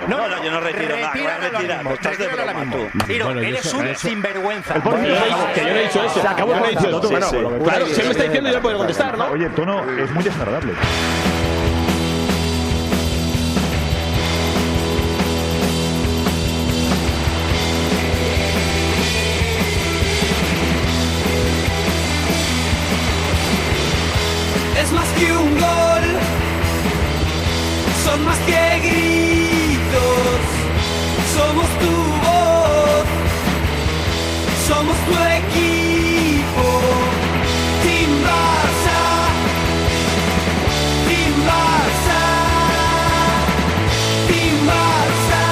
No, yo no retiro nada. Retíralo ahora mismo. Tiro, Bueno, eres un sinvergüenza. Que yo no he dicho eso. Acabo Yo no he dicho eso. Claro, si él me está diciendo, yo puedo contestar, ¿no? Oye, el tono es muy desagradable. Es más que un gol, son más que gritos, somos tu voz, somos tu equipo, Team Barça, Team Barça, Team Barça.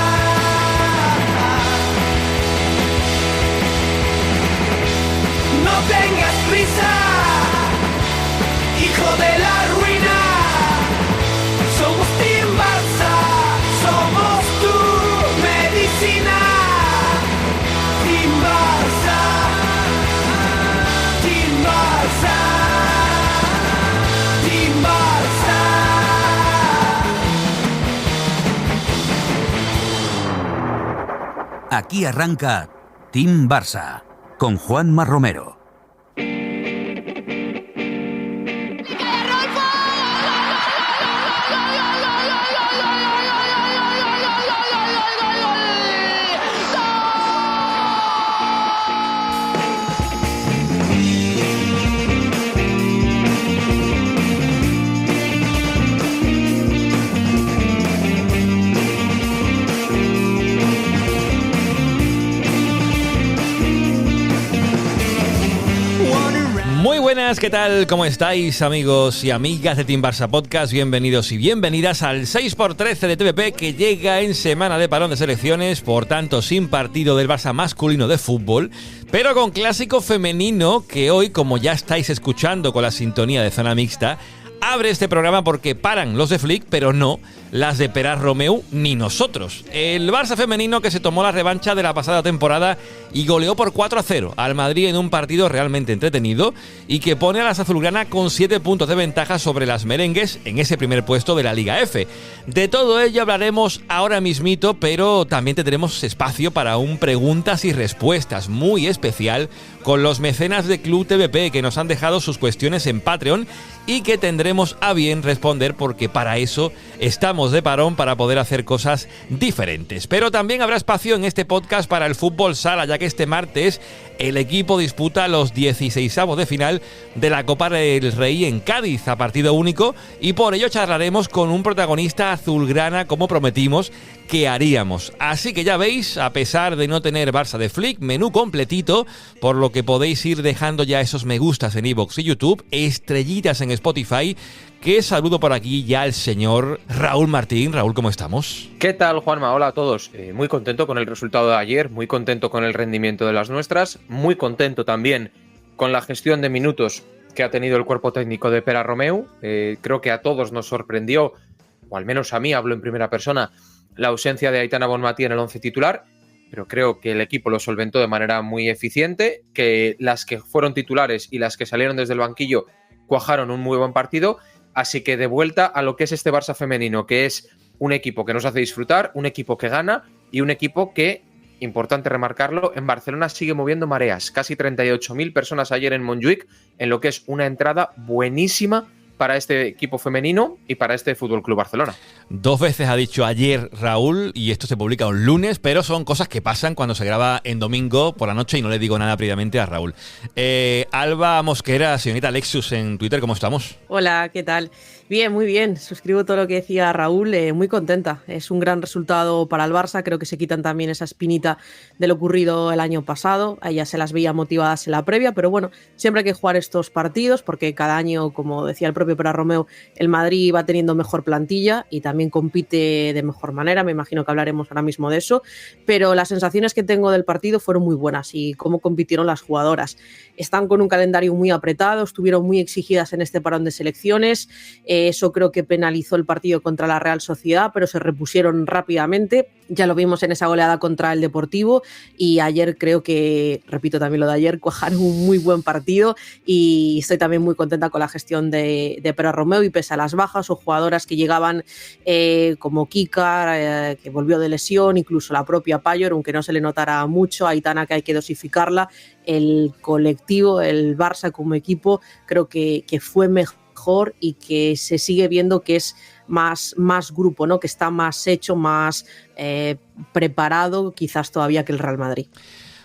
No tengas prisa, hijo de la ruina, somos Team Barça, somos tu medicina. Team Barça, Team Barça, Team Barça. Aquí arranca Team Barça con Juanma Romero. Muy buenas, ¿qué tal? ¿Cómo estáis, amigos y amigas de Team Barça Podcast? Bienvenidos y bienvenidas al 6x13 de TVP, que llega en semana de parón de selecciones, por tanto sin partido del Barça masculino de fútbol, pero con clásico femenino que hoy, como ya estáis escuchando con la sintonía de Zona Mixta, abre este programa porque paran los de Flick, pero no las de Peras Romeu ni nosotros. El Barça femenino que se tomó la revancha de la pasada temporada y goleó por 4-0 al Madrid en un partido realmente entretenido y que pone a las azulgrana con 7 puntos de ventaja sobre las merengues en ese primer puesto de la Liga F. De todo ello hablaremos ahora mismito, pero también tendremos espacio para un preguntas y respuestas muy especial con los mecenas de Club TVP que nos han dejado sus cuestiones en Patreon y que tendremos a bien responder porque para eso estamos de parón, para poder hacer cosas diferentes. Pero también habrá espacio en este podcast para el fútbol sala, ya que este martes el equipo disputa los 16avos de final de la Copa del Rey en Cádiz a partido único y por ello charlaremos con un protagonista azulgrana como prometimos que haríamos. Así que ya veis, a pesar de no tener Barça de Flick, menú completito, por lo que podéis ir dejando ya esos me gustas en iVoox y YouTube, estrellitas en Spotify, que saludo por aquí ya al señor Raúl Martín. Raúl, ¿cómo estamos? ¿Qué tal, Juanma? Hola a todos. Muy contento con el resultado de ayer, muy contento con el rendimiento de las nuestras, muy contento también con la gestión de minutos que ha tenido el cuerpo técnico de Peras Romeu. Creo que a todos nos sorprendió, o al menos a mí, hablo en primera persona, la ausencia de Aitana Bonmatí en el 11 titular, pero creo que el equipo lo solventó de manera muy eficiente, que las que fueron titulares y las que salieron desde el banquillo cuajaron un muy buen partido, así que de vuelta a lo que es este Barça femenino, que es un equipo que nos hace disfrutar, un equipo que gana y un equipo que, importante remarcarlo, en Barcelona sigue moviendo mareas, casi 38.000 personas ayer en Montjuïc, en lo que es una entrada buenísima para este equipo femenino y para este Fútbol Club Barcelona. 2 veces ha dicho ayer Raúl, y esto se publica un lunes, pero son cosas que pasan cuando se graba en domingo por la noche y no le digo nada previamente a Raúl. Alba Mosquera, señorita Lexus en Twitter, ¿cómo estamos? Hola, ¿qué tal? Bien, muy bien. Suscribo todo lo que decía Raúl, muy contenta. Es un gran resultado para el Barça, creo que se quitan también esa espinita de lo ocurrido el año pasado. A ellas se las veía motivadas en la previa, pero bueno, siempre hay que jugar estos partidos porque cada año, como decía el propio Peras Romeu, el Madrid va teniendo mejor plantilla y también compite de mejor manera. Me imagino que hablaremos ahora mismo de eso, pero las sensaciones que tengo del partido fueron muy buenas y cómo compitieron las jugadoras. Están con un calendario muy apretado, estuvieron muy exigidas en este parón de selecciones. Eso creo que penalizó el partido contra la Real Sociedad, pero se repusieron rápidamente. Ya lo vimos en esa goleada contra el Deportivo y ayer creo que, repito también lo de ayer, cuajaron un muy buen partido y estoy también muy contenta con la gestión de Pere Romeu y pese a las bajas o jugadoras que llegaban como Kika, que volvió de lesión, incluso la propia Payor, aunque no se le notara mucho, Aitana que hay que dosificarla, el colectivo, el Barça como equipo creo que fue mejor y que se sigue viendo que es más grupo, ¿no? Que está más hecho, más preparado quizás todavía que el Real Madrid.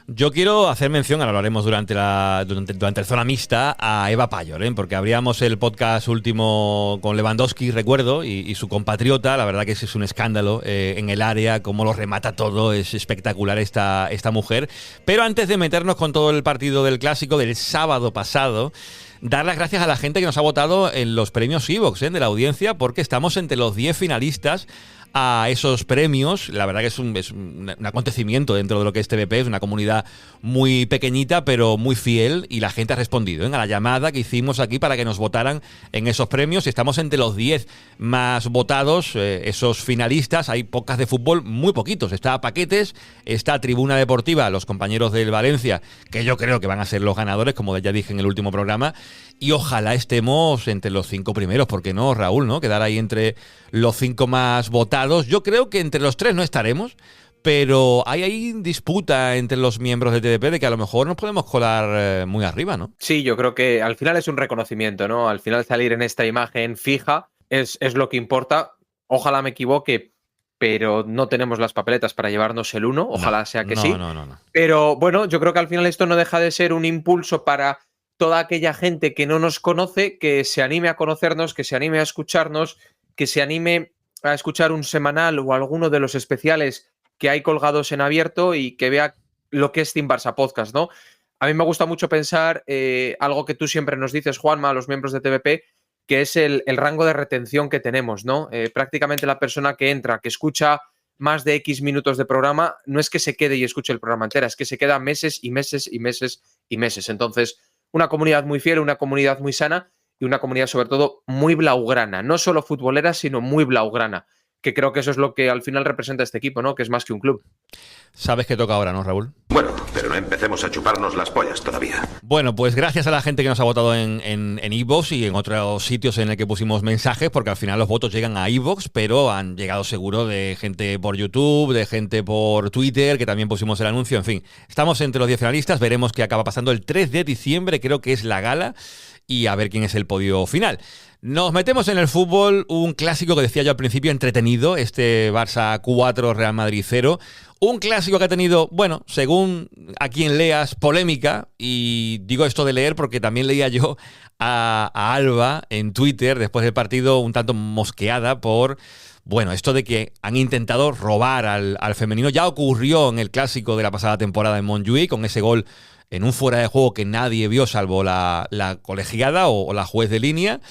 Yo quiero hacer mención, ahora lo haremos durante el Zona Mixta, a Eva Payor, porque abríamos el podcast último con Lewandowski, recuerdo, y su compatriota. La verdad que es un escándalo en el área, cómo lo remata todo, es espectacular esta mujer. Pero antes de meternos con todo el partido del Clásico del sábado pasado, dar las gracias a la gente que nos ha votado en los premios iVoox de la audiencia, porque estamos entre los 10 finalistas a esos premios. La verdad que es un acontecimiento dentro de lo que es TVP, es una comunidad muy pequeñita pero muy fiel y la gente ha respondido a la llamada que hicimos aquí para que nos votaran en esos premios y estamos entre los 10 más votados, esos finalistas. Hay pocas de fútbol, muy poquitos. Está Paquetes, está Tribuna Deportiva, los compañeros del Valencia, que yo creo que van a ser los ganadores, como ya dije en el último programa, y ojalá estemos entre los 5 primeros, ¿por qué no, Raúl? ¿No? Quedar ahí entre los 5 más votados. Yo creo que entre los 3 no estaremos, pero hay ahí disputa entre los miembros de TDP de que a lo mejor nos podemos colar muy arriba, ¿no? Sí, yo creo que al final es un reconocimiento, ¿no? Al final salir en esta imagen fija es lo que importa. Ojalá me equivoque, pero no tenemos las papeletas para llevarnos el 1. Ojalá sea que sí. No. Pero bueno, yo creo que al final esto no deja de ser un impulso para toda aquella gente que no nos conoce, que se anime a conocernos, que se anime a escucharnos, que se anime a escuchar un semanal o alguno de los especiales que hay colgados en abierto y que vea lo que es Team Barça Podcast, ¿no? A mí me gusta mucho pensar algo que tú siempre nos dices, Juanma, a los miembros de TVP, que es el rango de retención que tenemos, ¿no? Prácticamente la persona que entra, que escucha más de X minutos de programa, no es que se quede y escuche el programa entero, es que se queda meses y meses y meses y meses. Entonces, una comunidad muy fiel, una comunidad muy sana y una comunidad sobre todo muy blaugrana, no solo futbolera, sino muy blaugrana, que creo que eso es lo que al final representa este equipo, ¿no? Que es más que un club. Sabes que toca ahora, ¿no, Raúl? Bueno, pero no empecemos a chuparnos las pollas todavía. Bueno, pues gracias a la gente que nos ha votado en iVoox y en otros sitios en el que pusimos mensajes, porque al final los votos llegan a iVoox, pero han llegado seguro de gente por YouTube, de gente por Twitter, que también pusimos el anuncio. En fin, estamos entre los 10 finalistas, veremos qué acaba pasando el 3 de diciembre, creo que es la gala, y a ver quién es el podio final. Nos metemos en el fútbol, un clásico que decía yo al principio, entretenido, este Barça 4, Real Madrid 0. Un clásico que ha tenido, bueno, según a quien leas, polémica, y digo esto de leer porque también leía yo a Alba en Twitter después del partido un tanto mosqueada por, bueno, esto de que han intentado robar al femenino. Ya ocurrió en el clásico de la pasada temporada en Montjuïc con ese gol en un fuera de juego que nadie vio salvo la colegiada o la juez de línea.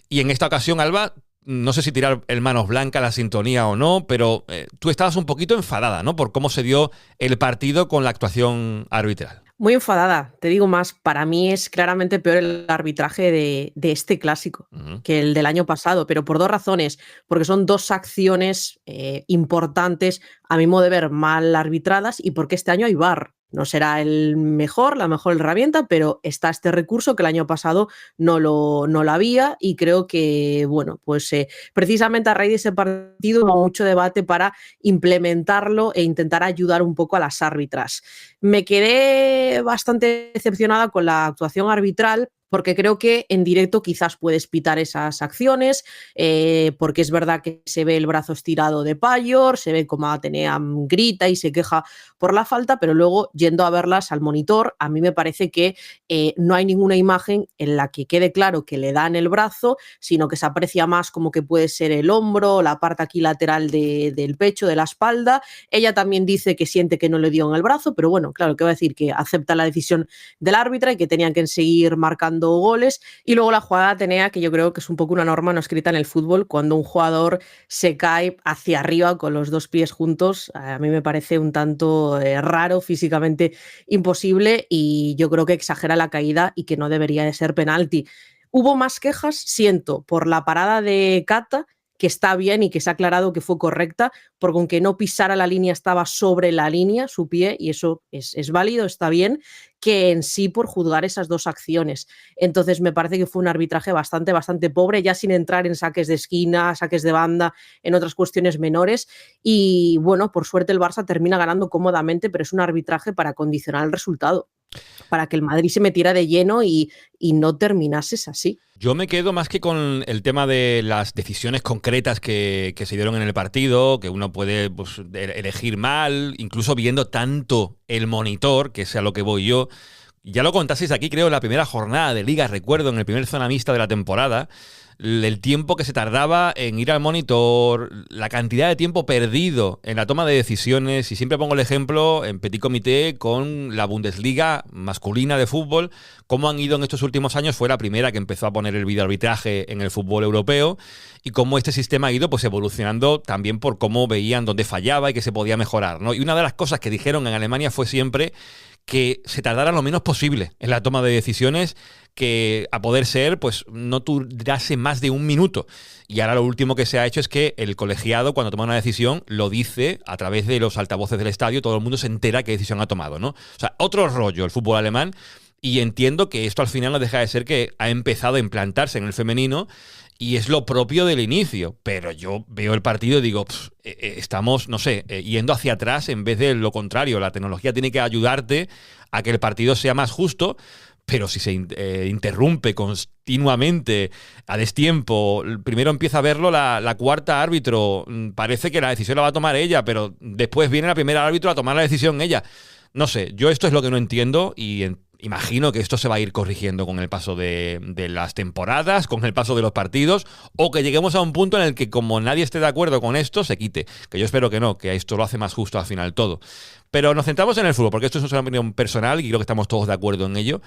Y en esta ocasión, Alba, no sé si tirar el manos blancas a la sintonía o no, pero tú estabas un poquito enfadada, ¿no? Por cómo se dio el partido con la actuación arbitral. Muy enfadada, te digo más, para mí es claramente peor el arbitraje de este clásico que el del año pasado, pero por 2 razones, porque son 2 acciones importantes, a mi modo de ver, mal arbitradas y porque este año hay VAR. No será la mejor herramienta, pero está este recurso que el año pasado no lo había y creo que, bueno, pues precisamente a raíz de ese partido hubo mucho debate para implementarlo e intentar ayudar un poco a las árbitras. Me quedé bastante decepcionada con la actuación arbitral porque creo que en directo quizás puedes pitar esas acciones, porque es verdad que se ve el brazo estirado de Payor, se ve como Atenea grita y se queja por la falta, pero luego yendo a verlas al monitor, a mí me parece que no hay ninguna imagen en la que quede claro que le dan el brazo, sino que se aprecia más como que puede ser el hombro, la parte aquí lateral del pecho, de la espalda. Ella también dice que siente que no le dio en el brazo, pero bueno, claro, que va a decir que acepta la decisión del árbitra y que tenían que seguir marcando goles. Y luego la jugada de Atenea, que yo creo que es un poco una norma no escrita en el fútbol, cuando un jugador se cae hacia arriba con los 2 pies juntos, a mí me parece un tanto raro, físicamente imposible, y yo creo que exagera la caída y que no debería de ser penalti. Hubo más quejas, siento, por la parada de Cata, que está bien y que se ha aclarado que fue correcta, porque aunque no pisara la línea, estaba sobre la línea su pie, y eso es válido, está bien, que en sí por juzgar esas dos acciones. Entonces me parece que fue un arbitraje bastante pobre, ya sin entrar en saques de esquina, saques de banda, en otras cuestiones menores, y bueno, por suerte el Barça termina ganando cómodamente, pero es un arbitraje para condicionar el resultado, para que el Madrid se metiera de lleno y no terminases así. Yo me quedo más que con el tema de las decisiones concretas que se dieron en el partido, que uno puede pues, elegir mal, incluso viendo tanto el monitor, que es a lo que voy yo. Ya lo contasteis aquí, creo, en la primera jornada de Liga, recuerdo, en el primer zona mixta de la temporada, el tiempo que se tardaba en ir al monitor, la cantidad de tiempo perdido en la toma de decisiones, y siempre pongo el ejemplo en Petit Comité con la Bundesliga masculina de fútbol, cómo han ido en estos últimos años, fue la primera que empezó a poner el videoarbitraje en el fútbol europeo, y cómo este sistema ha ido pues evolucionando también por cómo veían dónde fallaba y que se podía mejorar, ¿no? Y una de las cosas que dijeron en Alemania fue siempre que se tardara lo menos posible en la toma de decisiones, que a poder ser, pues no durase más de un minuto. Y ahora lo último que se ha hecho es que el colegiado, cuando toma una decisión, lo dice a través de los altavoces del estadio, todo el mundo se entera qué decisión ha tomado, ¿no? O sea, otro rollo el fútbol alemán, y entiendo que esto al final no deja de ser que ha empezado a implantarse en el femenino, y es lo propio del inicio, pero yo veo el partido y digo, estamos, no sé, yendo hacia atrás en vez de lo contrario. La tecnología tiene que ayudarte a que el partido sea más justo, pero si se interrumpe continuamente a destiempo, primero empieza a verlo la cuarta árbitro, parece que la decisión la va a tomar ella, pero después viene la primera árbitro a tomar la decisión ella. No sé, yo esto es lo que no entiendo, y imagino que esto se va a ir corrigiendo con el paso de las temporadas, con el paso de los partidos, o que lleguemos a un punto en el que, como nadie esté de acuerdo con esto, se quite. Que yo espero que no, que esto lo hace más justo al final todo. Pero nos centramos en el fútbol, porque esto es una opinión personal y creo que estamos todos de acuerdo en ello.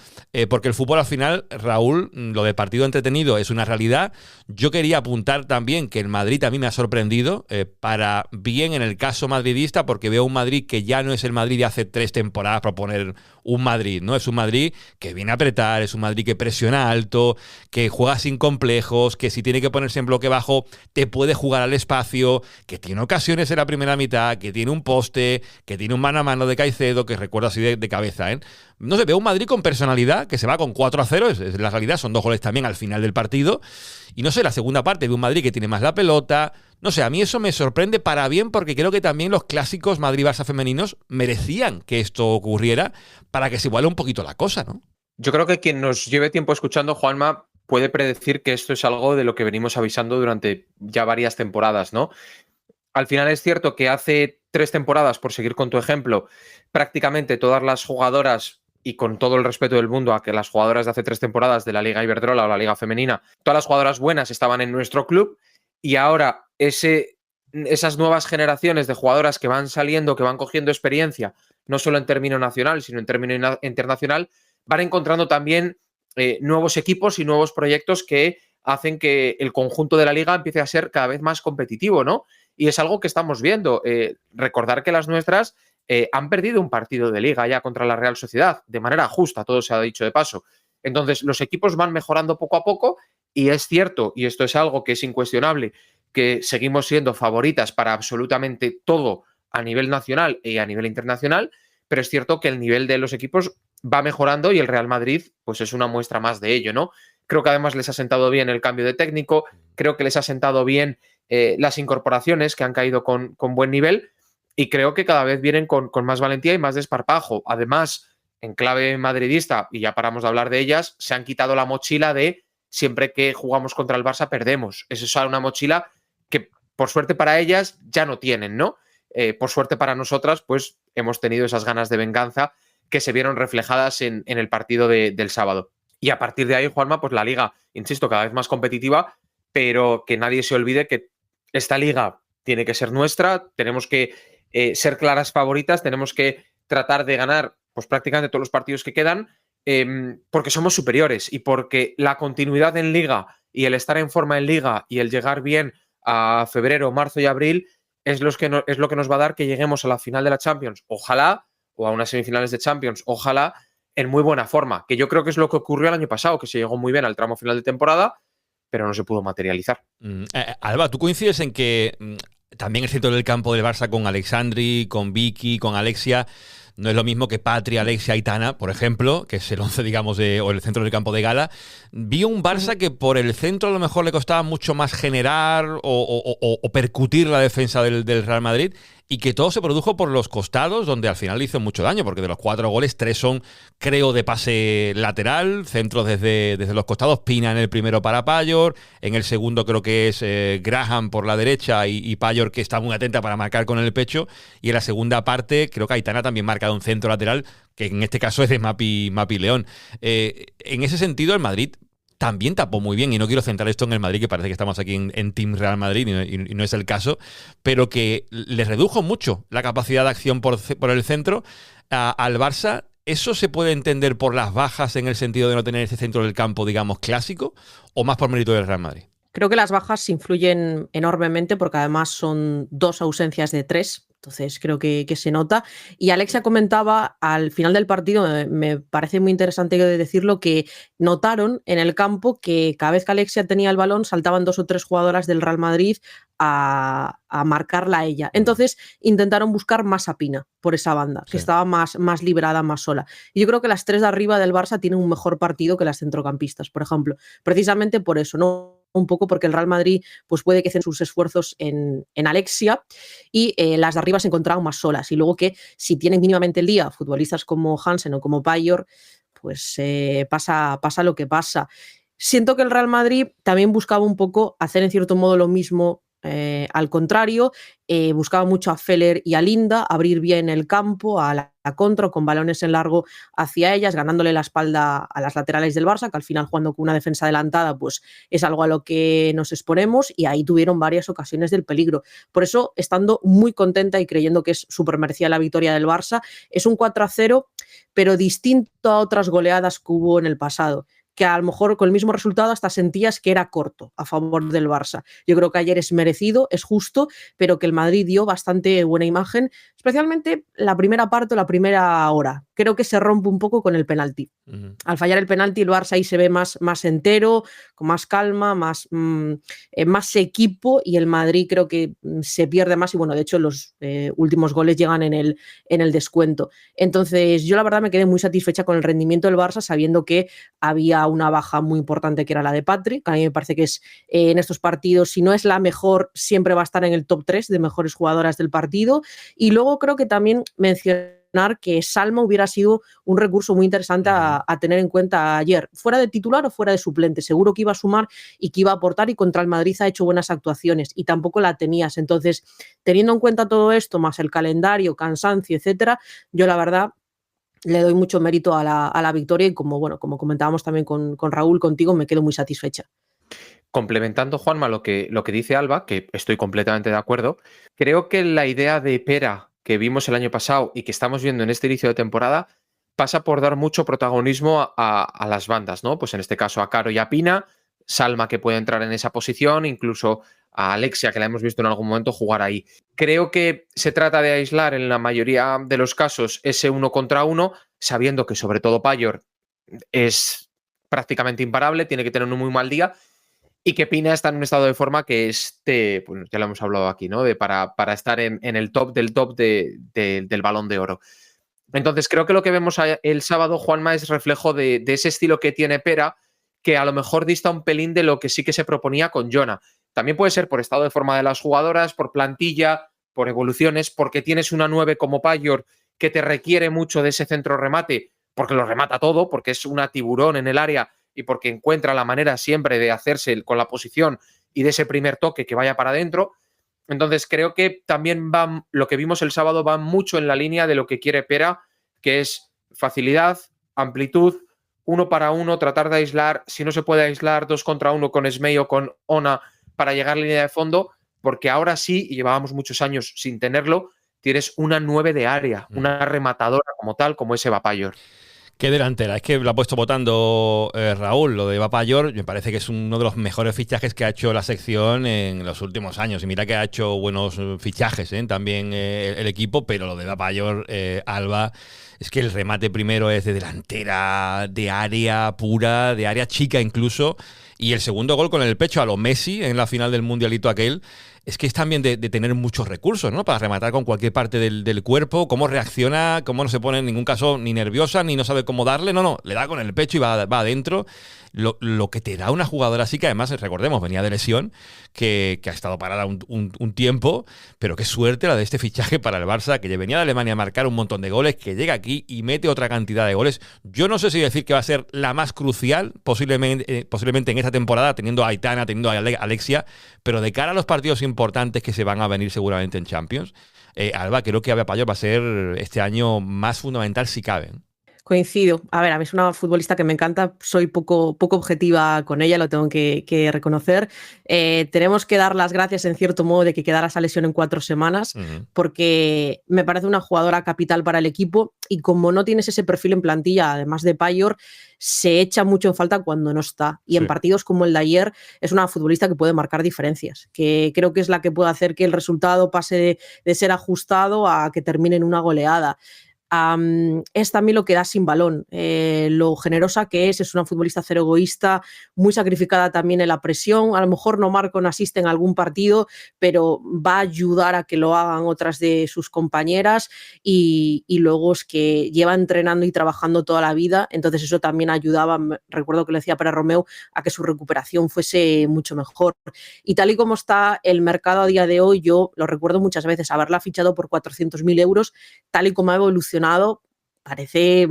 Porque el fútbol al final, Raúl, lo de partido entretenido es una realidad. Yo quería apuntar también que el Madrid a mí me ha sorprendido, para bien en el caso madridista, porque veo un Madrid que ya no es el Madrid de hace 3 temporadas, para poner un Madrid, ¿no? Es un Madrid que viene a apretar, es un Madrid que presiona alto, que juega sin complejos, que si tiene que ponerse en bloque bajo te puede jugar al espacio, que tiene ocasiones en la primera mitad, que tiene un poste, que tiene un mano a mano de Caicedo, que recuerdo así de cabeza, ¿eh? No sé, veo un Madrid con personalidad, que se va con 4-0, es la realidad, son 2 goles también al final del partido, y no sé, la segunda parte de un Madrid que tiene más la pelota. No sé, a mí eso me sorprende para bien, porque creo que también los clásicos Madrid-Barça femeninos merecían que esto ocurriera para que se iguale un poquito la cosa, ¿no? Yo creo que quien nos lleve tiempo escuchando, Juanma, puede predecir que esto es algo de lo que venimos avisando durante ya varias temporadas, ¿no? Al final es cierto que hace 3 temporadas, por seguir con tu ejemplo, prácticamente todas las jugadoras, y con todo el respeto del mundo a que las jugadoras de hace 3 temporadas de la Liga Iberdrola o la Liga Femenina, todas las jugadoras buenas estaban en nuestro club, y ahora esas nuevas generaciones de jugadoras que van saliendo, que van cogiendo experiencia, no solo en término nacional, sino en término internacional, van encontrando también nuevos equipos y nuevos proyectos que hacen que el conjunto de la liga empiece a ser cada vez más competitivo, ¿no? Y es algo que estamos viendo. Recordar que las nuestras han perdido un partido de liga ya contra la Real Sociedad, de manera justa, todo se ha dicho de paso. Entonces, los equipos van mejorando poco a poco, y es cierto, y esto es algo que es incuestionable, que seguimos siendo favoritas para absolutamente todo a nivel nacional y a nivel internacional, pero es cierto que el nivel de los equipos va mejorando, y el Real Madrid pues es una muestra más de ello, ¿no? Creo que además les ha sentado bien el cambio de técnico, creo que les ha sentado bien las incorporaciones que han caído con buen nivel, y creo que cada vez vienen con más valentía y más desparpajo. Además, en clave madridista, y ya paramos de hablar de ellas, se han quitado la mochila de siempre que jugamos contra el Barça perdemos. Eso es una mochila que por suerte para ellas ya no tienen, ¿no? Por suerte para nosotras, pues hemos tenido esas ganas de venganza que se vieron reflejadas en el partido del sábado. Y a partir de ahí, Juanma, pues la liga, insisto, cada vez más competitiva, pero que nadie se olvide que esta liga tiene que ser nuestra, tenemos que ser claras favoritas, tenemos que tratar de ganar pues prácticamente todos los partidos que quedan, porque somos superiores, y porque la continuidad en liga y el estar en forma en liga y el llegar bien a febrero, marzo y abril es lo que nos va a dar que lleguemos a la final de la Champions, ojalá, o a unas semifinales de Champions, ojalá, en muy buena forma, que yo creo que es lo que ocurrió el año pasado, que se llegó muy bien al tramo final de temporada, pero no se pudo materializar. Alba, ¿tú coincides en que también el centro del campo del Barça con Alexandri, con Vicky, con Alexia, no es lo mismo que Patri, Alexia, Aitana, por ejemplo, que es el 11, digamos, o el centro del campo de gala? Vi un Barça que por el centro a lo mejor le costaba mucho más generar o percutir la defensa del Real Madrid, y que todo se produjo por los costados, donde al final le hizo mucho daño, porque de los 4 goles, 3 son, creo, de pase lateral, centros desde los costados. Pina en el primero para Payor, en el segundo creo que es Graham por la derecha y Payor, que está muy atenta para marcar con el pecho, y en la segunda parte creo que Aitana también marca un centro lateral, que en este caso es de Mapi León. En ese sentido, el Madrid también tapó muy bien, y no quiero centrar esto en el Madrid, que parece que estamos aquí en Team Real Madrid, y no es el caso, pero que le redujo mucho la capacidad de acción por el centro al Barça. ¿Eso se puede entender por las bajas, en el sentido de no tener ese centro del campo, digamos, clásico, o más por mérito del Real Madrid? Creo que las bajas influyen enormemente, porque además son 2 ausencias de 3. Entonces creo que se nota. Y Alexia comentaba al final del partido, me parece muy interesante decirlo, que notaron en el campo que cada vez que Alexia tenía el balón saltaban 2 o 3 jugadoras del Real Madrid a marcarla a ella. Entonces intentaron buscar más a Pina por esa banda, que estaba más liberada, más sola. Y yo creo que las 3 de arriba del Barça tienen un mejor partido que las centrocampistas, por ejemplo. Precisamente por eso, ¿no? Un poco porque el Real Madrid pues puede que centre sus esfuerzos en Alexia, y las de arriba se encontraban más solas. Y luego que si tienen mínimamente el día futbolistas como Hansen o como Payor, pues pasa lo que pasa. Siento que el Real Madrid también buscaba un poco hacer en cierto modo lo mismo. Al contrario, buscaba mucho a Feller y a Linda, abrir bien el campo a la contra, con balones en largo hacia ellas, ganándole la espalda a las laterales del Barça, que al final, jugando con una defensa adelantada, pues es algo a lo que nos exponemos, y ahí tuvieron varias ocasiones del peligro. Por eso, estando muy contenta y creyendo que es súper merecida la victoria del Barça, es un 4-0, pero distinto a otras goleadas que hubo en el pasado, que a lo mejor con el mismo resultado hasta sentías que era corto a favor del Barça. Yo creo que ayer es merecido, es justo, pero que el Madrid dio bastante buena imagen, especialmente la primera parte o la primera hora. Creo que se rompe un poco con el penalti. Al fallar el penalti, el Barça ahí se ve más entero, con más calma, más equipo, y el Madrid creo que se pierde más, y bueno, de hecho los últimos goles llegan en el descuento. Entonces yo la verdad me quedé muy satisfecha con el rendimiento del Barça, sabiendo que había una baja muy importante, que era la de Patri, que a mí me parece que es en estos partidos, si no es la mejor, siempre va a estar en el top 3 de mejores jugadoras del partido. Y luego creo que también mencionar que Salma hubiera sido un recurso muy interesante a tener en cuenta ayer, fuera de titular o fuera de suplente. Seguro que iba a sumar y que iba a aportar, y contra el Madrid ha hecho buenas actuaciones y tampoco la tenías. Entonces, teniendo en cuenta todo esto, más el calendario, cansancio, etcétera, yo la verdad le doy mucho mérito a la victoria, y como comentábamos también con Raúl, contigo, me quedo muy satisfecha. Complementando, Juanma, lo que dice Alba, que estoy completamente de acuerdo, creo que la idea de Pera que vimos el año pasado y que estamos viendo en este inicio de temporada pasa por dar mucho protagonismo a las bandas, ¿no? Pues en este caso a Caro y a Pina, Salma, que puede entrar en esa posición, incluso a Alexia, que la hemos visto en algún momento jugar ahí. Creo que se trata de aislar en la mayoría de los casos ese 1 contra 1, sabiendo que sobre todo Payor es prácticamente imparable, tiene que tener un muy mal día, y que Pina está en un estado de forma que pues ya lo hemos hablado aquí, ¿no? Para estar en el top del top del Balón de Oro. Entonces creo que lo que vemos el sábado, Juanma, es reflejo de ese estilo que tiene Pera, que a lo mejor dista un pelín de lo que sí que se proponía con Jona. También puede ser por estado de forma de las jugadoras, por plantilla, por evoluciones, porque tienes una 9 como Payor que te requiere mucho de ese centro remate, porque lo remata todo, porque es una tiburón en el área y porque encuentra la manera siempre de hacerse con la posición y de ese primer toque que vaya para adentro. Entonces creo que también lo que vimos el sábado va mucho en la línea de lo que quiere Pera, que es facilidad, amplitud, 1 para 1, tratar de aislar, si no se puede aislar, 2 contra 1 con Smey o con Ona para llegar a la línea de fondo, porque ahora sí, y llevábamos muchos años sin tenerlo, tienes una 9 de área, una rematadora como tal, como es Eva Payor. Qué delantera, es que lo ha puesto votando Raúl, lo de Eva Payor, me parece que es uno de los mejores fichajes que ha hecho la sección en los últimos años, y mira que ha hecho buenos fichajes también el equipo, pero lo de Eva Payor, Alba, es que el remate primero es de delantera, de área pura, de área chica incluso, Y el segundo gol con el pecho a lo Messi en la final del mundialito aquel, es que es también de tener muchos recursos, ¿no? Para rematar con cualquier parte del cuerpo, cómo reacciona, cómo no se pone en ningún caso ni nerviosa, ni no sabe cómo darle, no, le da con el pecho y va adentro. Lo que te da una jugadora así, que además, recordemos, venía de lesión, que ha estado parada un tiempo, pero qué suerte la de este fichaje para el Barça, que venía de Alemania a marcar un montón de goles, que llega aquí y mete otra cantidad de goles. Yo no sé si decir que va a ser la más crucial, posiblemente en esta temporada, teniendo a Aitana, teniendo a Alexia, pero de cara a los partidos importantes que se van a venir seguramente en Champions, Alba, creo que Eva Pallor va a ser este año más fundamental si cabe. Coincido. A ver, a mí es una futbolista que me encanta, soy poco objetiva con ella, lo tengo que reconocer. Tenemos que dar las gracias en cierto modo de que quedara esa lesión en 4 semanas, porque me parece una jugadora capital para el equipo y como no tienes ese perfil en plantilla, además de Pallor, se echa mucho en falta cuando no está. Y en partidos como el de ayer es una futbolista que puede marcar diferencias, que creo que es la que puede hacer que el resultado pase de ser ajustado a que termine en una goleada. Es también lo que da sin balón, lo generosa que es una futbolista cero egoísta, muy sacrificada también en la presión, a lo mejor no marca o asiste en algún partido, pero va a ayudar a que lo hagan otras de sus compañeras y luego es que lleva entrenando y trabajando toda la vida, entonces eso también ayudaba, recuerdo que le decía Pere Romeu, a que su recuperación fuese mucho mejor. Y tal y como está el mercado a día de hoy, yo lo recuerdo muchas veces, haberla fichado por 400.000 euros, tal y como ha evolucionado, parece,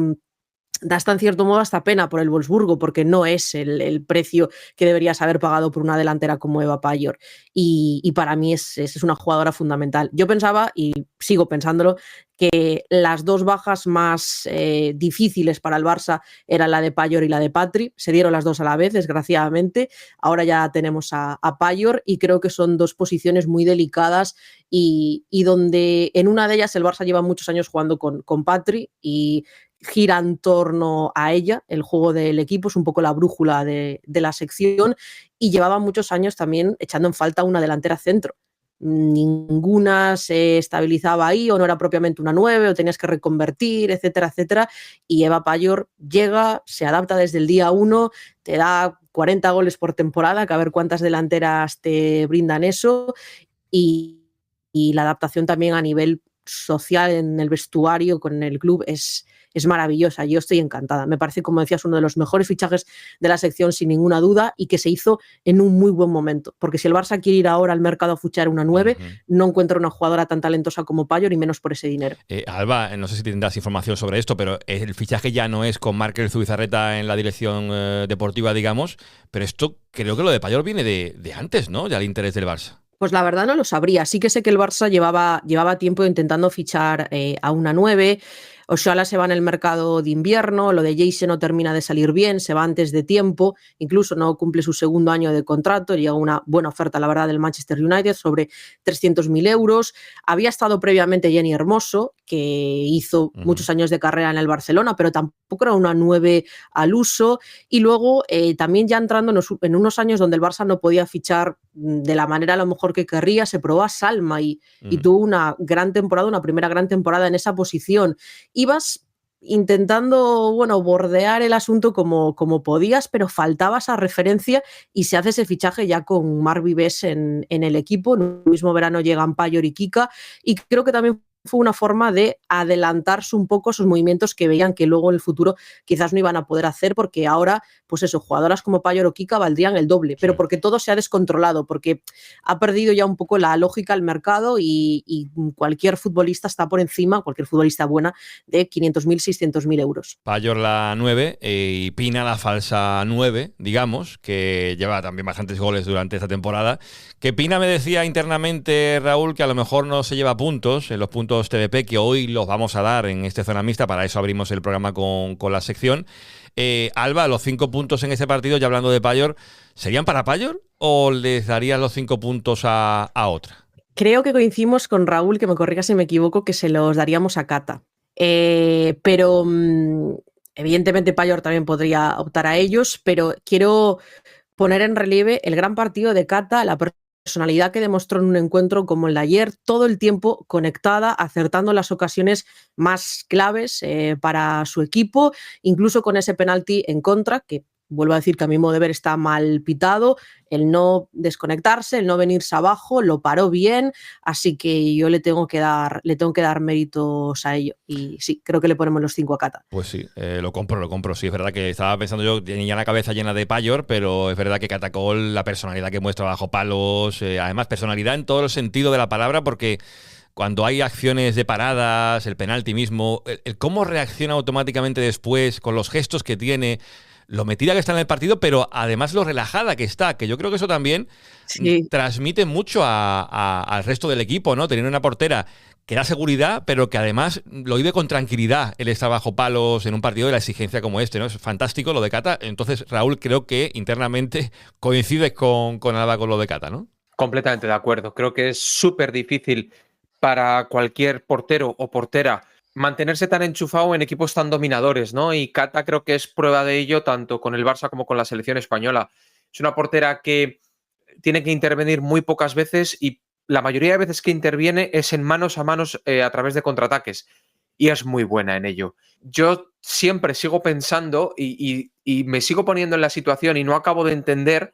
da hasta en cierto modo hasta pena por el Wolfsburgo, porque no es el precio que deberías haber pagado por una delantera como Eva Pallor. Y para mí es una jugadora fundamental. Yo pensaba, y sigo pensándolo, que las dos bajas más difíciles para el Barça eran la de Pallor y la de Patri. Se dieron las dos a la vez, desgraciadamente. Ahora ya tenemos a Pallor y creo que son dos posiciones muy delicadas y donde en una de ellas el Barça lleva muchos años jugando con Patri y gira en torno a ella, el juego del equipo, es un poco la brújula de la sección y llevaba muchos años también echando en falta una delantera centro. Ninguna se estabilizaba ahí o no era propiamente una 9 o tenías que reconvertir, etcétera, etcétera. Y Eva Pallor llega, se adapta desde el día 1, te da 40 goles por temporada, que a ver cuántas delanteras te brindan eso. Y la adaptación también a nivel social en el vestuario con el club es maravillosa. Yo estoy encantada. Me parece, como decías, uno de los mejores fichajes de la sección sin ninguna duda y que se hizo en un muy buen momento. Porque si el Barça quiere ir ahora al mercado a fichar una 9, no encuentra una jugadora tan talentosa como Pallor y menos por ese dinero. Alba, no sé si tendrás información sobre esto, pero el fichaje ya no es con Markel Zubizarreta en la dirección deportiva, digamos, pero esto creo que lo de Pallor viene de antes, ¿no? Ya el interés del Barça. Pues la verdad no lo sabría. Sí que sé que el Barça llevaba tiempo intentando fichar a una 9. Oshoala se va en el mercado de invierno, lo de Jayce no termina de salir bien, se va antes de tiempo, incluso no cumple su segundo año de contrato, llega una buena oferta, la verdad, del Manchester United sobre 300.000 euros. Había estado previamente Jenny Hermoso, que hizo muchos años de carrera en el Barcelona, pero tampoco era una 9 al uso. Y luego también ya entrando en unos años donde el Barça no podía fichar de la manera a lo mejor que querría, se probó a Salma y tuvo una gran temporada, una primera gran temporada en esa posición. Ibas intentando, bordear el asunto como podías, pero faltaba esa referencia y se hace ese fichaje ya con Marc Vives en el equipo. En el mismo verano llegan Pallor y Kika y creo que también fue una forma de adelantarse un poco esos movimientos que veían que luego en el futuro quizás no iban a poder hacer, porque ahora, pues eso, jugadoras como Pallor o Kika valdrían el doble, pero porque todo se ha descontrolado, porque ha perdido ya un poco la lógica el mercado y cualquier futbolista está por encima, cualquier futbolista buena, de 500.000, 600.000 euros. Pallor la 9 y Pina la falsa 9, digamos, que lleva también bastantes goles durante esta temporada. Que Pina me decía internamente, Raúl, que a lo mejor no se lleva puntos en los puntos TDP, que hoy los vamos a dar en este Zona Mixta, para eso abrimos el programa con la sección. Alba, los 5 puntos en ese partido, ya hablando de Pallor, ¿serían para Pallor o les darías los 5 puntos a otra? Creo que coincidimos con Raúl, que me corrija si me equivoco, que se los daríamos a Cata. Pero evidentemente Pallor también podría optar a ellos, pero quiero poner en relieve el gran partido de Cata, la personalidad que demostró en un encuentro como el de ayer, todo el tiempo conectada, acertando las ocasiones más claves para su equipo, incluso con ese penalti en contra, que vuelvo a decir que a mi modo de ver está mal pitado, el no desconectarse, el no venirse abajo, lo paró bien, así que yo le tengo que dar méritos a ello. Y sí, creo que le ponemos los 5 a Kata. Pues sí, lo compro. Sí, es verdad que estaba pensando yo, tenía la cabeza llena de Payor, pero es verdad que Catacol, la personalidad que muestra bajo palos, además personalidad en todo el sentido de la palabra, porque cuando hay acciones de paradas, el penalti mismo, el cómo reacciona automáticamente después, con los gestos que tiene, lo metida que está en el partido, pero además lo relajada que está, que yo creo que eso también transmite mucho al resto del equipo, ¿no? Tener una portera que da seguridad, pero que además lo vive con tranquilidad el estar bajo palos en un partido de la exigencia como este, ¿no? Es fantástico lo de Kata. Entonces, Raúl, creo que internamente coincides con Alba con lo de Kata, ¿no? Completamente de acuerdo. Creo que es súper difícil para cualquier portero o portera mantenerse tan enchufado en equipos tan dominadores, ¿no? Y Kata creo que es prueba de ello tanto con el Barça como con la selección española. Es una portera que tiene que intervenir muy pocas veces y la mayoría de veces que interviene es en manos a manos a través de contraataques y es muy buena en ello. Yo siempre sigo pensando y me sigo poniendo en la situación y no acabo de entender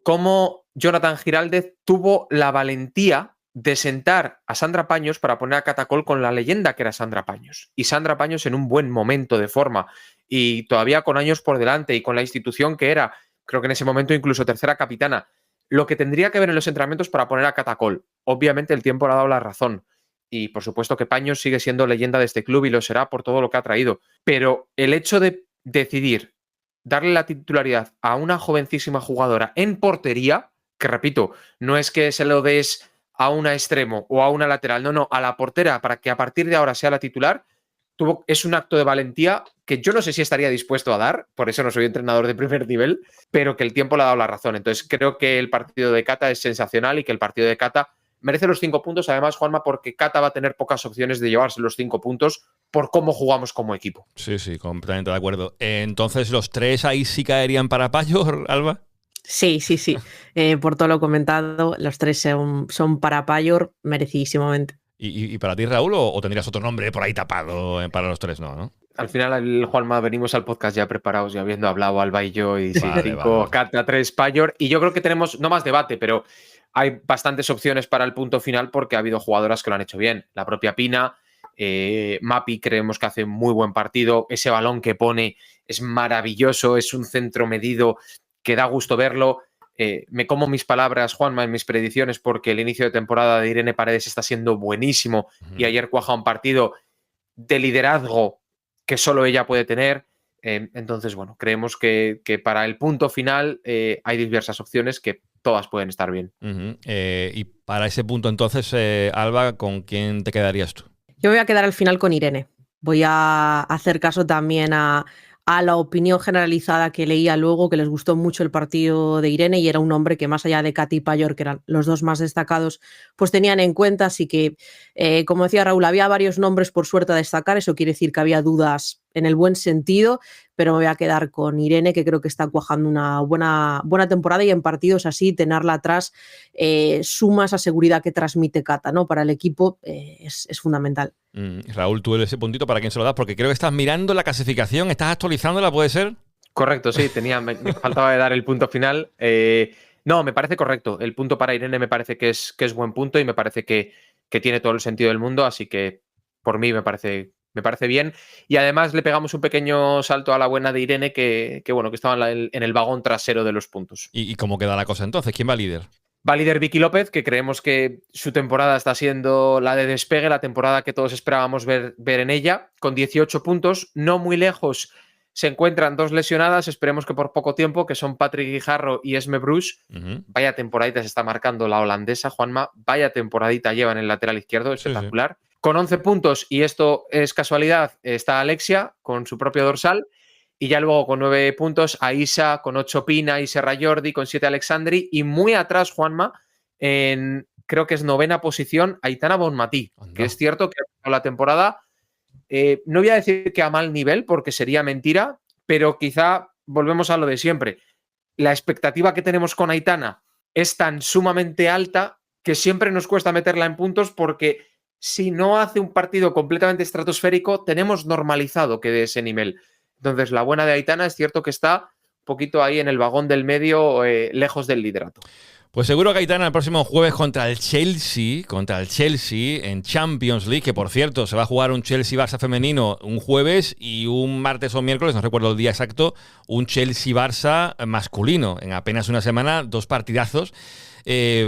cómo Jonathan Giraldez tuvo la valentía de sentar a Sandra Paños para poner a Catacol con la leyenda que era Sandra Paños. Y Sandra Paños en un buen momento de forma y todavía con años por delante y con la institución que era, creo que en ese momento incluso tercera capitana, lo que tendría que ver en los entrenamientos para poner a Catacol. Obviamente el tiempo le ha dado la razón y por supuesto que Paños sigue siendo leyenda de este club y lo será por todo lo que ha traído. Pero el hecho de decidir darle la titularidad a una jovencísima jugadora en portería, que repito, no es que se lo des a una extremo o a una lateral, no, a la portera para que a partir de ahora sea la titular, es un acto de valentía que yo no sé si estaría dispuesto a dar, por eso no soy entrenador de primer nivel, pero que el tiempo le ha dado la razón. Entonces creo que el partido de Kata es sensacional y que el partido de Kata merece los 5 puntos, además, Juanma, porque Kata va a tener pocas opciones de llevarse los 5 puntos por cómo jugamos como equipo. Sí, completamente de acuerdo. Entonces, ¿los 3 ahí sí caerían para Payor, Alba? Sí. Por todo lo comentado, los 3 son para Payor merecidísimamente. ¿Y para ti, Raúl, o tendrías otro nombre por ahí tapado para los 3? No. Al final, Juanma, venimos al podcast ya preparados, ya habiendo hablado Alba y yo, y 5, Kata, 3, Payor. Y yo creo que tenemos, no más debate, pero hay bastantes opciones para el punto final porque ha habido jugadoras que lo han hecho bien. La propia Pina, Mapi creemos que hace muy buen partido. Ese balón que pone es maravilloso, es un centro medido que da gusto verlo. Me como mis palabras, Juanma, en mis predicciones porque el inicio de temporada de Irene Paredes está siendo buenísimo y ayer cuaja un partido de liderazgo que solo ella puede tener. Entonces, bueno, creemos que para el punto final hay diversas opciones que todas pueden estar bien. Y para ese punto, entonces, Alba, ¿con quién te quedarías tú? Yo voy a quedar al final con Irene. Voy a hacer caso también a la opinión generalizada que leía luego, que les gustó mucho el partido de Irene y era un hombre que más allá de Kata y Payor, que eran los 2 más destacados, pues tenían en cuenta. Así que, como decía Raúl, había varios nombres por suerte a destacar. Eso quiere decir que había dudas en el buen sentido, pero me voy a quedar con Irene, que creo que está cuajando una buena temporada y en partidos así, tenerla atrás suma esa seguridad que transmite Kata, ¿no? Para el equipo es fundamental. Raúl, tú ese puntito, ¿para quién se lo das? Porque creo que estás mirando la clasificación, ¿estás actualizándola, puede ser? Correcto, sí, me faltaba de dar el punto final. No, me parece correcto. El punto para Irene me parece que es buen punto y me parece que tiene todo el sentido del mundo, así que por mí me parece bien. Y además le pegamos un pequeño salto a la buena de Irene que estaba en el vagón trasero de los puntos. ¿Y cómo queda la cosa entonces? ¿Quién va líder? Va líder Vicky López, que creemos que su temporada está siendo la de despegue, la temporada que todos esperábamos ver en ella, con 18 puntos. No muy lejos se encuentran 2 lesionadas, esperemos que por poco tiempo, que son Patrick Guijarro y Esme Bruce. Vaya temporadita se está marcando la holandesa, Juanma. Vaya temporadita lleva en el lateral izquierdo, espectacular. Sí. Con 11 puntos, y esto es casualidad, está Alexia con su propio dorsal. Y ya luego con 9 puntos, Aisa, con 8 Pina y Serra Jordi, con 7 Alexandri. Y muy atrás, Juanma, creo que es 9ª posición, Aitana Bonmatí. Que es cierto que la temporada, no voy a decir que a mal nivel, porque sería mentira, pero quizá volvemos a lo de siempre. La expectativa que tenemos con Aitana es tan sumamente alta que siempre nos cuesta meterla en puntos porque si no hace un partido completamente estratosférico, tenemos normalizado que de ese nivel. Entonces, la buena de Aitana es cierto que está poquito ahí en el vagón del medio, lejos del liderato. Pues seguro que Aitana el próximo jueves contra el Chelsea en Champions League, que por cierto se va a jugar un Chelsea-Barça femenino un jueves y un martes o miércoles, no recuerdo el día exacto, un Chelsea-Barça masculino. En apenas una semana, 2 partidazos.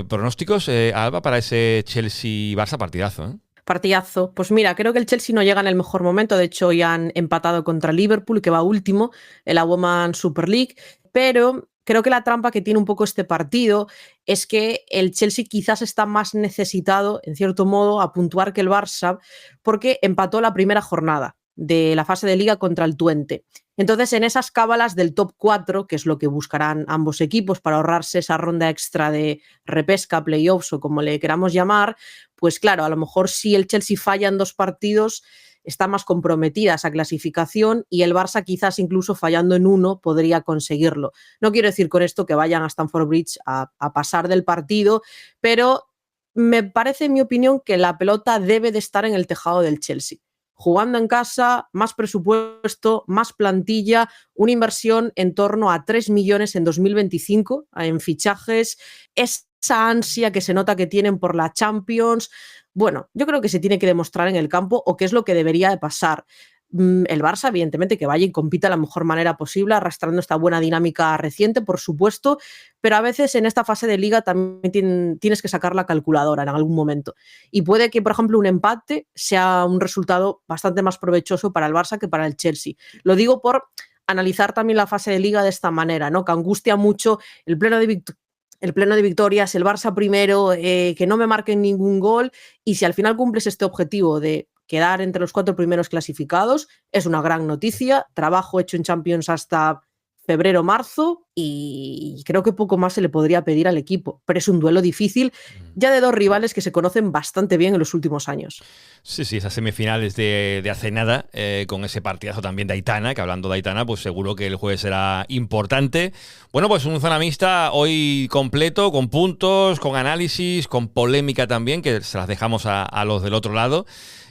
¿Pronósticos, Alba, para ese Chelsea-Barça partidazo? Partidazo. Pues mira, creo que el Chelsea no llega en el mejor momento. De hecho, ya han empatado contra Liverpool, que va último en la Women's Super League. Pero creo que la trampa que tiene un poco este partido es que el Chelsea quizás está más necesitado, en cierto modo, a puntuar que el Barça, porque empató la primera jornada de la fase de liga contra el Twente. Entonces, en esas cábalas del top 4, que es lo que buscarán ambos equipos para ahorrarse esa ronda extra de repesca, playoffs o como le queramos llamar, pues claro, a lo mejor si el Chelsea falla en 2 partidos, está más comprometida esa clasificación y el Barça quizás incluso fallando en 1 podría conseguirlo. No quiero decir con esto que vayan a Stamford Bridge a pasar del partido, pero me parece, en mi opinión, que la pelota debe de estar en el tejado del Chelsea. Jugando en casa, más presupuesto, más plantilla, una inversión en torno a 3 millones en 2025 en fichajes, esa ansia que se nota que tienen por la Champions. Bueno, yo creo que se tiene que demostrar en el campo o qué es lo que debería de pasar. El Barça, evidentemente, que vaya y compita de la mejor manera posible, arrastrando esta buena dinámica reciente, por supuesto, pero a veces en esta fase de liga también tienes que sacar la calculadora en algún momento. Y puede que, por ejemplo, un empate sea un resultado bastante más provechoso para el Barça que para el Chelsea. Lo digo por analizar también la fase de liga de esta manera, ¿no? Que angustia mucho el pleno de victorias, el Barça primero, que no me marquen ningún gol, y si al final cumples este objetivo de quedar entre los 4 primeros clasificados, es una gran noticia, trabajo hecho en Champions hasta febrero-marzo y creo que poco más se le podría pedir al equipo, pero es un duelo difícil ya de 2 rivales que se conocen bastante bien en los últimos años. Sí, esas semifinales de hace nada, con ese partidazo también de Aitana, que hablando de Aitana, pues seguro que el jueves será importante. Bueno, pues un zona mixta hoy completo, con puntos, con análisis, con polémica también, que se las dejamos a los del otro lado.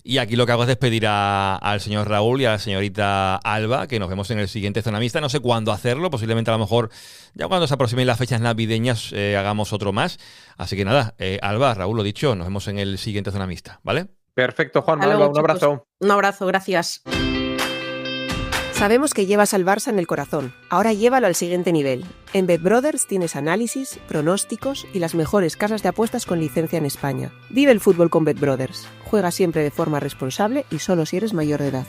Y aquí lo que hago es despedir al señor Raúl y a la señorita Alba, que nos vemos en el siguiente Zona Mixta. No sé cuándo hacerlo, posiblemente a lo mejor ya cuando se aproximen las fechas navideñas hagamos otro más. Así que nada, Alba, Raúl, lo dicho, nos vemos en el siguiente Zona Mixta, ¿vale? Perfecto, Juan, Alba, un abrazo. Un abrazo, gracias. Sabemos que llevas al Barça en el corazón. Ahora llévalo al siguiente nivel. En BetBrothers tienes análisis, pronósticos y las mejores casas de apuestas con licencia en España. Vive el fútbol con BetBrothers. Juega siempre de forma responsable y solo si eres mayor de edad.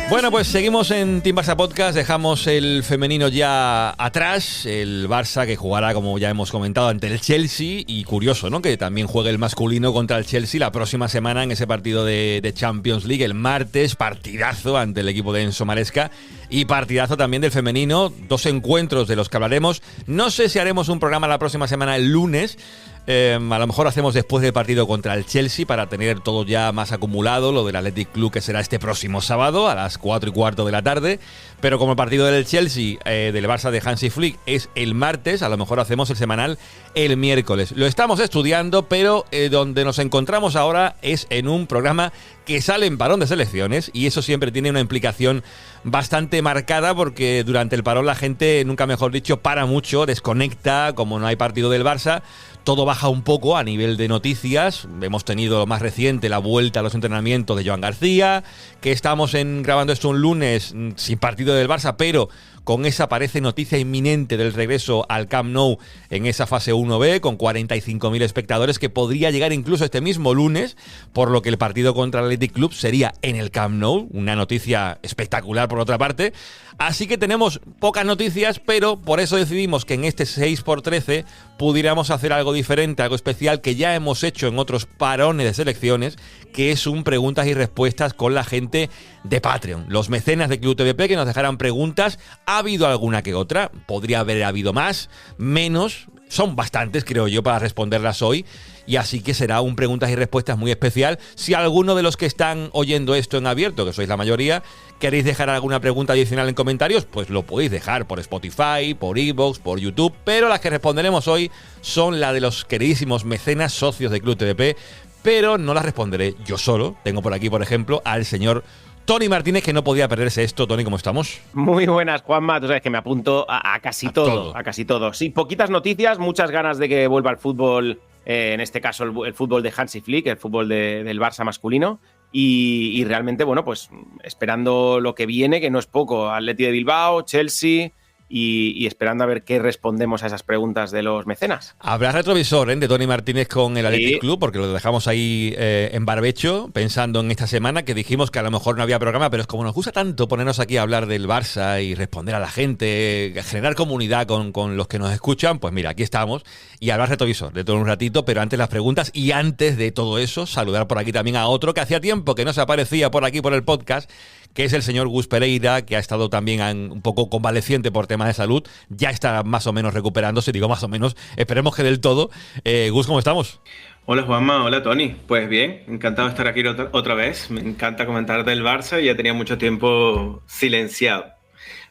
Bueno, pues seguimos en Team Barça Podcast, dejamos el femenino ya atrás, el Barça que jugará, como ya hemos comentado, ante el Chelsea, y curioso, ¿no?, que también juegue el masculino contra el Chelsea la próxima semana en ese partido de Champions League, el martes, partidazo ante el equipo de Enzo Maresca, y partidazo también del femenino, 2 encuentros de los que hablaremos. No sé si haremos un programa la próxima semana el lunes, a lo mejor hacemos después del partido contra el Chelsea para tener todo ya más acumulado, lo del Athletic Club, que será este próximo sábado a las 4:15 de la tarde, pero como el partido del Chelsea, del Barça de Hansi Flick, es el martes, a lo mejor hacemos el semanal el miércoles. Lo estamos estudiando, pero donde nos encontramos ahora es en un programa que sale en parón de selecciones, y eso siempre tiene una implicación bastante marcada, porque durante el parón la gente, nunca mejor dicho, para mucho, desconecta, como no hay partido del Barça, todo baja un poco a nivel de noticias. Hemos tenido lo más reciente, la vuelta a los entrenamientos de Joan García, que estamos grabando esto un lunes sin partido del Barça, pero con esa parece noticia inminente del regreso al Camp Nou en esa fase 1B, con 45.000 espectadores, que podría llegar incluso este mismo lunes, por lo que el partido contra el Athletic Club sería en el Camp Nou, una noticia espectacular por otra parte. Así que tenemos pocas noticias, pero por eso decidimos que en este 6x13 pudiéramos hacer algo diferente, algo especial que ya hemos hecho en otros parones de selecciones, que es un preguntas y respuestas con la gente de Patreon, los mecenas de Club TVP, que nos dejaran preguntas. Ha habido alguna que otra, podría haber habido más, menos. son bastantes, creo yo, para responderlas hoy. Y así que será un preguntas y respuestas muy especial. Si alguno de los que están oyendo esto en abierto, que sois la mayoría, queréis dejar alguna pregunta adicional en comentarios, pues lo podéis dejar por Spotify, por iVoox, por YouTube. Pero las que responderemos hoy son las de los queridísimos mecenas socios de Club TDP. Pero no las responderé yo solo. Tengo por aquí, por ejemplo, al señor Tony Martínez, que no podía perderse esto. Tony, ¿cómo estamos? Muy buenas, Juanma. Tú sabes que me apunto a casi todo. A casi todo. Sí, poquitas noticias, muchas ganas de que vuelva el fútbol, en este caso el fútbol de Hansi Flick, el fútbol del Barça masculino. Y realmente, bueno, pues esperando lo que viene, que no es poco. Atleti de Bilbao, Chelsea... Y esperando a ver qué respondemos a esas preguntas de los mecenas. Habrá retrovisor de Tony Martínez con el Athletic Club, porque lo dejamos ahí en barbecho, pensando en esta semana, que dijimos que a lo mejor no había programa, pero es como nos gusta tanto ponernos aquí a hablar del Barça y responder a la gente, generar comunidad con los que nos escuchan, pues mira, aquí estamos. Y habrá retrovisor de todo un ratito, pero antes las preguntas y antes de todo eso, saludar por aquí también a otro que hacía tiempo que no se aparecía por aquí por el podcast, que es el señor Gus Pereira, que ha estado también un poco convaleciente por temas de salud. Ya está más o menos recuperándose, digo más o menos, esperemos que del todo. Gus, ¿cómo estamos? Hola Juanma, hola Tony. Pues bien, encantado de estar aquí otra vez. Me encanta comentar del Barça y ya tenía mucho tiempo silenciado.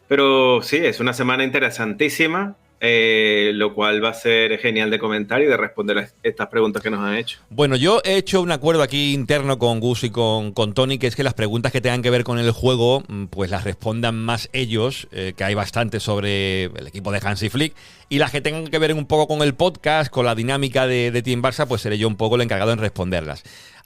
Pero sí, es una semana interesantísima. Lo cual va a ser genial de comentar y de responder a estas preguntas que nos han hecho. Bueno, yo he hecho un acuerdo aquí interno con Gus y con Tony, que es que las preguntas que tengan que ver con el juego, pues las respondan más ellos, que hay bastante sobre el equipo de Hansi Flick, y las que tengan que ver un poco con el podcast, con la dinámica de Team Barça, pues seré yo un poco el encargado en responderlas.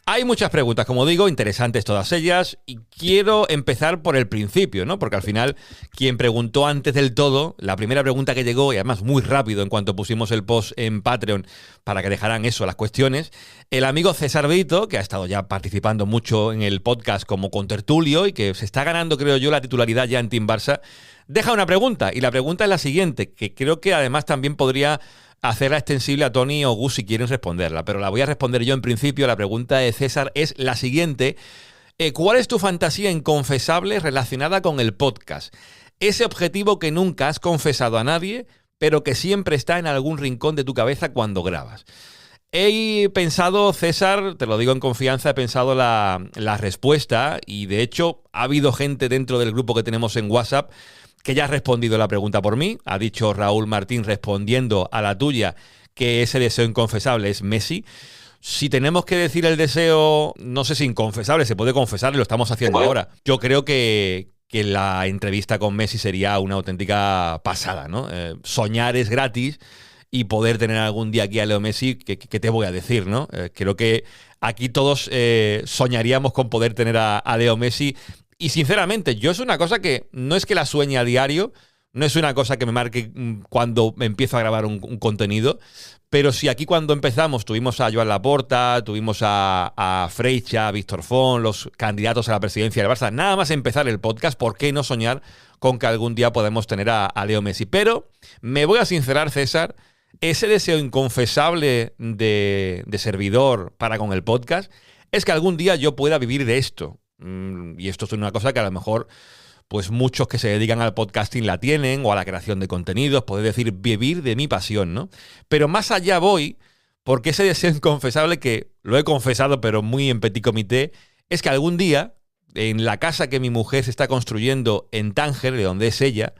Hay muchas preguntas, como digo, interesantes todas ellas, y quiero empezar por el principio, ¿no? Porque al final, quien preguntó antes del todo, la primera pregunta que llegó, y además muy rápido en cuanto pusimos el post en Patreon para que dejaran eso, las cuestiones, el amigo César Brito, que ha estado ya participando mucho en el podcast como contertulio y que se está ganando, creo yo, la titularidad ya en Team Barça, deja una pregunta, y la pregunta es la siguiente, que creo que además también podría hacerla extensible a Tony o Gus si quieren responderla, pero la voy a responder yo en principio. La pregunta de César es la siguiente: ¿cuál es tu fantasía inconfesable relacionada con el podcast? Ese objetivo que nunca has confesado a nadie, pero que siempre está en algún rincón de tu cabeza cuando grabas. He pensado, César, te lo digo en confianza, he pensado la respuesta, y de hecho ha habido gente dentro del grupo que tenemos en WhatsApp que ya ha respondido la pregunta por mí. Ha dicho Raúl Martín, respondiendo a la tuya, que ese deseo inconfesable es Messi. Si tenemos que decir el deseo, no sé si inconfesable, se puede confesar y lo estamos haciendo ahora. Yo creo que la entrevista con Messi sería una auténtica pasada, ¿no? Soñar es gratis, y poder tener algún día aquí a Leo Messi, ¿qué te voy a decir, no? Creo que aquí todos soñaríamos con poder tener a Leo Messi. Y sinceramente, yo es una cosa que no es que la sueñe a diario, no es una cosa que me marque cuando me empiezo a grabar un contenido, pero si aquí cuando empezamos tuvimos a Joan Laporta, tuvimos a Freixa, a Víctor Font, los candidatos a la presidencia del Barça, nada más empezar el podcast, ¿por qué no soñar con que algún día podemos tener a Leo Messi? Pero me voy a sincerar, César, ese deseo inconfesable de servidor para con el podcast es que algún día yo pueda vivir de esto. Y esto es una cosa que a lo mejor pues muchos que se dedican al podcasting la tienen, o a la creación de contenidos, poder decir vivir de mi pasión, ¿no? Pero más allá voy, porque ese deseo inconfesable, que lo he confesado pero muy en petit comité, es que algún día, en la casa que mi mujer se está construyendo en Tánger, de donde es ella,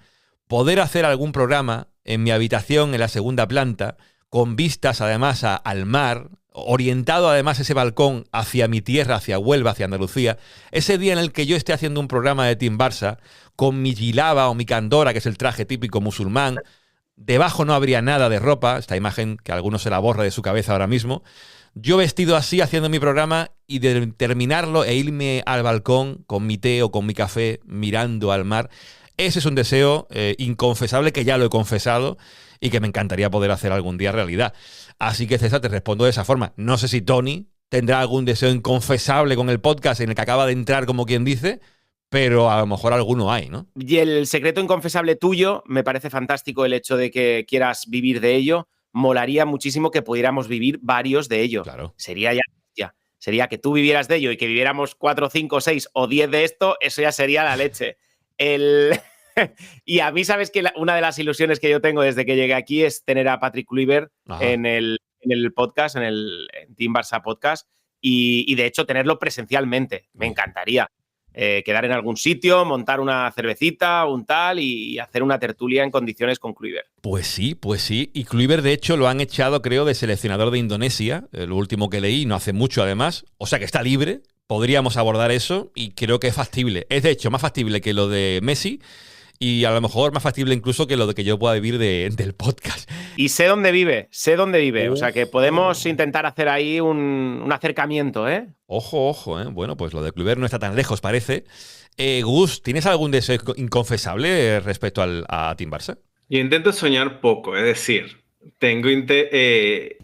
poder hacer algún programa en mi habitación en la segunda planta, con vistas además al mar, orientado además ese balcón hacia mi tierra, hacia Huelva, hacia Andalucía, ese día en el que yo esté haciendo un programa de Team Barça, con mi jilaba o mi candora, que es el traje típico musulmán, debajo no habría nada de ropa, esta imagen que alguno se la borra de su cabeza ahora mismo, yo vestido así haciendo mi programa, y de terminarlo e irme al balcón con mi té o con mi café mirando al mar. Ese es un deseo inconfesable, que ya lo he confesado y que me encantaría poder hacer algún día realidad. Así que, César, te respondo de esa forma. No sé si Tony tendrá algún deseo inconfesable con el podcast en el que acaba de entrar, como quien dice, pero a lo mejor alguno hay, ¿no? Y el secreto inconfesable tuyo, me parece fantástico el hecho de que quieras vivir de ello. Molaría muchísimo que pudiéramos vivir varios de ello. Claro. Sería sería que tú vivieras de ello y que viviéramos 4, 5, 6 o 10 de esto, eso ya sería la leche. Y a mí, sabes que una de las ilusiones que yo tengo desde que llegué aquí es tener a Patrick Kluivert en el podcast, en Team Barça Podcast, y de hecho tenerlo presencialmente. Me encantaría quedar en algún sitio, montar una cervecita, un tal, y hacer una tertulia en condiciones con Kluivert. Pues sí. Y Kluivert, de hecho, lo han echado, creo, de seleccionador de Indonesia, lo último que leí, no hace mucho además. O sea que está libre. Podríamos abordar eso y creo que es factible. Es, de hecho, más factible que lo de Messi y a lo mejor más factible incluso que lo de que yo pueda vivir del podcast. Y sé dónde vive. O sea que podemos intentar hacer ahí un acercamiento, ¿eh? Ojo, ¿eh? Bueno, pues lo de Kluivert no está tan lejos, parece. Gus, ¿tienes algún deseo inconfesable respecto a Team Barça? Yo intento soñar poco, es decir,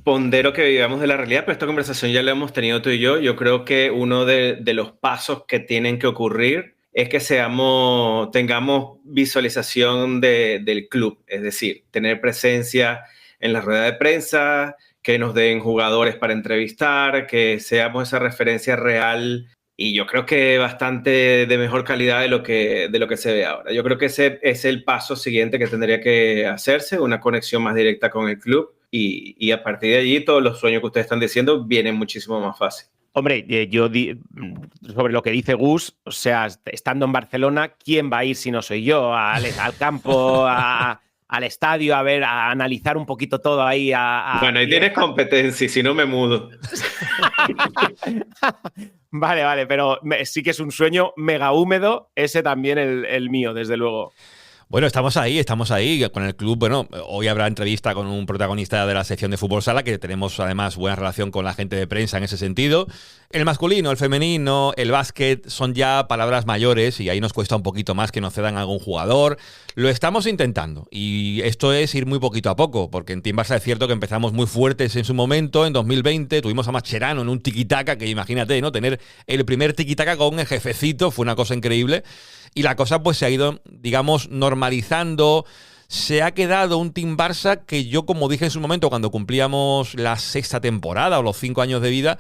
pondero que vivamos de la realidad, pero esta conversación ya la hemos tenido tú y yo. Yo creo que uno de los pasos que tienen que ocurrir es que tengamos visualización del club, es decir, tener presencia en la rueda de prensa, que nos den jugadores para entrevistar, que seamos esa referencia real. Y yo creo que bastante de mejor calidad de lo que se ve ahora. Yo creo que ese es el paso siguiente que tendría que hacerse, una conexión más directa con el club. Y a partir de allí, todos los sueños que ustedes están diciendo vienen muchísimo más fácil. Hombre, sobre lo que dice Gus, o sea, estando en Barcelona, ¿quién va a ir si no soy yo? Al campo, al estadio, a analizar un poquito todo ahí. Bueno, ahí tienes competencia, y si no me mudo. Vale, pero sí que es un sueño mega húmedo, ese también el mío, desde luego. Bueno, estamos ahí con el club. Bueno, hoy habrá entrevista con un protagonista de la sección de Fútbol Sala, que tenemos además buena relación con la gente de prensa en ese sentido. El masculino, el femenino, el básquet son ya palabras mayores y ahí nos cuesta un poquito más que nos cedan algún jugador. Lo estamos intentando y esto es ir muy poquito a poco, porque en Team Barça es cierto que empezamos muy fuertes en su momento, en 2020, tuvimos a Mascherano en un tiquitaca, que imagínate, ¿no? Tener el primer tiquitaca con el jefecito fue una cosa increíble. Y la cosa pues se ha ido, digamos, normalizando. Se ha quedado un Team Barça que yo, como dije en su momento, cuando cumplíamos la 6ª temporada o los 5 años de vida,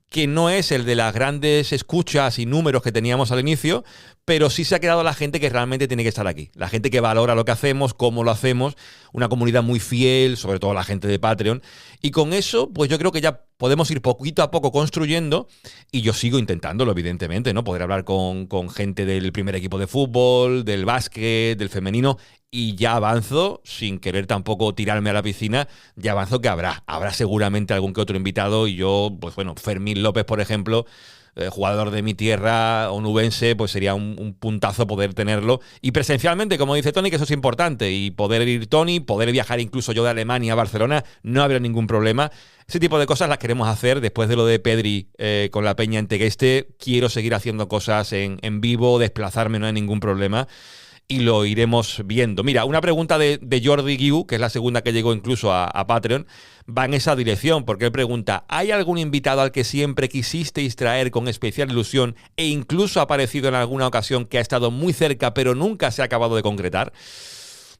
que no es el de las grandes escuchas y números que teníamos al inicio, pero sí se ha quedado la gente que realmente tiene que estar aquí. La gente que valora lo que hacemos, cómo lo hacemos, una comunidad muy fiel, sobre todo la gente de Patreon. Y con eso, pues yo creo que ya podemos ir poquito a poco construyendo, y yo sigo intentándolo, evidentemente, ¿no? Poder hablar con gente del primer equipo de fútbol, del básquet, del femenino, y ya avanzo, sin querer tampoco tirarme a la piscina, ya avanzo que habrá seguramente algún que otro invitado, y yo, pues bueno, Fermín López, por ejemplo, jugador de mi tierra, onubense, pues sería un puntazo poder tenerlo. Y presencialmente, como dice Tony, que eso es importante. Y poder ir Tony, poder viajar incluso yo de Alemania a Barcelona, no habrá ningún problema. Ese tipo de cosas las queremos hacer. Después de lo de Pedri con la Peña en Tegueste, quiero seguir haciendo cosas en vivo, desplazarme, no hay ningún problema. Y lo iremos viendo. Mira, una pregunta de Jordi Guiu, que es la segunda que llegó incluso a Patreon, va en esa dirección, porque él pregunta: ¿hay algún invitado al que siempre quisisteis traer con especial ilusión e incluso ha aparecido en alguna ocasión que ha estado muy cerca pero nunca se ha acabado de concretar?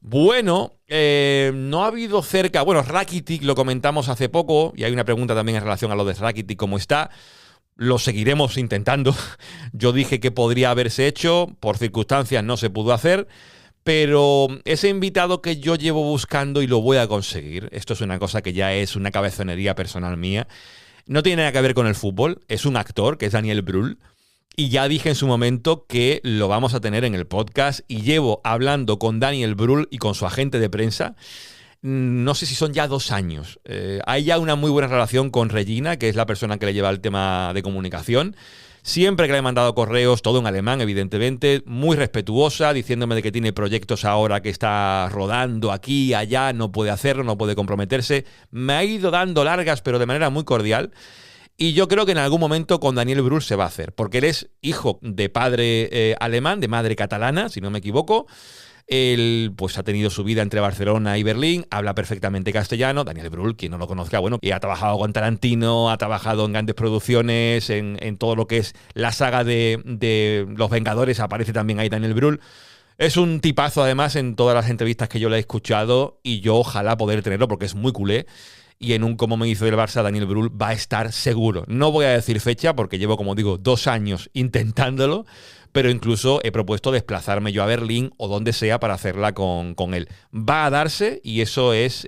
Bueno, no ha habido cerca. Bueno, Rakitic lo comentamos hace poco, y hay una pregunta también en relación a lo de Rakitic, ¿cómo está? Lo seguiremos intentando. Yo dije que podría haberse hecho, por circunstancias no se pudo hacer, pero ese invitado que yo llevo buscando y lo voy a conseguir, esto es una cosa que ya es una cabezonería personal mía, no tiene nada que ver con el fútbol, es un actor que es Daniel Brühl, y ya dije en su momento que lo vamos a tener en el podcast, y llevo hablando con Daniel Brühl y con su agente de prensa, no sé si son ya 2 años. Hay ya una muy buena relación con Regina, que es la persona que le lleva el tema de comunicación. Siempre que le he mandado correos, todo en alemán, evidentemente, muy respetuosa, diciéndome de que tiene proyectos ahora que está rodando aquí, allá, no puede hacerlo, no puede comprometerse. Me ha ido dando largas, pero de manera muy cordial. Y yo creo que en algún momento con Daniel Brühl se va a hacer, porque él es hijo de padre alemán, de madre catalana, si no me equivoco. Él pues ha tenido su vida entre Barcelona y Berlín, habla perfectamente castellano. Daniel Brühl, quien no lo conozca, bueno, y ha trabajado con Tarantino, ha trabajado en grandes producciones, en todo lo que es la saga de Los Vengadores, aparece también ahí Daniel Brühl. Es un tipazo además en todas las entrevistas que yo le he escuchado, y yo ojalá poder tenerlo porque es muy culé. Y en un Como me hizo el Barça, Daniel Brühl va a estar seguro. No voy a decir fecha porque llevo, como digo, 2 años intentándolo, pero incluso he propuesto desplazarme yo a Berlín o donde sea para hacerla con él. Va a darse y eso es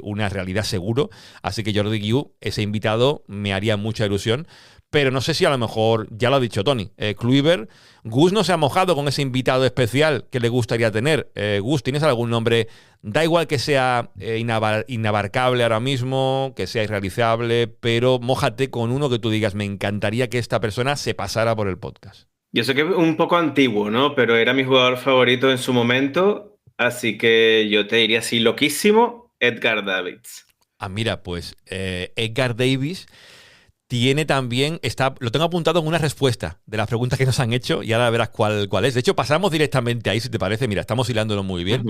una realidad seguro, así que Jordi Guiu, ese invitado, me haría mucha ilusión. Pero no sé si a lo mejor, ya lo ha dicho Tony, Kluivert, Gus no se ha mojado con ese invitado especial que le gustaría tener. Gus, ¿tienes algún nombre? Da igual que sea inabarcable ahora mismo, que sea irrealizable, pero mójate con uno que tú digas, me encantaría que esta persona se pasara por el podcast. Yo sé que es un poco antiguo, ¿no? Pero era mi jugador favorito en su momento, así que yo te diría así loquísimo, Edgar Davids. Ah, mira, pues Edgar Davids tiene también, lo tengo apuntado en una respuesta de las preguntas que nos han hecho y ahora verás cuál es. De hecho, pasamos directamente ahí, si te parece. Mira, estamos hilándolo muy bien.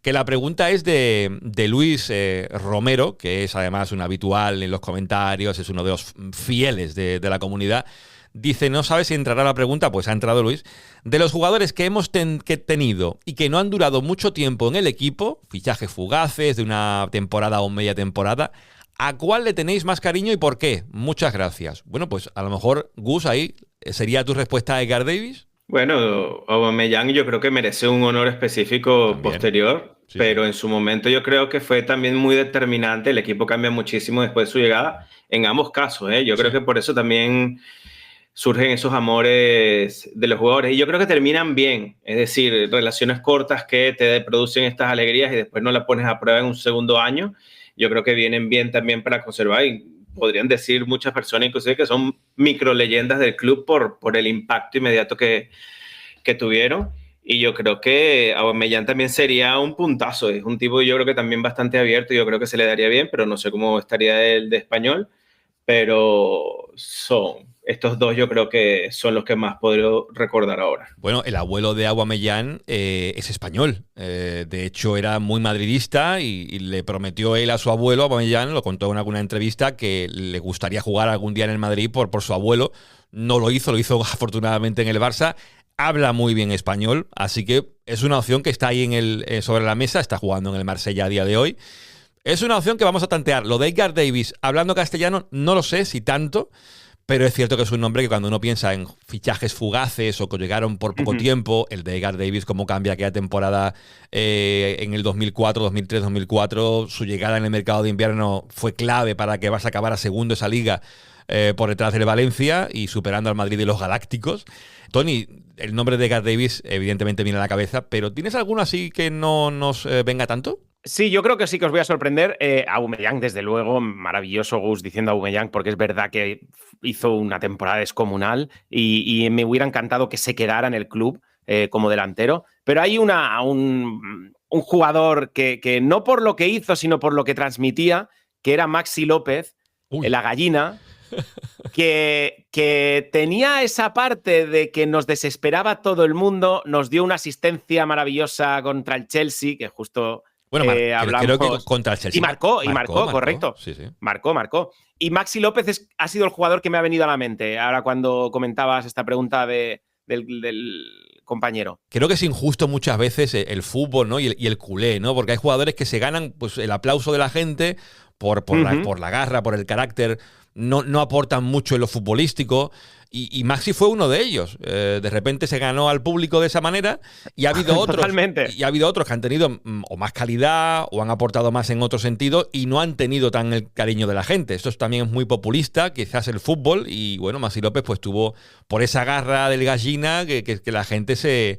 Que la pregunta es de Luis Romero, que es además un habitual en los comentarios, es uno de los fieles de la comunidad. Dice, no sabe si entrará la pregunta, pues ha entrado Luis. De los jugadores que hemos tenido y que no han durado mucho tiempo en el equipo, fichajes fugaces de una temporada o media temporada, ¿a cuál le tenéis más cariño y por qué? Muchas gracias. Bueno, pues a lo mejor, Gus, ahí sería tu respuesta a Edgar Davids. Bueno, Aubameyang yo creo que merece un honor específico también, posterior, sí, pero en su momento yo creo que fue también muy determinante. El equipo cambia muchísimo después de su llegada, en ambos casos, ¿eh? Yo creo que por eso también surgen esos amores de los jugadores y yo creo que terminan bien, es decir, relaciones cortas que te producen estas alegrías y después no las pones a prueba en un segundo año. Yo creo que vienen bien también para conservar y podrían decir muchas personas inclusive que son micro leyendas del club por el impacto inmediato que tuvieron. Y yo creo que Aubameyang también sería un puntazo. Es un tipo yo creo que también bastante abierto y yo creo que se le daría bien, pero no sé cómo estaría el de español. Pero estos dos yo creo que son los que más podría recordar ahora. Bueno, el abuelo de Aubameyang es español. De hecho, era muy madridista y le prometió él a su abuelo, Aubameyang, lo contó en alguna entrevista, que le gustaría jugar algún día en el Madrid por su abuelo. No lo hizo afortunadamente en el Barça. Habla muy bien español, así que es una opción que está ahí sobre la mesa. Está jugando en el Marsella a día de hoy. Es una opción que vamos a tantear. Lo de Edgar Davids, hablando castellano, no lo sé si tanto, pero es cierto que es un nombre que cuando uno piensa en fichajes fugaces o que llegaron por poco tiempo, el de Edgar Davids, cómo cambia aquella temporada en el 2004, 2003, 2004, su llegada en el mercado de invierno fue clave para que Barça acabara segundo esa liga por detrás del Valencia y superando al Madrid y los Galácticos. Tony, el nombre de Edgar Davids evidentemente viene a la cabeza, pero ¿tienes alguno así que no nos venga tanto? Sí, yo creo que sí que os voy a sorprender. Aubameyang, desde luego, maravilloso Gus diciendo Aubameyang, porque es verdad que hizo una temporada descomunal y me hubiera encantado que se quedara en el club como delantero. Pero hay un jugador que no por lo que hizo, sino por lo que transmitía, que era Maxi López, la gallina, que tenía esa parte de que nos desesperaba todo el mundo, nos dio una asistencia maravillosa contra el Chelsea, que justo... Bueno, creo que contra el Chelsea. Y marcó, correcto. Sí, sí. Marcó. Y Maxi López ha sido el jugador que me ha venido a la mente ahora cuando comentabas esta pregunta del compañero. Creo que es injusto muchas veces el fútbol, ¿no? y el culé, ¿no? Porque hay jugadores que se ganan pues, el aplauso de la gente por la garra, por el carácter. No aportan mucho en lo futbolístico y Maxi fue uno de ellos. De repente se ganó al público de esa manera y ha habido otros. Totalmente. Y ha habido otros que han tenido o más calidad o han aportado más en otro sentido y no han tenido tan el cariño de la gente. Esto también es muy populista, quizás el fútbol, y bueno, Maxi López pues tuvo por esa garra del gallina que la gente se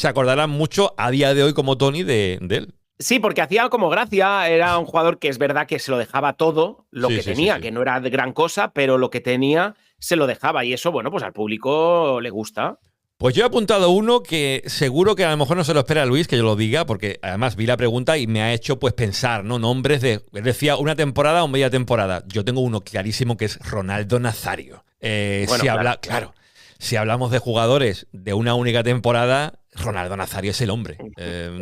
acordará mucho a día de hoy como Tony de él. Sí, porque hacía como gracia, era un jugador que es verdad que se lo dejaba todo, lo que tenía, que no era de gran cosa, pero lo que tenía se lo dejaba y eso, bueno, pues al público le gusta. Pues yo he apuntado uno que seguro que a lo mejor no se lo espera Luis que yo lo diga, porque además vi la pregunta y me ha hecho pues pensar, ¿no? Nombres de, decía, una temporada o media temporada. Yo tengo uno clarísimo que es Ronaldo Nazario. Bueno, si hablamos de jugadores de una única temporada, Ronaldo Nazario es el hombre.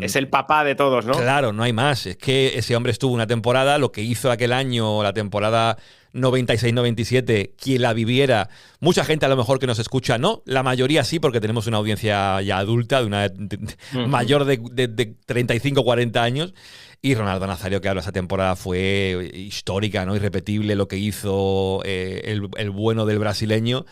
Es el papá de todos, ¿no? Claro, no hay más. Es que ese hombre estuvo una temporada, lo que hizo aquel año, la temporada 96-97, quien la viviera, mucha gente a lo mejor que nos escucha, no, la mayoría sí, porque tenemos una audiencia ya adulta, de una mayor de 35-40 años, y Ronaldo Nazario, que ahora esa temporada fue histórica, ¿no? Irrepetible lo que hizo el bueno del brasileño.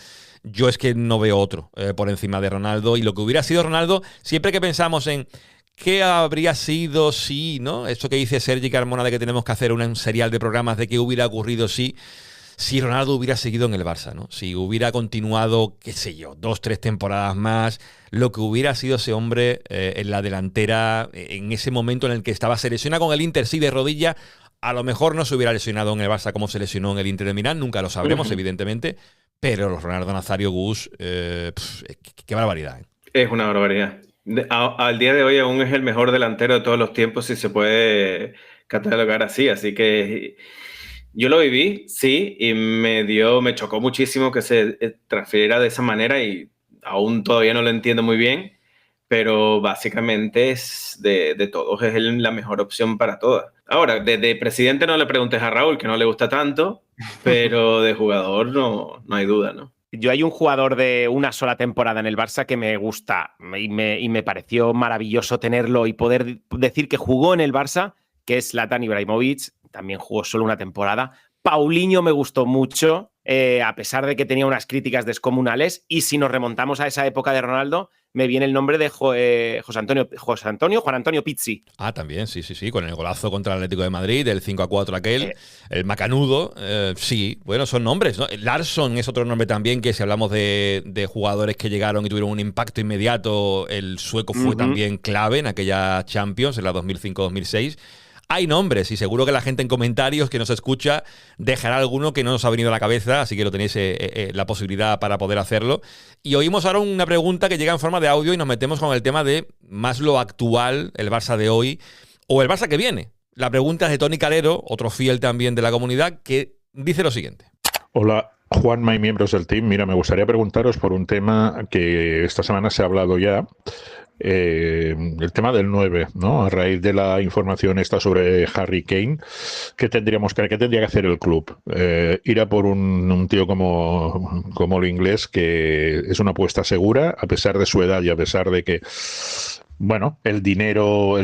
yo es que no veo otro por encima de Ronaldo. Y lo que hubiera sido Ronaldo, siempre que pensamos en qué habría sido si, ¿no? Eso que dice Sergi Carmona de que tenemos que hacer un serial de programas de qué hubiera ocurrido si Ronaldo hubiera seguido en el Barça, ¿no? Si hubiera continuado, qué sé yo, 2-3 temporadas más, lo que hubiera sido ese hombre en la delantera en ese momento en el que estaba, se lesiona con el Inter, sí, de rodilla. A lo mejor no se hubiera lesionado en el Barça como se lesionó en el Inter de Milán, nunca lo sabremos, evidentemente, pero Ronaldo Nazario, Gus, qué barbaridad. Es una barbaridad. Al día de hoy aún es el mejor delantero de todos los tiempos, si se puede catalogar así que yo lo viví, sí, y me chocó muchísimo que se transfiriera de esa manera y aún todavía no lo entiendo muy bien, pero básicamente es de todos, es la mejor opción para todas. Ahora, de presidente no le preguntes a Raúl, que no le gusta tanto, pero de jugador no hay duda, ¿no? Yo hay un jugador de una sola temporada en el Barça que me gusta y me pareció maravilloso tenerlo y poder decir que jugó en el Barça, que es Zlatan Ibrahimovic. También jugó solo una temporada. Paulinho me gustó mucho, a pesar de que tenía unas críticas descomunales. Y si nos remontamos a esa época de Ronaldo, me viene el nombre de Juan Antonio Pizzi. Ah, también, sí, con el golazo contra el Atlético de Madrid, el 5-4 aquel, el macanudo, sí, bueno, son nombres, ¿no? Larsson es otro nombre también, que si hablamos de jugadores que llegaron y tuvieron un impacto inmediato, el sueco fue también clave en aquella Champions, en la 2005-2006. Hay nombres y seguro que la gente en comentarios que nos escucha dejará alguno que no nos ha venido a la cabeza, así que lo tenéis la posibilidad para poder hacerlo. Y oímos ahora una pregunta que llega en forma de audio y nos metemos con el tema de más lo actual, el Barça de hoy o el Barça que viene. La pregunta es de Tony Calero, otro fiel también de la comunidad, que dice lo siguiente. Hola, Juanma y miembros del team. Mira, me gustaría preguntaros por un tema que esta semana se ha hablado ya. El tema del 9, ¿no? A raíz de la información esta sobre Harry Kane, ¿qué tendría que hacer el club? Ir a por un tío como el inglés, que es una apuesta segura, a pesar de su edad y a pesar de que, bueno, el dinero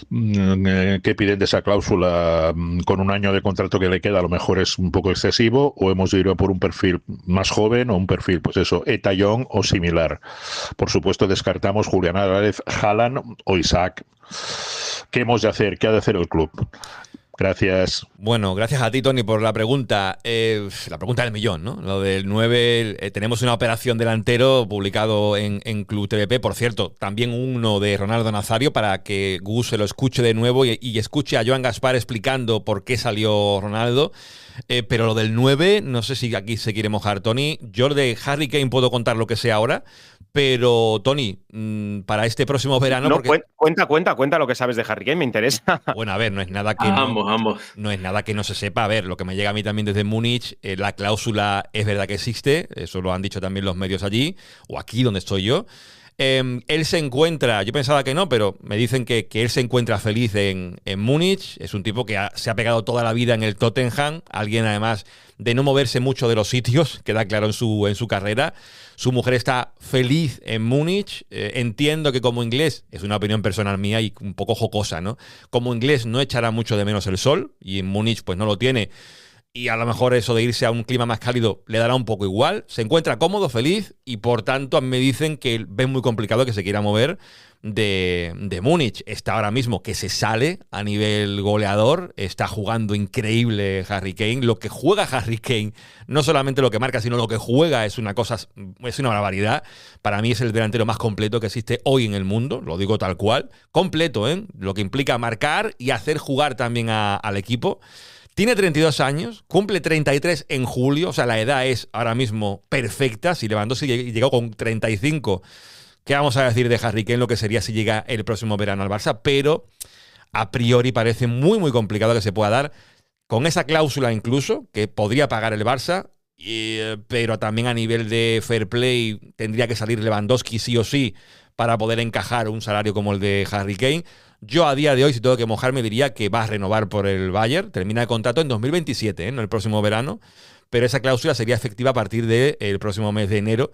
que piden de esa cláusula con un año de contrato que le queda a lo mejor es un poco excesivo, o hemos de ir a por un perfil más joven o un perfil, pues eso, Eta Young o similar. Por supuesto descartamos Julián Álvarez, Haaland o Isaac. ¿Qué hemos de hacer? ¿Qué ha de hacer el club? Gracias. Bueno, gracias a ti, Tony, por la pregunta. La pregunta del millón, ¿no? Lo del 9, tenemos una operación delantero publicado en Club TVP. Por cierto, también uno de Ronaldo Nazario para que Gus se lo escuche de nuevo y escuche a Joan Gaspar explicando por qué salió Ronaldo. Pero lo del 9, no sé si aquí se quiere mojar, Tony. Yo de Harry Kane puedo contar lo que sé ahora, pero, Tony, para este próximo verano... No, porque... cuenta lo que sabes de Harry Kane, me interesa. Bueno, a ver, no es nada que... Ambos. No es nada que no se sepa. A ver, lo que me llega a mí también desde Múnich, la cláusula es verdad que existe, eso lo han dicho también los medios allí, o aquí donde estoy yo. Él se encuentra, yo pensaba que no, pero me dicen que él se encuentra feliz en Múnich. Es un tipo que se ha pegado toda la vida en el Tottenham, alguien además de no moverse mucho de los sitios, queda claro en su carrera. Su mujer está feliz en Múnich. Entiendo que como inglés, es una opinión personal mía y un poco jocosa, ¿no? Como inglés no echará mucho de menos el sol, y en Múnich pues no lo tiene. Y a lo mejor eso de irse a un clima más cálido le dará un poco igual. Se encuentra cómodo, feliz, y por tanto a mí me dicen que ven muy complicado que se quiera mover de Múnich. Está ahora mismo que se sale a nivel goleador. Está jugando increíble Harry Kane. Lo que juega Harry Kane, no solamente lo que marca, sino lo que juega es una barbaridad. Para mí es el delantero más completo que existe hoy en el mundo. Lo digo tal cual. Completo, ¿eh? Lo que implica marcar y hacer jugar también al equipo. Tiene 32 años, cumple 33 en julio, o sea, la edad es ahora mismo perfecta. Si Lewandowski llegó con 35, ¿qué vamos a decir de Harry Kane? Lo que sería si llega el próximo verano al Barça, pero a priori parece muy, muy complicado que se pueda dar, con esa cláusula incluso, que podría pagar el Barça, pero también a nivel de fair play tendría que salir Lewandowski sí o sí para poder encajar un salario como el de Harry Kane. Yo a día de hoy, si tengo que mojarme, diría que va a renovar por el Bayern. Termina el contrato en 2027, no el próximo verano. Pero esa cláusula sería efectiva a partir del próximo mes de enero.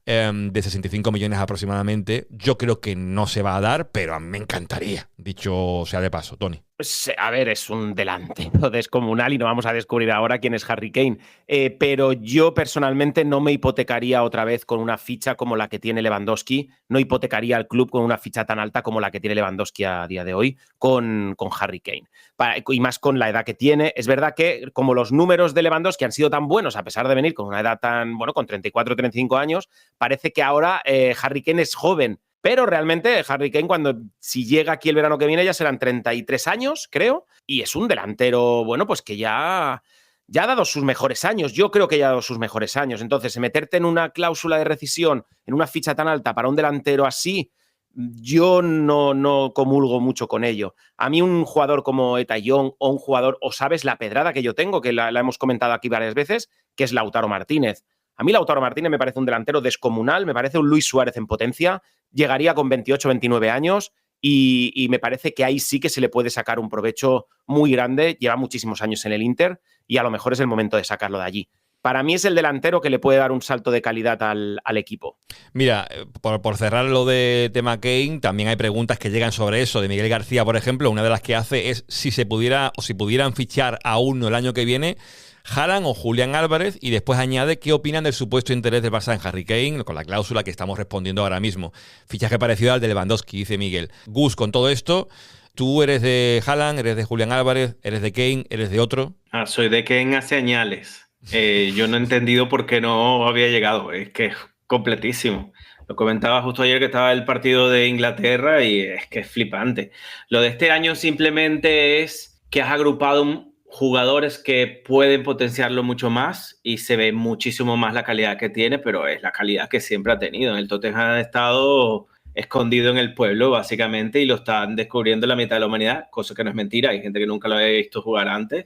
de 65 millones aproximadamente. Yo creo que no se va a dar, pero a mí me encantaría, dicho sea de paso, Tony. Pues, a ver, es un delantero descomunal y no vamos a descubrir ahora quién es Harry Kane. Pero yo personalmente no me hipotecaría otra vez con una ficha como la que tiene Lewandowski. No hipotecaría al club con una ficha tan alta como la que tiene Lewandowski a día de hoy con Harry Kane. Y más con la edad que tiene. Es verdad que como los números de Lewandowski han sido tan buenos, a pesar de venir con una edad tan, bueno, con 34 o 35 años, parece que ahora Harry Kane es joven. Pero realmente Harry Kane, si llega aquí el verano que viene, ya serán 33 años, creo, y es un delantero, bueno, pues que ya ha dado sus mejores años. Yo creo que ya ha dado sus mejores años. Entonces, meterte en una cláusula de rescisión, en una ficha tan alta para un delantero así, yo no comulgo mucho con ello. A mí un jugador como Eta Young o un jugador, o sabes la pedrada que yo tengo, que la hemos comentado aquí varias veces, que es Lautaro Martínez. A mí Lautaro Martínez me parece un delantero descomunal, me parece un Luis Suárez en potencia, llegaría con 28 o 29 años y me parece que ahí sí que se le puede sacar un provecho muy grande, lleva muchísimos años en el Inter y a lo mejor es el momento de sacarlo de allí. Para mí es el delantero que le puede dar un salto de calidad al equipo. Mira, por cerrar lo de tema Kane, también hay preguntas que llegan sobre eso. De Miguel García, por ejemplo, una de las que hace es si pudieran fichar a uno el año que viene, Haaland o Julián Álvarez, y después añade qué opinan del supuesto interés del Barça en Harry Kane, con la cláusula que estamos respondiendo ahora mismo. Fichaje parecido al de Lewandowski, dice Miguel. Gus, con todo esto, ¿tú eres de Haaland, eres de Julián Álvarez, eres de Kane, eres de otro? Soy de Kane hace añales. Yo no he entendido por qué no había llegado. Es que es completísimo. Lo comentaba justo ayer que estaba el partido de Inglaterra y es que es flipante. Lo de este año simplemente es que has agrupado jugadores que pueden potenciarlo mucho más y se ve muchísimo más la calidad que tiene, pero es la calidad que siempre ha tenido. En el Tottenham ha estado escondido en el pueblo, básicamente, y lo están descubriendo la mitad de la humanidad, cosa que no es mentira. Hay gente que nunca lo había visto jugar antes,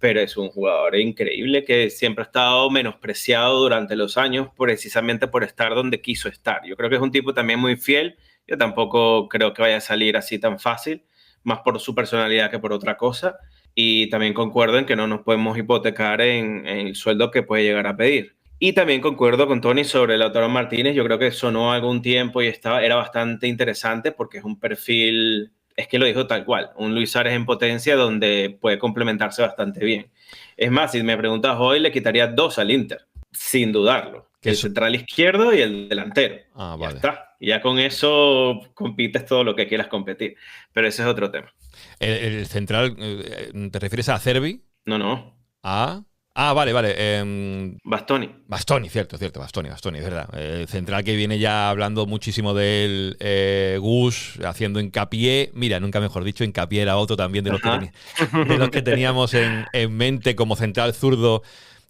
pero es un jugador increíble que siempre ha estado menospreciado durante los años precisamente por estar donde quiso estar. Yo creo que es un tipo también muy fiel. Yo tampoco creo que vaya a salir así tan fácil, más por su personalidad que por otra cosa. Y también concuerdo en que no nos podemos hipotecar en el sueldo que puede llegar a pedir. Y también concuerdo con Tony sobre Lautaro Martínez. Yo creo que sonó algún tiempo y era bastante interesante porque es un perfil, es que lo dijo tal cual, un Luis Suárez en potencia donde puede complementarse bastante bien. Es más, si me preguntas hoy, le quitaría 2 al Inter, sin dudarlo. El central izquierdo y el delantero. Vale. Ya está. Y ya con eso compites todo lo que quieras competir. Pero ese es otro tema. ¿El central, te refieres a Acerbi? No. Vale. Bastoni, cierto, Bastoni, es verdad. El central que viene ya hablando muchísimo de él, Gus, haciendo hincapié. Mira, nunca mejor dicho, hincapié era otro también de los que teníamos en mente como central zurdo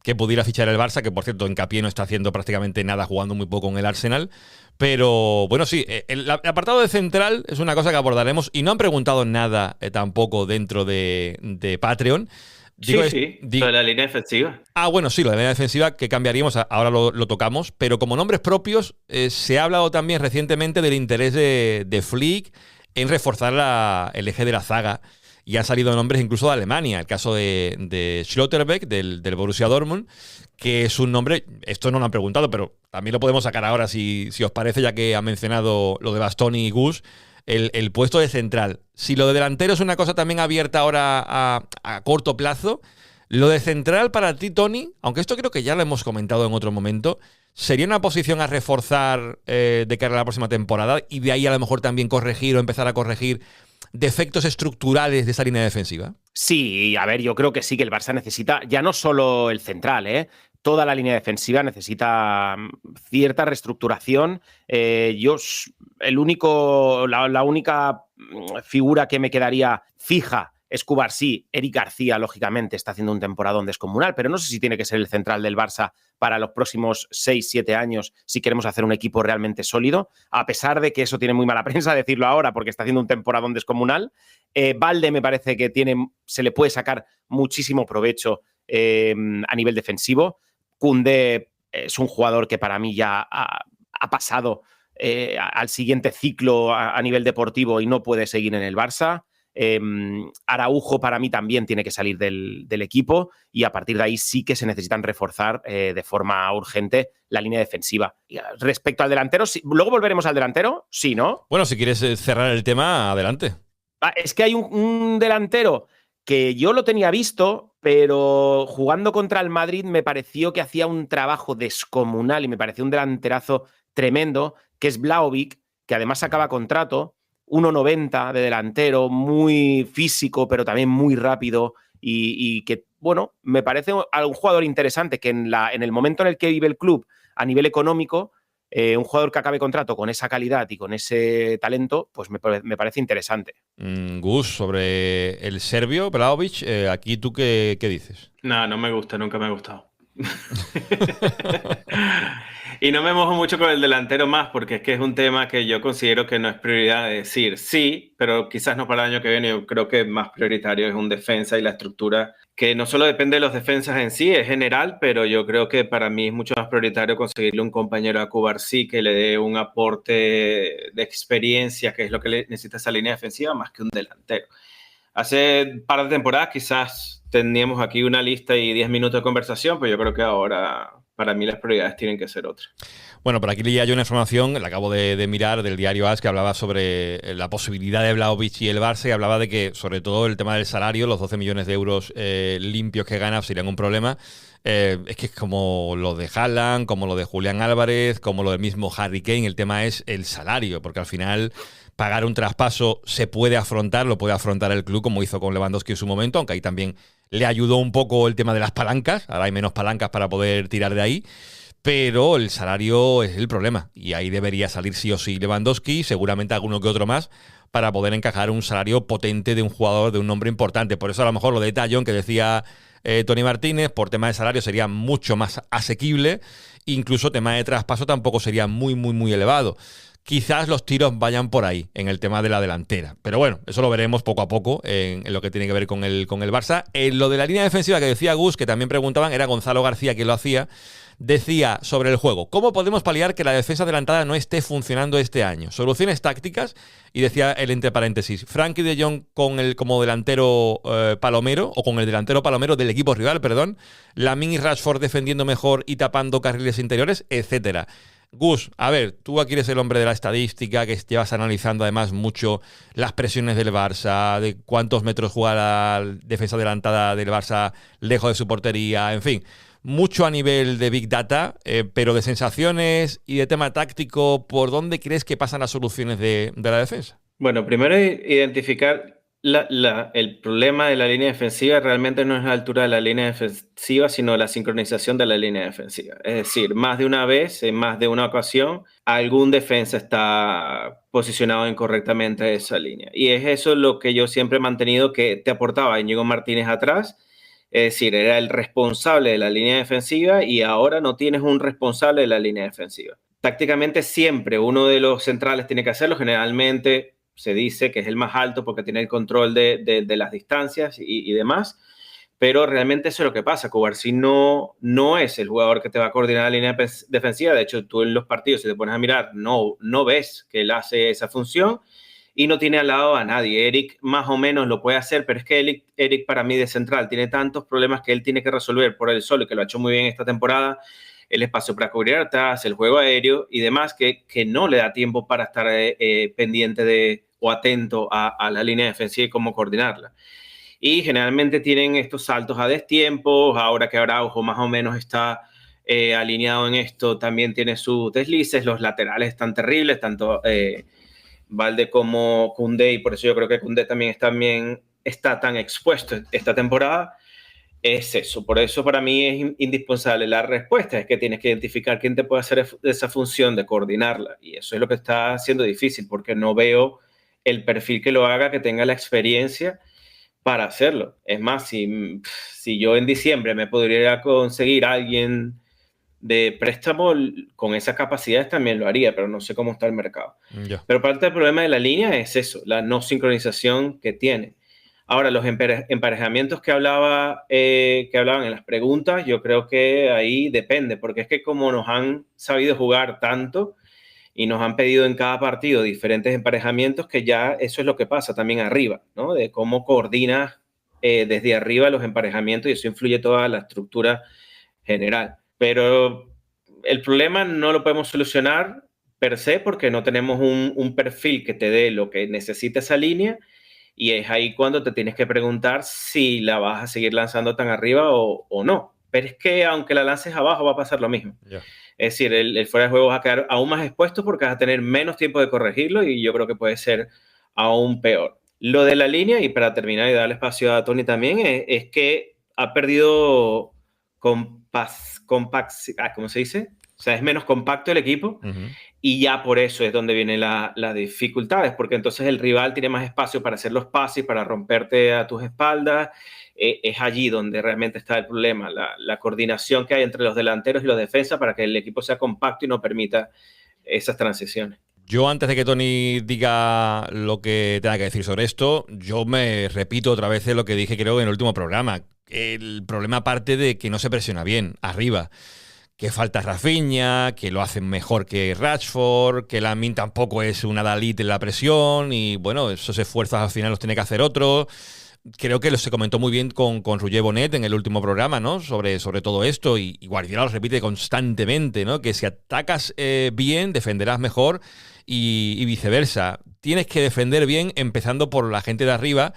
que pudiera fichar el Barça, que por cierto, Hincapié no está haciendo prácticamente nada, jugando muy poco en el Arsenal. Pero bueno, sí, el apartado de central es una cosa que abordaremos y no han preguntado nada tampoco dentro de Patreon. Lo de la línea defensiva. Bueno, sí, lo de la línea defensiva que cambiaríamos, ahora lo tocamos, pero como nombres propios se ha hablado también recientemente del interés de Flick en reforzar el eje de la zaga. Y han salido nombres incluso de Alemania, el caso de Schlotterbeck, del Borussia Dortmund, que es un nombre, esto no lo han preguntado, pero también lo podemos sacar ahora si os parece, ya que ha mencionado lo de Bastoni y Gus, el puesto de central. Si lo de delantero es una cosa también abierta ahora a corto plazo, lo de central para ti, Tony, aunque esto creo que ya lo hemos comentado en otro momento, ¿sería una posición a reforzar de cara a la próxima temporada y de ahí a lo mejor también corregir o empezar a corregir defectos estructurales de esa línea defensiva? Sí, a ver, yo creo que sí, que el Barça necesita ya no solo el central, toda la línea defensiva necesita cierta reestructuración. La única figura que me quedaría fija es Cubarsí. Eric García, lógicamente, está haciendo un temporadón descomunal, pero no sé si tiene que ser el central del Barça para los próximos 6-7 años si queremos hacer un equipo realmente sólido, a pesar de que eso tiene muy mala prensa decirlo ahora porque está haciendo un temporadón descomunal. Valde me parece que se le puede sacar muchísimo provecho a nivel defensivo. Koundé es un jugador que para mí ya ha pasado al siguiente ciclo a nivel deportivo y no puede seguir en el Barça. Araujo para mí también tiene que salir del equipo y a partir de ahí sí que se necesitan reforzar de forma urgente la línea defensiva. Y respecto al delantero, luego volveremos al delantero, sí, ¿no? Bueno, si quieres cerrar el tema, adelante. Es que hay un delantero que yo lo tenía visto, pero jugando contra el Madrid me pareció que hacía un trabajo descomunal y me pareció un delanterazo tremendo, que es Vlahovic, que además acaba contrato, 1,90 de delantero, muy físico, pero también muy rápido y que, bueno, me parece un jugador interesante que en el momento en el que vive el club a nivel económico, un jugador que acabe contrato con esa calidad y con ese talento, pues me parece interesante. Gus, sobre el serbio, Vlahovic, aquí tú qué dices. No me gusta, nunca me ha gustado. Y no me mojo mucho con el delantero más porque es que es un tema que yo considero que no es prioridad de decir sí, pero quizás no para el año que viene. Yo creo que más prioritario es un defensa y la estructura, que no solo depende de los defensas en sí, es general, pero yo creo que para mí es mucho más prioritario conseguirle un compañero a Cubarsí que le dé un aporte de experiencia, que es lo que necesita esa línea defensiva, más que un delantero. Hace un par de temporadas quizás teníamos aquí una lista y 10 minutos de conversación, pero yo creo que ahora para mí las prioridades tienen que ser otras. Bueno, por aquí leía yo una información, la acabo de mirar, del diario AS, que hablaba sobre la posibilidad de Vlahovic y el Barça, y hablaba de que, sobre todo, el tema del salario, los 12 millones de euros limpios que gana serían un problema. Es que es como lo de Haaland, como lo de Julián Álvarez, como lo del mismo Harry Kane, el tema es el salario, porque al final pagar un traspaso se puede afrontar, lo puede afrontar el club, como hizo con Lewandowski en su momento, aunque ahí también le ayudó un poco el tema de las palancas, ahora hay menos palancas para poder tirar de ahí, pero el salario es el problema, y ahí debería salir sí o sí Lewandowski, seguramente alguno que otro más, para poder encajar un salario potente de un jugador, de un nombre importante. Por eso a lo mejor lo de Tallon, que decía Tony Martínez, por tema de salario sería mucho más asequible, incluso tema de traspaso tampoco sería muy, muy, muy elevado. Quizás los tiros vayan por ahí, en el tema de la delantera. Pero bueno, eso lo veremos poco a poco en lo que tiene que ver con el Barça. En lo de la línea defensiva que decía Gus, que también preguntaban, era Gonzalo García quien lo hacía, decía sobre el juego: ¿cómo podemos paliar que la defensa adelantada no esté funcionando este año? Soluciones tácticas, y decía el entre paréntesis, Frenkie de Jong como delantero palomero, o con el delantero palomero del equipo rival, perdón, Lamine y Rashford defendiendo mejor y tapando carriles interiores, etcétera. Gus, a ver, tú aquí eres el hombre de la estadística, que llevas analizando además mucho las presiones del Barça, de cuántos metros juega la defensa adelantada del Barça lejos de su portería, en fin, mucho a nivel de Big Data, pero de sensaciones y de tema táctico, ¿por dónde crees que pasan las soluciones de la defensa? Bueno, primero identificar el problema de la línea defensiva realmente no es la altura de la línea defensiva, sino la sincronización de la línea defensiva. Es decir, más de una vez, en más de una ocasión, algún defensa está posicionado incorrectamente en esa línea. Y es eso lo que yo siempre he mantenido que te aportaba Íñigo Martínez atrás. Es decir, era el responsable de la línea defensiva y ahora no tienes un responsable de la línea defensiva. Tácticamente siempre uno de los centrales tiene que hacerlo, generalmente se dice que es el más alto porque tiene el control de las distancias y demás, pero realmente eso es lo que pasa. Cubarsí no es el jugador que te va a coordinar la línea defensiva. De hecho, tú en los partidos, si te pones a mirar, no ves que él hace esa función y no tiene al lado a nadie. Eric más o menos lo puede hacer, pero es que Eric para mí de central tiene tantos problemas que él tiene que resolver por él solo, y que lo ha hecho muy bien esta temporada, el espacio para cubrir atrás, el juego aéreo y demás, que no le da tiempo para estar pendiente o atento a la línea defensiva y cómo coordinarla. Y generalmente tienen estos saltos a destiempos. Ahora que Araujo más o menos está alineado en esto, también tiene sus deslices. Los laterales están terribles, tanto Valde como Koundé, y por eso yo creo que Koundé también está tan expuesto esta temporada. Es eso, por eso para mí es indispensable. La respuesta es que tienes que identificar quién te puede hacer esa función de coordinarla, y eso es lo que está siendo difícil porque no veo el perfil que lo haga, que tenga la experiencia para hacerlo. Es más, si yo en diciembre me podría conseguir a alguien de préstamo con esas capacidades, también lo haría, pero no sé cómo está el mercado. Yeah. Pero parte del problema de la línea es eso, la no sincronización que tiene. Ahora, los emparejamientos que hablaban en las preguntas, yo creo que ahí depende, porque es que como nos han sabido jugar tanto, y nos han pedido en cada partido diferentes emparejamientos, que ya eso es lo que pasa también arriba, ¿no? De cómo coordinas desde arriba los emparejamientos, y eso influye toda la estructura general. Pero el problema no lo podemos solucionar per se porque no tenemos un perfil que te dé lo que necesita esa línea, y es ahí cuando te tienes que preguntar si la vas a seguir lanzando tan arriba o no. Pero es que aunque la lances abajo va a pasar lo mismo. Yeah. Es decir, el fuera de juego va a quedar aún más expuesto porque vas a tener menos tiempo de corregirlo, y yo creo que puede ser aún peor. Lo de la línea, y para terminar y darle espacio a Tony también, es que ha perdido ¿cómo se dice? O sea, es menos compacto el equipo, y ya por eso es donde vienen las dificultades, porque entonces el rival tiene más espacio para hacer los pases, para romperte a tus espaldas. Es allí donde realmente está el problema, la coordinación que hay entre los delanteros y los defensas para que el equipo sea compacto y no permita esas transiciones. Yo, antes de que Tony diga lo que tenga que decir sobre esto, yo me repito otra vez lo que dije creo en el último programa. El problema parte de que no se presiona bien arriba, que falta Rafinha, que lo hacen mejor que Rashford, que Lamine tampoco es una Dalit en la presión, y bueno, esos esfuerzos al final los tiene que hacer otro. Creo que se comentó muy bien con Roger Bonnet en el último programa, ¿no? Sobre todo esto, y Guardiola lo repite constantemente, ¿no? Que si atacas bien, defenderás mejor, y viceversa. Tienes que defender bien empezando por la gente de arriba,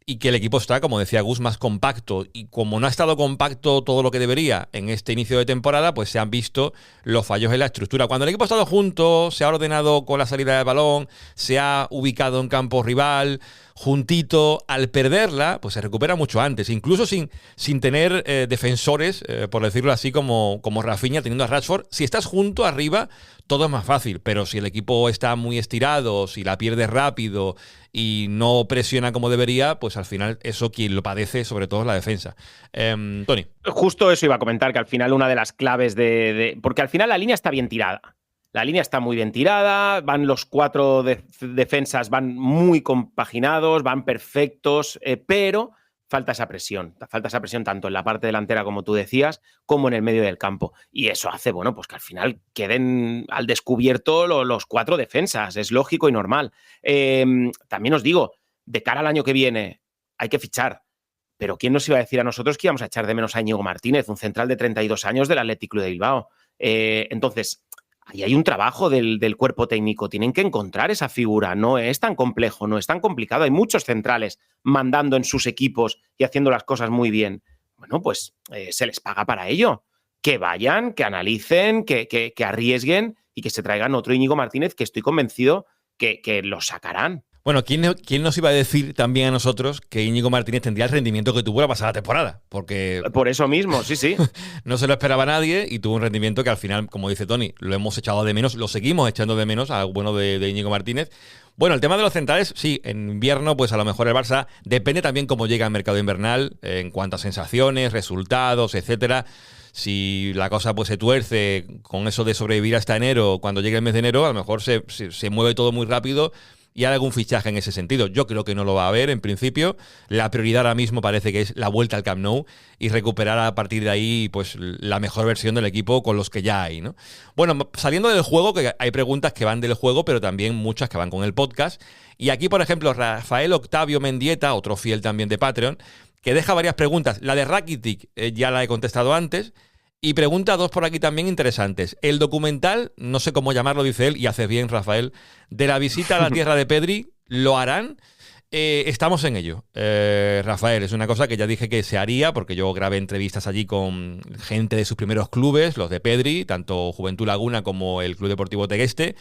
y que el equipo está, como decía Gus, más compacto. Y como no ha estado compacto todo lo que debería en este inicio de temporada, pues se han visto los fallos en la estructura. Cuando el equipo ha estado junto, se ha ordenado con la salida del balón, se ha ubicado en campo rival, juntito, al perderla, pues se recupera mucho antes, incluso sin tener defensores, por decirlo así, como Rafinha, teniendo a Rashford. Si estás junto arriba, todo es más fácil, pero si el equipo está muy estirado, si la pierdes rápido y no presiona como debería, pues al final eso quien lo padece sobre todo es la defensa. Tony. Justo eso iba a comentar, que al final una de las claves porque al final la línea está bien tirada. La línea está muy bien tirada, van los 4 defensas, van muy compaginados, van perfectos, pero falta esa presión tanto en la parte delantera, como tú decías, como en el medio del campo. Y eso hace, bueno, pues que al final queden al descubierto los 4 defensas. Es lógico y normal. También os digo, de cara al año que viene hay que fichar. Pero ¿quién nos iba a decir a nosotros que íbamos a echar de menos a Íñigo Martínez, un central de 32 años del Athletic Club de Bilbao? Entonces, ahí hay un trabajo del cuerpo técnico. Tienen que encontrar esa figura. No es tan complejo, no es tan complicado. Hay muchos centrales mandando en sus equipos y haciendo las cosas muy bien. Bueno, pues se les paga para ello. Que vayan, que analicen, que arriesguen y que se traigan otro Íñigo Martínez, que estoy convencido que lo sacarán. Bueno, ¿quién nos iba a decir también a nosotros que Íñigo Martínez tendría el rendimiento que tuvo la pasada temporada? Porque por eso mismo, sí. No se lo esperaba nadie y tuvo un rendimiento que al final, como dice Tony, lo hemos echado de menos, lo seguimos echando de menos al bueno de Íñigo Martínez. Bueno, el tema de los centrales, sí, en invierno, pues a lo mejor el Barça depende también cómo llega el mercado invernal en cuanto a sensaciones, resultados, etcétera. Si la cosa pues se tuerce con eso de sobrevivir hasta enero, cuando llegue el mes de enero, a lo mejor se mueve todo muy rápido y hay algún fichaje en ese sentido. Yo creo que no lo va a haber en principio. La prioridad ahora mismo parece que es la vuelta al Camp Nou y recuperar a partir de ahí pues la mejor versión del equipo con los que ya hay, ¿no? Bueno, saliendo del juego, que hay preguntas que van del juego, pero también muchas que van con el podcast. Y aquí, por ejemplo, Rafael Octavio Mendieta, otro fiel también de Patreon, que deja varias preguntas. La de Rakitic ya la he contestado antes. Y pregunta 2 por aquí también interesantes. El documental, no sé cómo llamarlo, dice él, y haces bien, Rafael, de la visita a la tierra de Pedri, ¿lo harán? Estamos en ello. Rafael, es una cosa que ya dije que se haría, porque yo grabé entrevistas allí con gente de sus primeros clubes, los de Pedri, tanto Juventud Laguna como el Club Deportivo Tegueste,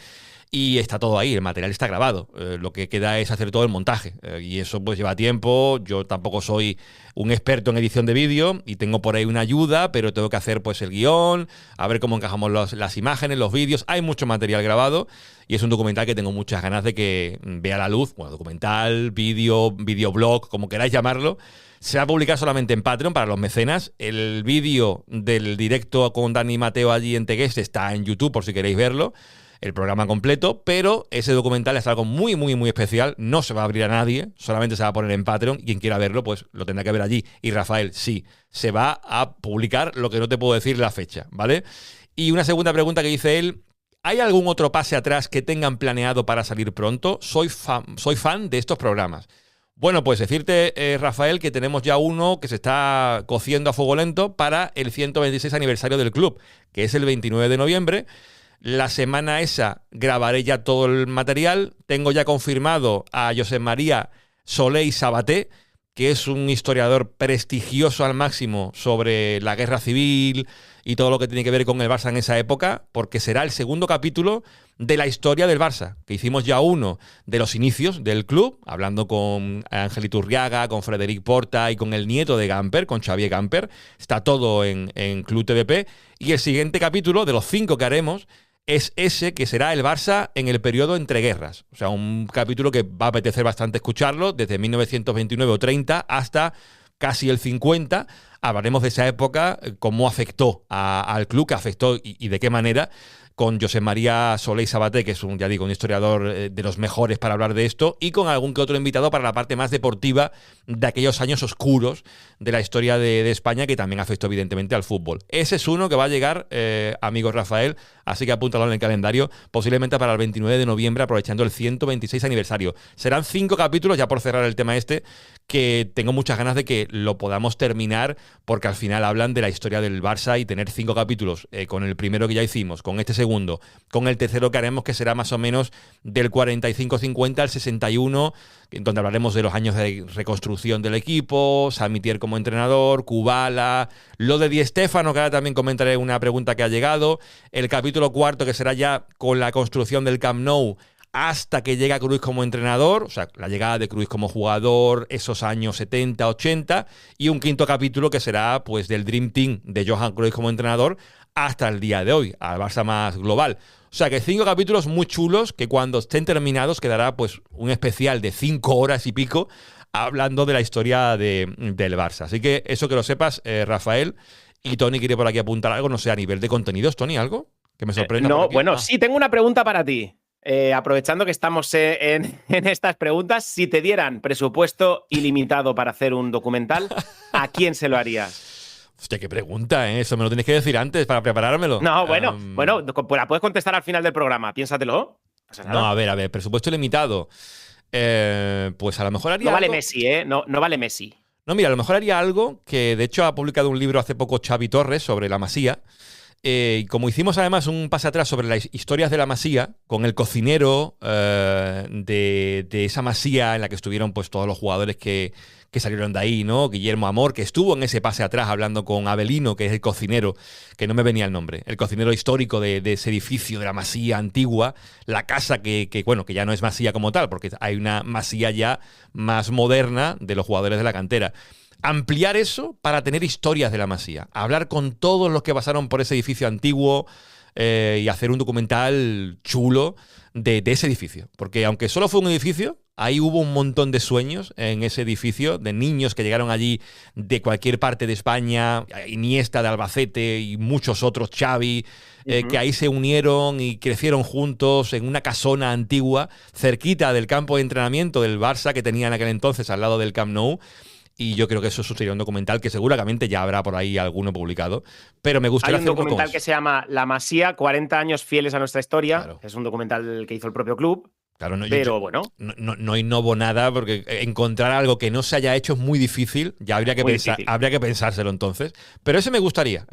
y está todo ahí, el material está grabado. Lo que queda es hacer todo el montaje. Y eso pues lleva tiempo. Yo tampoco soy un experto en edición de vídeo y tengo por ahí una ayuda, pero tengo que hacer pues el guión, a ver cómo encajamos las imágenes, los vídeos. Hay mucho material grabado y es un documental que tengo muchas ganas de que vea la luz. Bueno, documental, videoblog, como queráis llamarlo. Se va a publicar solamente en Patreon para los mecenas. El vídeo del directo con Dani Mateo allí en Tegueste está en YouTube por si queréis verlo. El programa completo, pero ese documental es algo muy, muy, muy especial. No se va a abrir a nadie, solamente se va a poner en Patreon. Quien quiera verlo, pues lo tendrá que ver allí. Y Rafael, sí, se va a publicar, lo que no te puedo decir la fecha, ¿vale? Y una segunda pregunta que dice él, ¿Hay algún otro pase atrás que tengan planeado para salir pronto? Soy fan de estos programas. Bueno, pues decirte, Rafael, que tenemos ya uno que se está cociendo a fuego lento para el 126 aniversario del club, que es el 29 de noviembre. La semana esa grabaré ya todo el material. Tengo ya confirmado a Josep María Solé y Sabaté, que es un historiador prestigioso al máximo sobre la guerra civil y todo lo que tiene que ver con el Barça en esa época, porque será el segundo capítulo de la historia del Barça, que hicimos ya uno de los inicios del club, hablando con Ángel Iturriaga, con Frederic Porta y con el nieto de Gamper, con Xavier Gamper. Está todo en Club TDP. Y el siguiente capítulo, de los 5 que haremos, es ese que será el Barça en el periodo entre guerras. O sea, un capítulo que va a apetecer bastante escucharlo, desde 1929 o 30 hasta casi el 50. Hablaremos de esa época, cómo afectó al club, qué afectó y de qué manera, con Josep María Solé y Sabaté, que es un historiador de los mejores para hablar de esto, y con algún que otro invitado para la parte más deportiva de aquellos años oscuros de la historia de España, que también afectó evidentemente al fútbol. Ese es uno que va a llegar, amigo Rafael, así que apúntalo en el calendario, posiblemente para el 29 de noviembre, aprovechando el 126 aniversario. Serán 5 capítulos, ya por cerrar el tema que tengo muchas ganas de que lo podamos terminar, porque al final hablan de la historia del Barça, y tener 5 capítulos, con el primero que ya hicimos, con este segundo, con el tercero que haremos, que será más o menos del 45-50 al 61, donde hablaremos de los años de reconstrucción del equipo, Samitier como entrenador, Kubala, lo de Di Stéfano, que ahora también comentaré una pregunta que ha llegado, el capítulo cuarto, que será ya con la construcción del Camp Nou hasta que llega Cruyff como entrenador, o sea, la llegada de Cruyff como jugador, esos años 70, 80, y un quinto capítulo que será pues del Dream Team de Johan Cruyff como entrenador hasta el día de hoy, al Barça más global. O sea que 5 capítulos muy chulos, que cuando estén terminados quedará pues un especial de 5 horas y pico hablando de la historia del Barça. Así que eso, que lo sepas, Rafael. Y Tony quiere por aquí apuntar algo, no sé, a nivel de contenidos, Tony, ¿algo que me sorprenda? No, bueno, sí, tengo una pregunta para ti. Aprovechando que estamos en estas preguntas, si te dieran presupuesto ilimitado para hacer un documental, ¿a quién se lo harías? Hostia, qué pregunta, ¿eh? Eso me lo tienes que decir antes para preparármelo. No, bueno, la puedes contestar al final del programa, piénsatelo. No, a ver, presupuesto limitado. Pues a lo mejor haría No vale algo... Messi, ¿eh? No vale Messi. No, mira, a lo mejor haría algo que, de hecho, ha publicado un libro hace poco Xavi Torres sobre la Masía. Y como hicimos además un pase atrás sobre las historias de la Masía, con el cocinero de esa Masía en la que estuvieron pues todos los jugadores que salieron de ahí, ¿no? Guillermo Amor, que estuvo en ese pase atrás hablando con Avelino, que es el cocinero, que no me venía el nombre, el cocinero histórico de ese edificio de la Masía antigua, la casa que ya no es Masía como tal, porque hay una Masía ya más moderna de los jugadores de la cantera. Ampliar eso para tener historias de la Masía, hablar con todos los que pasaron por ese edificio antiguo y hacer un documental chulo de ese edificio. Porque aunque solo fue un edificio, ahí hubo un montón de sueños en ese edificio, de niños que llegaron allí de cualquier parte de España, Iniesta de Albacete y muchos otros, Xavi, que ahí se unieron y crecieron juntos en una casona antigua, cerquita del campo de entrenamiento del Barça que tenía en aquel entonces al lado del Camp Nou. Y yo creo que eso sería un documental que seguramente ya habrá por ahí alguno publicado. Pero me gustaría hacer un documental que se llama La Masía, 40 años fieles a nuestra historia. Claro. Es un documental que hizo el propio club. Claro, pero bueno. No innovo nada, porque encontrar algo que no se haya hecho es muy difícil. Ya habría que pensárselo entonces. Pero ese me gustaría.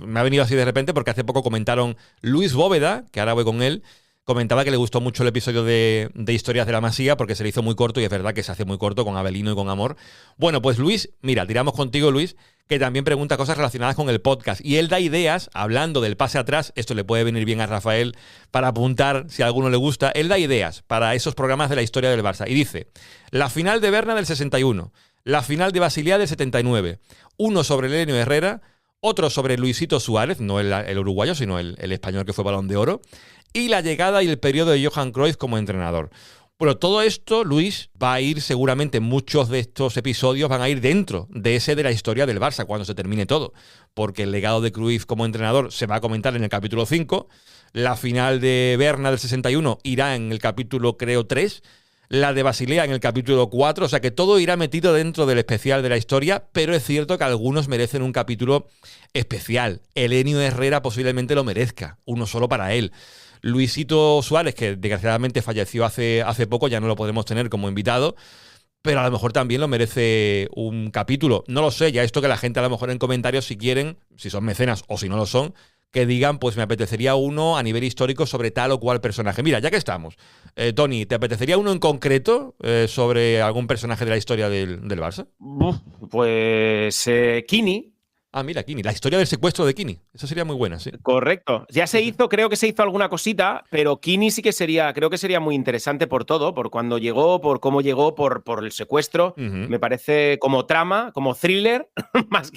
Me ha venido así de repente porque hace poco comentaron Luis Bóveda, que ahora voy con él. Comentaba que le gustó mucho el episodio de Historias de la Masía porque se le hizo muy corto, y es verdad que se hace muy corto con Avelino y con Amor. Bueno, pues Luis, mira, tiramos contigo, Luis, que también pregunta cosas relacionadas con el podcast. Y él da ideas, hablando del pase atrás, esto le puede venir bien a Rafael para apuntar si a alguno le gusta. Él da ideas para esos programas de la historia del Barça. Y dice, la final de Berna del 61, la final de Basilea del 79, uno sobre Elenio Herrera, otro sobre Luisito Suárez, no el uruguayo, sino el español que fue Balón de Oro, y la llegada y el periodo de Johan Cruyff como entrenador. Bueno, todo esto, Luis, va a ir seguramente, muchos de estos episodios van a ir dentro de ese de la historia del Barça cuando se termine todo, porque el legado de Cruyff como entrenador se va a comentar en el capítulo 5, la final de Berna del 61 irá en el capítulo, creo, 3, la de Basilea en el capítulo 4, o sea que todo irá metido dentro del especial de la historia, pero es cierto que algunos merecen un capítulo especial. Elenio Herrera posiblemente lo merezca, uno solo para él. Luisito Suárez, que desgraciadamente falleció hace poco, ya no lo podemos tener como invitado, pero a lo mejor también lo merece un capítulo. No lo sé, ya esto que la gente a lo mejor en comentarios, si quieren, si son mecenas o si no lo son, que digan, pues me apetecería uno a nivel histórico sobre tal o cual personaje. Mira, ya que estamos, Tony, ¿te apetecería uno en concreto sobre algún personaje de la historia del Barça? Pues Kini. Ah, mira, Kini, la historia del secuestro de Kini. Esa sería muy buena, sí. Correcto. Ya se hizo, creo que se hizo alguna cosita, pero Kini sí que creo que sería muy interesante por todo, por cuando llegó, por cómo llegó, por el secuestro. Me parece como trama, como thriller, más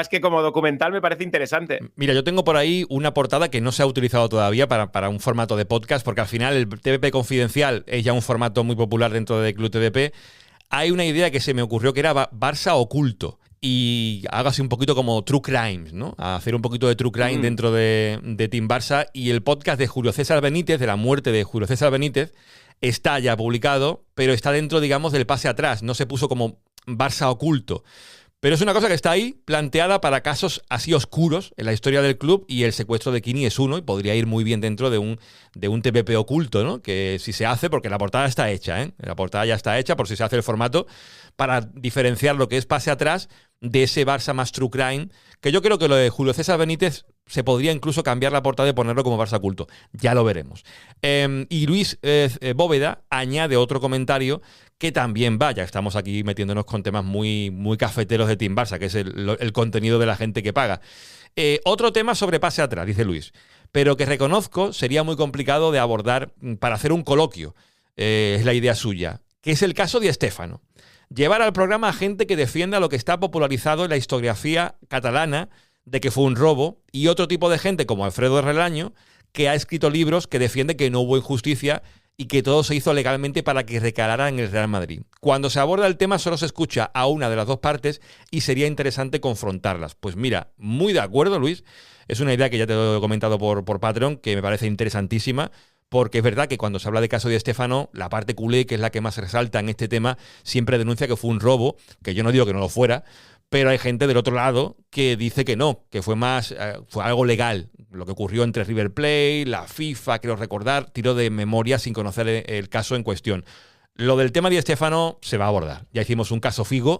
que como documental, me parece interesante. Mira, yo tengo por ahí una portada que no se ha utilizado todavía para un formato de podcast, porque al final el TVP Confidencial es ya un formato muy popular dentro de Club TVP. Hay una idea que se me ocurrió que era Barça oculto. Y hágase un poquito como True Crimes, ¿no? A hacer un poquito de True Crime dentro de Team Barça. Y el podcast de Julio César Benítez, de la muerte de Julio César Benítez, está ya publicado, pero está dentro, digamos, del pase atrás. No se puso como Barça oculto. Pero es una cosa que está ahí, planteada para casos así oscuros en la historia del club, y el secuestro de Kini es uno, y podría ir muy bien dentro de un TPP oculto, ¿no? Que si se hace, porque la portada está hecha, ¿eh? La portada ya está hecha, por si se hace el formato, para diferenciar lo que es pase atrás de ese Barça más True Crime, que yo creo que lo de Julio César Benítez se podría incluso cambiar la portada y ponerlo como Barça oculto. Ya lo veremos. Y Luis Bóveda añade otro comentario que también ya estamos aquí metiéndonos con temas muy, muy cafeteros de Team Barça, que es el contenido de la gente que paga. Otro tema sobre pase atrás, dice Luis, pero que reconozco sería muy complicado de abordar para hacer un coloquio. Es la idea suya, que es el caso de Stéfano. Llevar al programa a gente que defienda lo que está popularizado en la historiografía catalana de que fue un robo, y otro tipo de gente como Alfredo Relaño, que ha escrito libros que defiende que no hubo injusticia y que todo se hizo legalmente para que recalara en el Real Madrid. Cuando se aborda el tema solo se escucha a una de las dos partes y sería interesante confrontarlas. Pues mira, muy de acuerdo, Luis. Es una idea que ya te lo he comentado por Patreon, que me parece interesantísima, porque es verdad que cuando se habla de caso de Stéfano, la parte culé, que es la que más resalta en este tema, siempre denuncia que fue un robo, que yo no digo que no lo fuera, pero hay gente del otro lado que dice que no, que fue algo legal. Lo que ocurrió entre River Plate, la FIFA, quiero recordar, tiro de memoria sin conocer el caso en cuestión. Lo del tema de Stéfano se va a abordar. Ya hicimos un caso Figo,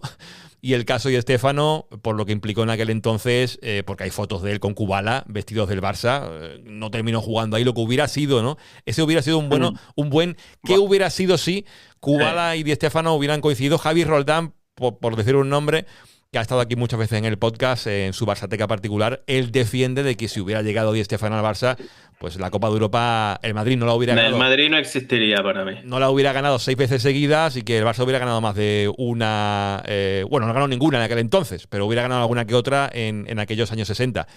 y el caso de Stéfano, por lo que implicó en aquel entonces, porque hay fotos de él con Kubala, vestidos del Barça, no terminó jugando ahí lo que hubiera sido, ¿no? Ese hubiera sido un buen... ¿Qué hubiera sido si Kubala y Di Stéfano hubieran coincidido? Javi Roldán, por decir un nombre, que ha estado aquí muchas veces en el podcast, en su Barçateca particular, él defiende de que si hubiera llegado Di Stéfano al Barça, pues la Copa de Europa, el Madrid no la hubiera ganado. El Madrid no existiría para mí. No la hubiera ganado 6 veces seguidas, y que el Barça hubiera ganado más de una... bueno, no ganó ninguna en aquel entonces, pero hubiera ganado alguna que otra en aquellos años 60.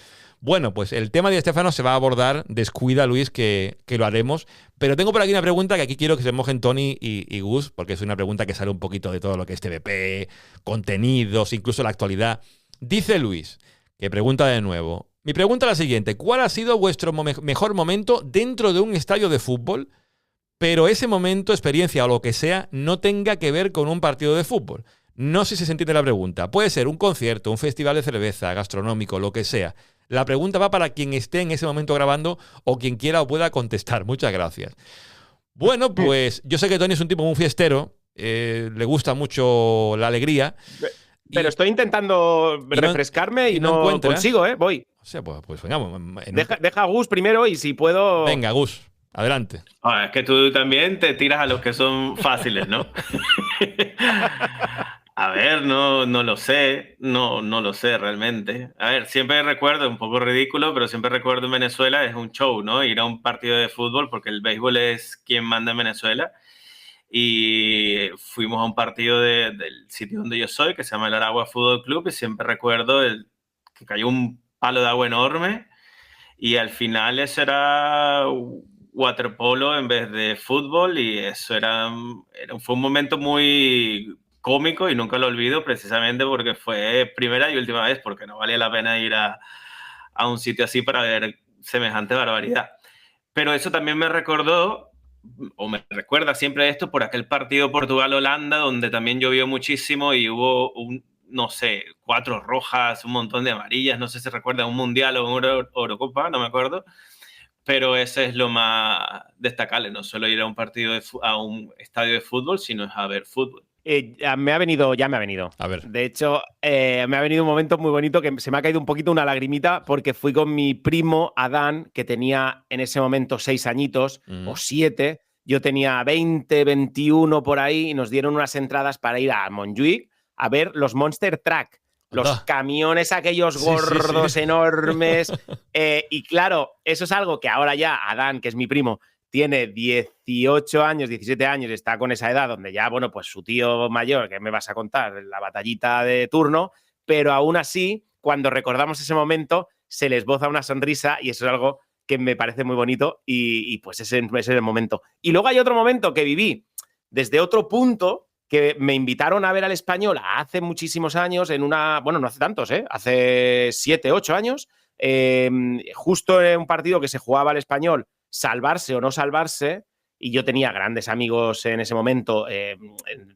Bueno, pues el tema de Stéfano se va a abordar, descuida Luis que lo haremos, pero tengo por aquí una pregunta que aquí quiero que se mojen Tony y Gus, porque es una pregunta que sale un poquito de todo lo que es TVP, contenidos, incluso la actualidad. Dice Luis, que pregunta de nuevo, mi pregunta es la siguiente: ¿cuál ha sido vuestro mejor momento dentro de un estadio de fútbol, pero ese momento, experiencia o lo que sea, no tenga que ver con un partido de fútbol? No sé si se entiende la pregunta. Puede ser un concierto, un festival de cerveza, gastronómico, lo que sea. La pregunta va para quien esté en ese momento grabando o quien quiera o pueda contestar. Muchas gracias. Bueno, pues yo sé que Tony es un tipo muy fiestero, le gusta mucho la alegría. Pero estoy intentando refrescarme y no consigo, voy. O sea, pues vengamos. Deja a Gus primero y si puedo... Venga, Gus, adelante. Es que tú también te tiras a los que son fáciles, ¿no? A ver, no lo sé, no lo sé realmente. A ver, siempre recuerdo, un poco ridículo, pero siempre recuerdo en Venezuela es un show, ¿no? Ir a un partido de fútbol, porque el béisbol es quien manda en Venezuela. Y fuimos a un partido del sitio donde yo soy, que se llama el Aragua Fútbol Club, y siempre recuerdo que cayó un palo de agua enorme, y al final eso era waterpolo en vez de fútbol, y eso fue un momento muy cómico y nunca lo olvido, precisamente porque fue primera y última vez, porque no valía la pena ir a un sitio así para ver semejante barbaridad. Pero eso también me recordó, o me recuerda siempre esto, por aquel partido Portugal-Holanda, donde también llovió muchísimo y hubo, no sé, 4 rojas, un montón de amarillas, no sé si recuerda un Mundial o una Eurocopa, no me acuerdo. pero ese es lo más destacable. No solo ir a un a un estadio de fútbol, sino es a ver fútbol. Ya me ha venido. A ver. De hecho, me ha venido un momento muy bonito que se me ha caído un poquito una lagrimita porque fui con mi primo Adán, que tenía en ese momento 6 añitos o 7. Yo tenía 20, 21 por ahí y nos dieron unas entradas para ir a Montjuïc a ver los Monster Truck. Los camiones aquellos gordos, enormes. Y claro, eso es algo que ahora ya Adán, que es mi primo, tiene 18 años, 17 años, está con esa edad donde ya, bueno, pues su tío mayor, ¿qué me vas a contar? La batallita de turno, pero aún así, cuando recordamos ese momento, se les boza una sonrisa y eso es algo que me parece muy bonito y pues ese es el momento. Y luego hay otro momento que viví desde otro punto, que me invitaron a ver al Español hace muchísimos años en una... Bueno, no hace tantos, hace 7, 8 años, justo en un partido que se jugaba al Español, salvarse o no salvarse, y yo tenía grandes amigos en ese momento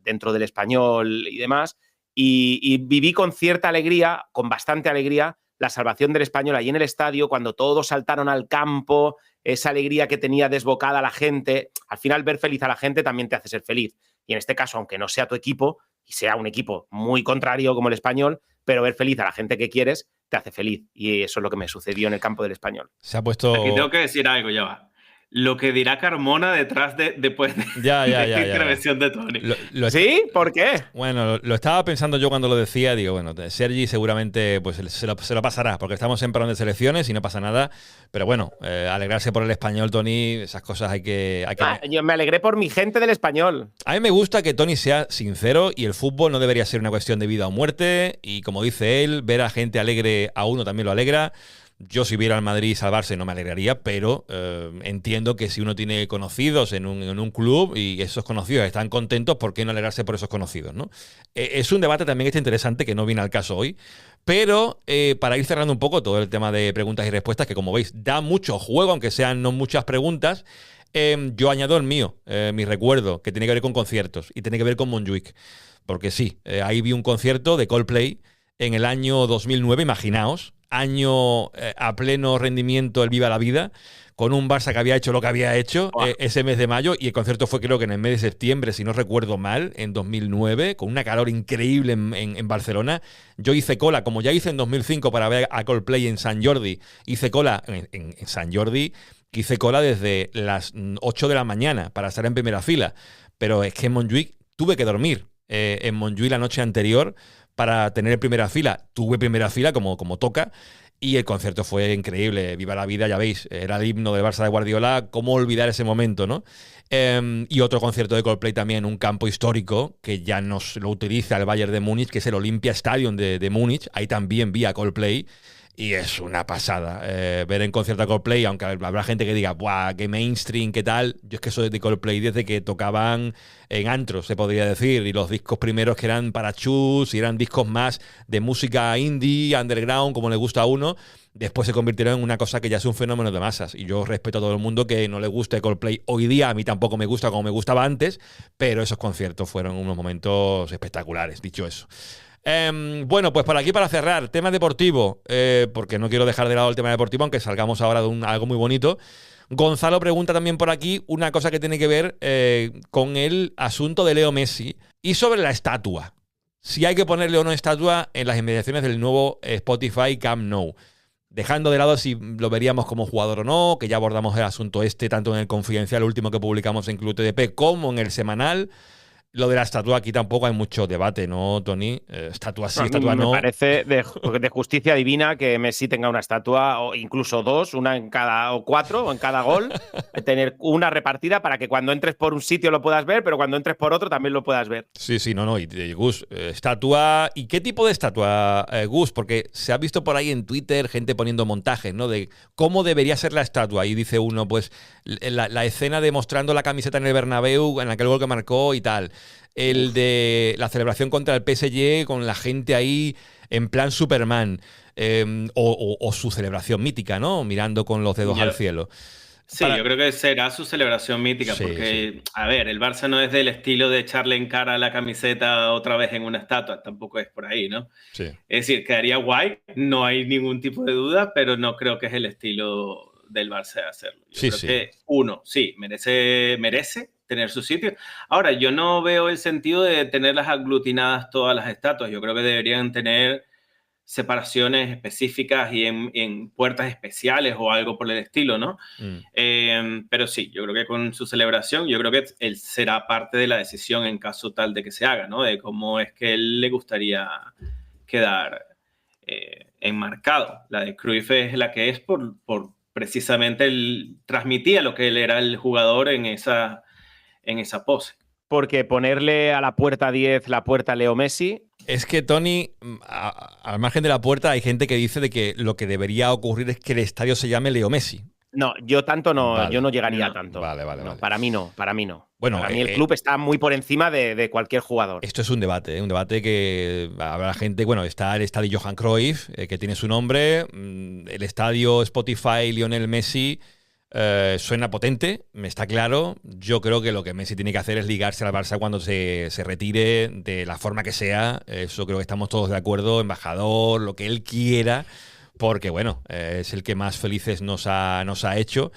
dentro del Español y demás, y viví con cierta alegría, con bastante alegría, la salvación del Español ahí en el estadio, cuando todos saltaron al campo, esa alegría que tenía desbocada la gente. Al final, ver feliz a la gente también te hace ser feliz. Y en este caso, aunque no sea tu equipo, y sea un equipo muy contrario como el Español, pero ver feliz a la gente que quieres te hace feliz. Y eso es lo que me sucedió en el campo del Español. Se ha puesto... Aquí tengo que decir algo, ya va. Lo que dirá Carmona después de esta intervención de Tony. ¿Sí? ¿Por qué? Bueno, lo estaba pensando yo cuando lo decía. Digo, bueno, Sergi seguramente pues se lo pasará, porque estamos en parón de selecciones y no pasa nada. Pero bueno, alegrarse por el Español, Tony, esas cosas hay que... Yo me alegré por mi gente del Español. A mí me gusta que Tony sea sincero y el fútbol no debería ser una cuestión de vida o muerte. Y como dice él, ver a gente alegre a uno también lo alegra. Yo si viera al Madrid salvarse no me alegraría, pero entiendo que si uno tiene conocidos en un club y esos conocidos están contentos, ¿por qué no alegrarse por esos conocidos, ¿no? Es un debate también interesante que no viene al caso hoy, pero para ir cerrando un poco todo el tema de preguntas y respuestas, que como veis da mucho juego, aunque sean no muchas preguntas, yo añado el mío, mi recuerdo, que tiene que ver con conciertos y tiene que ver con Montjuïc, porque sí, ahí vi un concierto de Coldplay en el año 2009, imaginaos, año a pleno rendimiento el Viva la Vida, con un Barça que había hecho lo que había hecho ese mes de mayo, y el concierto fue creo que en el mes de septiembre, si no recuerdo mal, en 2009, con una calor increíble en Barcelona. Yo hice cola, como ya hice en 2005 para ver a Coldplay en Sant Jordi, hice cola en Sant Jordi, hice cola desde las 8 de la mañana para estar en primera fila, pero es que en Montjuïc tuve que dormir en Montjuïc la noche anterior para tener primera fila. Tuve primera fila como toca y el concierto fue increíble. Viva la vida, ya veis, era el himno del Barça de Guardiola. ¿Cómo olvidar ese momento, no? Y otro concierto de Coldplay también, un campo histórico que ya nos lo utiliza el Bayern de Múnich, que es el Olympia Stadium de Múnich. Ahí también vi a Coldplay y es una pasada ver en concierto a Coldplay, aunque habrá gente que diga, ¡buah, qué mainstream, qué tal! Yo es que soy de Coldplay desde que tocaban en antros, se podría decir, y los discos primeros que eran para chus y eran discos más de música indie, underground, como le gusta a uno, después se convirtieron en una cosa que ya es un fenómeno de masas. Y yo respeto a todo el mundo que no le guste Coldplay hoy día, a mí tampoco me gusta como me gustaba antes, pero esos conciertos fueron unos momentos espectaculares, dicho eso. Bueno, pues por aquí para cerrar, tema deportivo, porque no quiero dejar de lado el tema deportivo, aunque salgamos ahora de algo muy bonito. Gonzalo pregunta también por aquí una cosa que tiene que ver con el asunto de Leo Messi y sobre la estatua. Si hay que ponerle o no estatua en las inmediaciones del nuevo Spotify Camp Nou. Dejando de lado si lo veríamos como jugador o no, que ya abordamos el asunto tanto en el confidencial último que publicamos en Club TDP como en el semanal. Lo de la estatua aquí tampoco hay mucho debate, ¿no, Tony? Estatua sí, estatua no. Me parece de justicia divina que Messi tenga una estatua, o incluso dos, una en cada, o 4, o en cada gol, tener una repartida para que cuando entres por un sitio lo puedas ver, pero cuando entres por otro también lo puedas ver. Sí, no. Y Gus, estatua. ¿Y qué tipo de estatua, Gus? Porque se ha visto por ahí en Twitter gente poniendo montajes, ¿no? De cómo debería ser la estatua. Y dice uno, pues, la escena de mostrando la camiseta en el Bernabéu, en aquel gol que marcó y tal. El de la celebración contra el PSG con la gente ahí en plan Superman, o su celebración mítica, ¿no? Mirando con los dedos al cielo. Sí, yo creo que será su celebración mítica, sí, porque, sí. A ver, el Barça no es del estilo de echarle en cara la camiseta otra vez en una estatua, tampoco es por ahí, ¿no? Sí. Es decir, quedaría guay, no hay ningún tipo de duda, pero no creo que es el estilo del Barça de hacerlo. Yo Sí, creo sí. que uno, sí, merece tener su sitio. Ahora, yo no veo el sentido de tenerlas aglutinadas todas las estatuas. Yo creo que deberían tener separaciones específicas y en puertas especiales o algo por el estilo, ¿no? Pero sí, yo creo que con su celebración, yo creo que él será parte de la decisión en caso tal de que se haga, ¿no? De cómo es que él le gustaría quedar enmarcado. La de Cruyff es la que es por precisamente él transmitía lo que él era el jugador en esa pose. Porque ponerle a la puerta 10 la puerta Leo Messi. Es que, Tony, al margen de la puerta, hay gente que dice de que lo que debería ocurrir es que el estadio se llame Leo Messi. No, yo tanto no, Vale. yo no llegaría a tanto. Vale. Para mí no. Bueno, para mí el club está muy por encima de cualquier jugador. Esto es un debate que habrá gente. Bueno, está el estadio Johan Cruyff, que tiene su nombre. El estadio Spotify Lionel Messi suena potente, me está claro. Yo creo que lo que Messi tiene que hacer es ligarse al Barça cuando se retire, de la forma que sea. Eso creo que estamos todos de acuerdo. Embajador, lo que él quiera. Porque, bueno, es el que más felices nos ha hecho.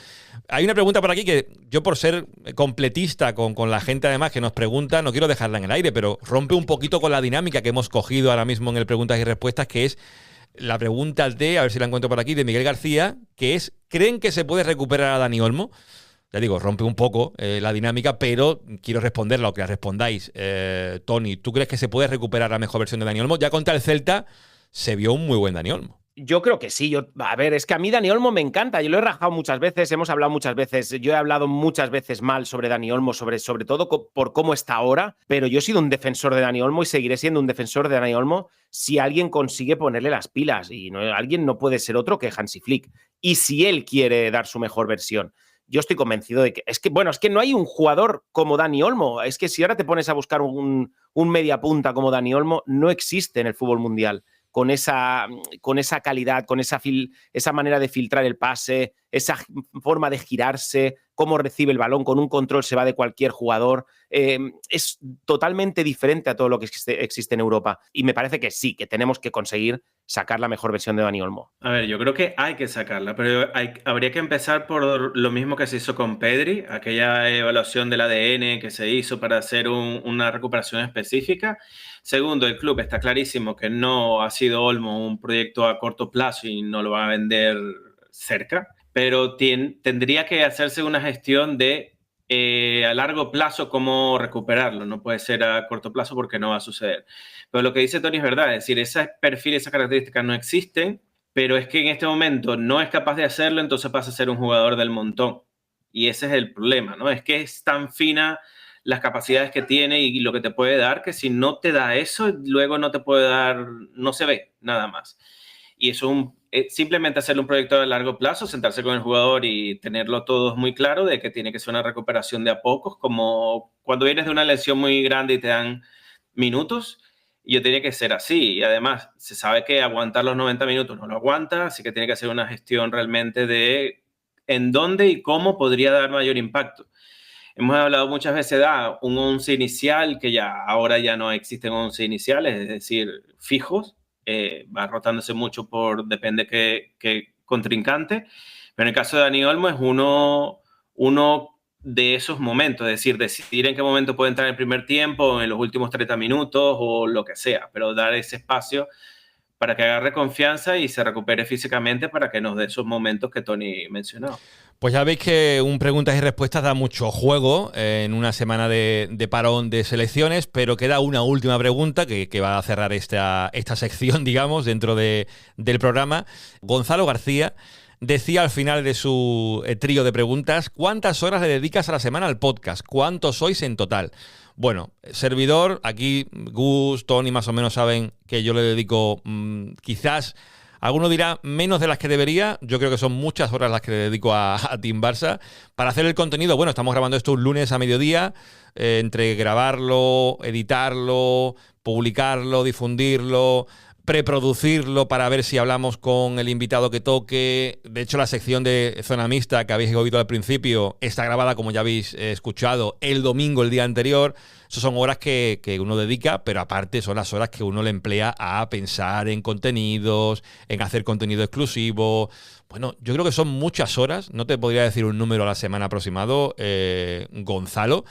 Hay una pregunta por aquí que yo, por ser completista con la gente además que nos pregunta, no quiero dejarla en el aire, pero rompe un poquito con la dinámica que hemos cogido ahora mismo en el Preguntas y Respuestas, que es la pregunta a ver si la encuentro por aquí, de Miguel García, que es, ¿creen que se puede recuperar a Dani Olmo? Ya digo, rompe un poco la dinámica, pero quiero responderla o que la respondáis. Tony, ¿tú crees que se puede recuperar la mejor versión de Dani Olmo? Ya contra el Celta se vio un muy buen Dani Olmo. Yo creo que sí. A ver, es que a mí Dani Olmo me encanta. Yo lo he rajado muchas veces, hemos hablado muchas veces. Yo he hablado muchas veces mal sobre Dani Olmo, sobre todo por cómo está ahora, pero yo he sido un defensor de Dani Olmo y seguiré siendo un defensor de Dani Olmo si alguien consigue ponerle las pilas. Y alguien no puede ser otro que Hansi Flick. Y si él quiere dar su mejor versión. Yo estoy convencido de que es que no hay un jugador como Dani Olmo. Es que si ahora te pones a buscar un media punta como Dani Olmo, no existe en el fútbol mundial. Con esa calidad, con esa manera de filtrar el pase, esa forma de girarse, cómo recibe el balón, con un control se va de cualquier jugador. Es totalmente diferente a todo lo que existe en Europa. Y me parece que sí, que tenemos que conseguir sacar la mejor versión de Dani Olmo. A ver, yo creo que hay que sacarla, pero habría que empezar por lo mismo que se hizo con Pedri, aquella evaluación del ADN que se hizo para hacer una recuperación específica. Segundo, el club está clarísimo que no ha sido Olmo un proyecto a corto plazo y no lo va a vender cerca, pero tendría que hacerse una gestión de a largo plazo cómo recuperarlo. No puede ser a corto plazo porque no va a suceder. Pero lo que dice Tony es verdad, es decir, ese perfil, esas características no existen, pero es que en este momento no es capaz de hacerlo, entonces pasa a ser un jugador del montón. Y ese es el problema, ¿no? Es que es tan fina las capacidades que tiene y lo que te puede dar, que si no te da eso, luego no te puede dar, no se ve nada más. Y eso simplemente hacerle un proyecto a largo plazo, sentarse con el jugador y tenerlo todo muy claro de que tiene que ser una recuperación de a pocos, como cuando vienes de una lesión muy grande y te dan minutos, y tiene que ser así. Y además se sabe que aguantar los 90 minutos no lo aguanta, así que tiene que hacer una gestión realmente de en dónde y cómo podría dar mayor impacto. Hemos hablado muchas veces de un 11 inicial, que ahora ya no existen 11 iniciales, es decir, fijos. Va rotándose mucho depende qué contrincante. Pero en el caso de Dani Olmo es uno de esos momentos, es decir, decidir en qué momento puede entrar en el primer tiempo, en los últimos 30 minutos o lo que sea, pero dar ese espacio para que agarre confianza y se recupere físicamente para que nos dé esos momentos que Tony mencionó. Pues ya veis que un preguntas y respuestas da mucho juego en una semana de parón de selecciones, pero queda una última pregunta que va a cerrar esta sección, digamos, dentro del programa. Gonzalo García decía al final de su trío de preguntas: ¿cuántas horas le dedicas a la semana al podcast? ¿Cuántos sois en total? Bueno, servidor, aquí Gus, Tony más o menos saben que yo le dedico quizás... Alguno dirá menos de las que debería. Yo creo que son muchas horas las que le dedico a Team Barça para hacer el contenido. Bueno, estamos grabando esto un lunes a mediodía. Entre grabarlo, editarlo, publicarlo, difundirlo, preproducirlo para ver si hablamos con el invitado que toque. De hecho, la sección de Zona Mixta que habéis oído al principio está grabada, como ya habéis escuchado, el domingo, el día anterior. Esas son horas que uno dedica, pero aparte son las horas que uno le emplea a pensar en contenidos, en hacer contenido exclusivo. Bueno, yo creo que son muchas horas. No te podría decir un número a la semana aproximado, Gonzalo.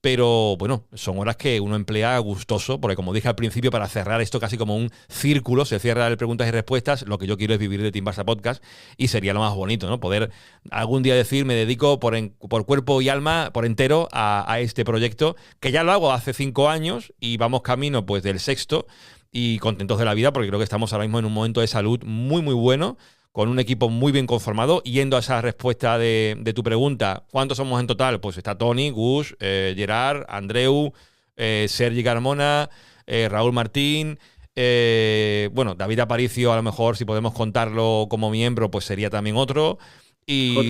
Pero bueno, son horas que uno emplea gustoso, porque como dije al principio, para cerrar esto casi como un círculo, se cierra el preguntas y respuestas, lo que yo quiero es vivir de Team Barça Podcast y sería lo más bonito, ¿no? Poder algún día decir, me dedico por cuerpo y alma, por entero, a este proyecto, que ya lo hago hace 5 años y vamos camino pues del 6º y contentos de la vida, porque creo que estamos ahora mismo en un momento de salud muy, muy bueno, con un equipo muy bien conformado. Yendo a esa respuesta de tu pregunta, ¿cuántos somos en total? Pues está Tony, Gus, Gerard, Andreu, Sergi Carmona, Raúl Martín, bueno, David Aparicio, a lo mejor si podemos contarlo como miembro, pues sería también otro. Y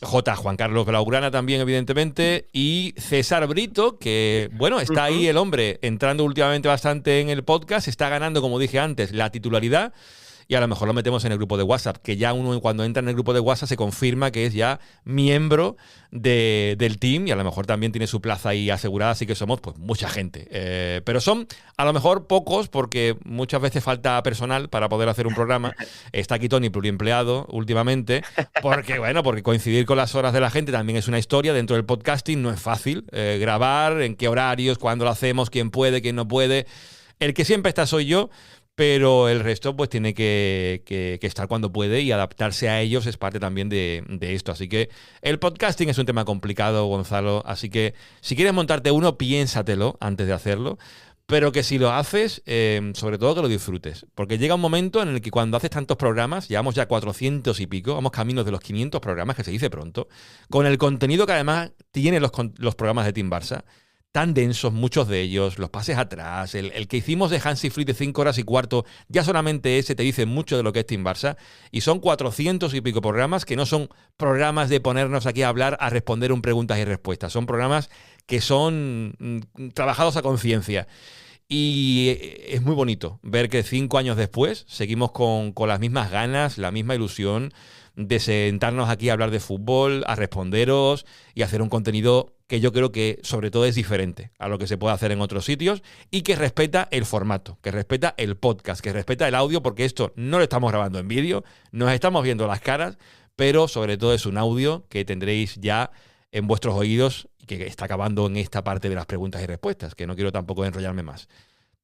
Juan Carlos Blaugrana también, evidentemente, y César Brito, que, bueno, está ahí el hombre entrando últimamente bastante en el podcast, está ganando, como dije antes, la titularidad. Y a lo mejor lo metemos en el grupo de WhatsApp, que ya uno cuando entra en el grupo de WhatsApp se confirma que es ya miembro del team y a lo mejor también tiene su plaza ahí asegurada, así que somos pues mucha gente. Pero son a lo mejor pocos porque muchas veces falta personal para poder hacer un programa. Está aquí Tony pluriempleado últimamente, porque coincidir con las horas de la gente también es una historia. Dentro del podcasting no es fácil grabar, en qué horarios, cuándo lo hacemos, quién puede, quién no puede. El que siempre está soy yo. Pero el resto pues tiene que estar cuando puede y adaptarse a ellos es parte también de esto. Así que el podcasting es un tema complicado, Gonzalo. Así que si quieres montarte uno, piénsatelo antes de hacerlo. Pero que si lo haces, sobre todo que lo disfrutes. Porque llega un momento en el que cuando haces tantos programas, llevamos ya 400 y pico, vamos caminos de los 500 programas, que se dice pronto, con el contenido que además tienen los programas de Team Barça, tan densos, muchos de ellos, los pases atrás, el que hicimos de Hansi Flick de 5 horas y cuarto, ya solamente ese te dice mucho de lo que es Team Barça, y son 400 y pico programas que no son programas de ponernos aquí a hablar, a responder un preguntas y respuestas, son programas que son trabajados a conciencia. Y es muy bonito ver que 5 años después seguimos con las mismas ganas, la misma ilusión de sentarnos aquí a hablar de fútbol, a responderos y hacer un contenido que yo creo que sobre todo es diferente a lo que se puede hacer en otros sitios y que respeta el formato, que respeta el podcast, que respeta el audio, porque esto no lo estamos grabando en vídeo, nos estamos viendo las caras, pero sobre todo es un audio que tendréis ya en vuestros oídos y que está acabando en esta parte de las preguntas y respuestas, que no quiero tampoco enrollarme más.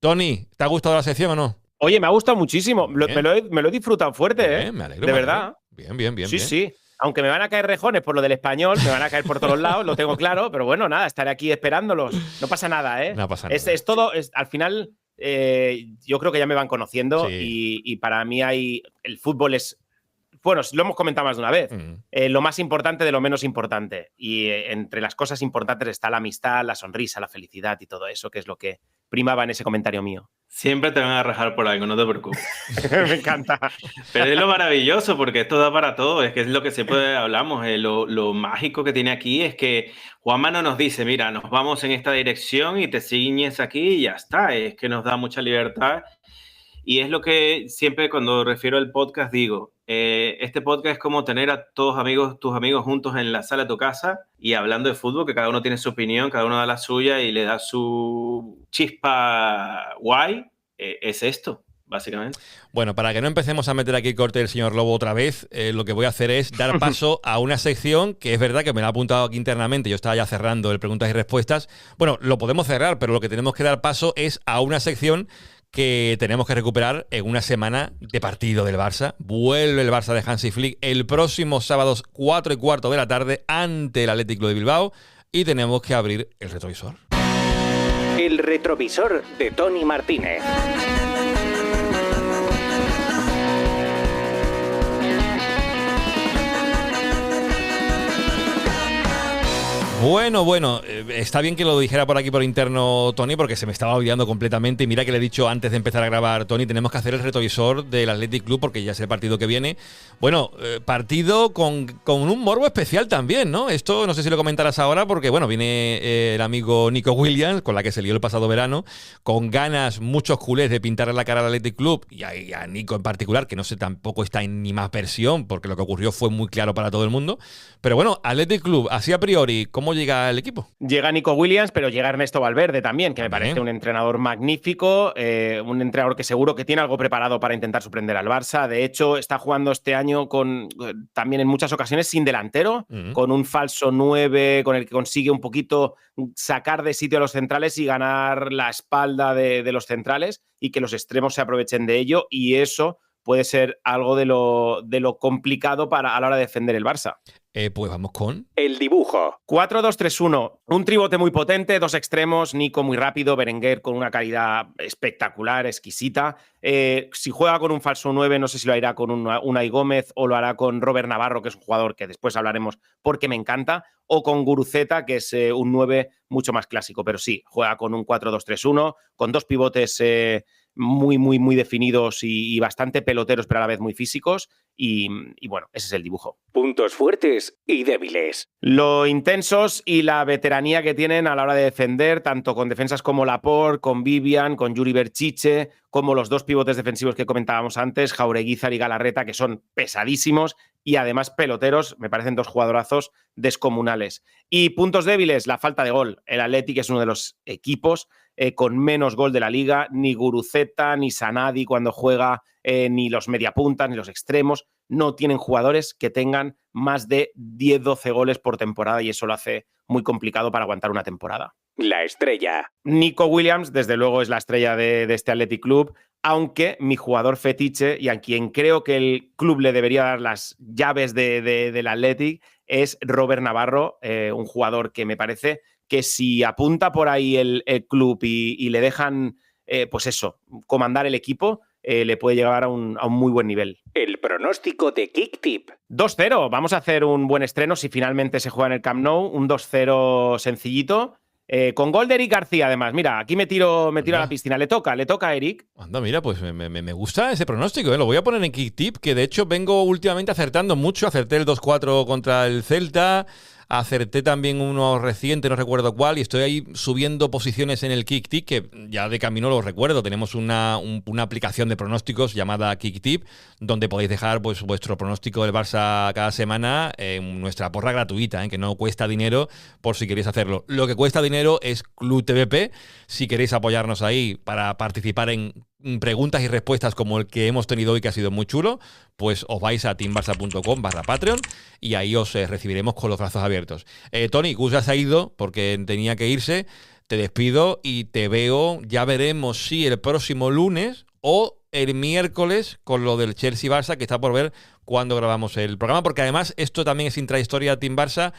Tony, ¿te ha gustado la sección o no? Oye, me ha gustado muchísimo. Me lo he disfrutado fuerte, bien, me alegro, de verdad. Bien. Sí. Aunque me van a caer rejones por lo del español, me van a caer por todos lados, lo tengo claro, pero bueno, nada, estaré aquí esperándolos. No pasa nada, ¿eh? No pasa nada. Es todo, al final, yo creo que ya me van conociendo y para mí el fútbol es, bueno, lo hemos comentado más de una vez, lo más importante de lo menos importante. Y entre las cosas importantes está la amistad, la sonrisa, la felicidad y todo eso, que es lo que primaba en ese comentario mío. Siempre te van a rajar por algo, no te preocupes. Me encanta. Pero es lo maravilloso, porque esto da para todo. Es que es lo que siempre hablamos. Lo mágico que tiene aquí es que Juanma no nos dice, mira, nos vamos en esta dirección y te ciñes aquí y ya está. Es que nos da mucha libertad. Y es lo que siempre cuando refiero al podcast digo, este podcast es como tener a tus amigos juntos en la sala de tu casa y hablando de fútbol, que cada uno tiene su opinión, cada uno da la suya y le da su chispa guay. Es esto, básicamente. Bueno, para que no empecemos a meter aquí el corte del señor Lobo otra vez, lo que voy a hacer es dar paso a una sección que es verdad que me la ha apuntado aquí internamente. Yo estaba ya cerrando el preguntas y respuestas. Bueno, lo podemos cerrar, pero lo que tenemos que dar paso es a una sección que tenemos que recuperar en una semana de partido del Barça. Vuelve el Barça de Hansi Flick el próximo sábado 4:15 de la tarde ante el Athletic Club de Bilbao y tenemos que abrir el retrovisor. El retrovisor de Tony Martínez. Bueno, está bien que lo dijera por aquí por interno Tony, porque se me estaba olvidando completamente. Y mira que le he dicho antes de empezar a grabar, Tony, tenemos que hacer el retrovisor del Athletic Club porque ya es el partido que viene. Bueno, partido con un morbo especial también, ¿no? Esto no sé si lo comentarás ahora porque, bueno, viene el amigo Nico Williams, con la que se lió el pasado verano, con ganas muchos culés de pintarle la cara al Athletic Club y a Nico en particular, que no sé, tampoco está en ni más versión porque lo que ocurrió fue muy claro para todo el mundo. Pero bueno, Athletic Club, así a priori, ¿cómo llega el equipo? Llega Nico Williams, pero llega Ernesto Valverde también, que me parece un entrenador magnífico, un entrenador que seguro que tiene algo preparado para intentar sorprender al Barça. De hecho, está jugando este año también en muchas ocasiones sin delantero, con un falso 9 con el que consigue un poquito sacar de sitio a los centrales y ganar la espalda de los centrales y que los extremos se aprovechen de ello, y eso puede ser algo de lo complicado a la hora de defender el Barça. Pues vamos con el dibujo. 4-2-3-1. Un tribote muy potente, dos extremos, Nico muy rápido, Berenguer con una calidad espectacular, exquisita. Si juega con un falso 9, no sé si lo hará con Unai Gómez o lo hará con Robert Navarro, que es un jugador que después hablaremos porque me encanta, o con Guruceta, que es un 9 mucho más clásico. Pero sí, juega con un 4-2-3-1, con dos pivotes muy definidos y bastante peloteros, pero a la vez muy físicos. Y bueno, ese es el dibujo. Puntos fuertes y débiles. Lo intensos y la veteranía que tienen a la hora de defender, tanto con defensas como Laporte, con Vivian, con Yuri Berchiche, como los dos pivotes defensivos que comentábamos antes, Jaureguizar y Galarreta, que son pesadísimos y además peloteros. Me parecen dos jugadorazos descomunales. Y puntos débiles, la falta de gol. El Athletic es uno de los equipos con menos gol de la liga. Ni Guruceta, ni Sanadi cuando juega, ni los mediapuntas, ni los extremos. No tienen jugadores que tengan más de 10-12 goles por temporada, y eso lo hace muy complicado para aguantar una temporada. La estrella. Nico Williams, desde luego, es la estrella de este Athletic Club, aunque mi jugador fetiche, y a quien creo que el club le debería dar las llaves del Athletic, es Robert Navarro, un jugador que me parece que si apunta por ahí el club y le dejan, pues eso, comandar el equipo, le puede llegar a un muy buen nivel. El pronóstico de Kick-Tip. 2-0. Vamos a hacer un buen estreno si finalmente se juega en el Camp Nou. Un 2-0 sencillito. Con gol de Eric García, además. Mira, aquí me tiro a la piscina. Le toca a Eric. Anda, mira, pues me gusta ese pronóstico. Lo voy a poner en Kick-Tip, que de hecho vengo últimamente acertando mucho. Acerté el 2-4 contra el Celta. Acerté también uno reciente, no recuerdo cuál, y estoy ahí subiendo posiciones en el Kick-Tip, que ya de camino lo recuerdo. Tenemos una aplicación de pronósticos llamada Kick-Tip, donde podéis dejar pues vuestro pronóstico del Barça cada semana en nuestra porra gratuita, que no cuesta dinero por si queréis hacerlo. Lo que cuesta dinero es Club TVP. Si queréis apoyarnos ahí para participar en preguntas y respuestas como el que hemos tenido hoy, que ha sido muy chulo, pues os vais a teambarsa.com/Patreon y ahí os recibiremos con los brazos abiertos. Tony, Gus ya se ha ido porque tenía que irse. Te despido y te veo, ya veremos si el próximo lunes o el miércoles con lo del Chelsea-Barça, que está por ver cuando grabamos el programa, porque además esto también es intrahistoria Team Barça.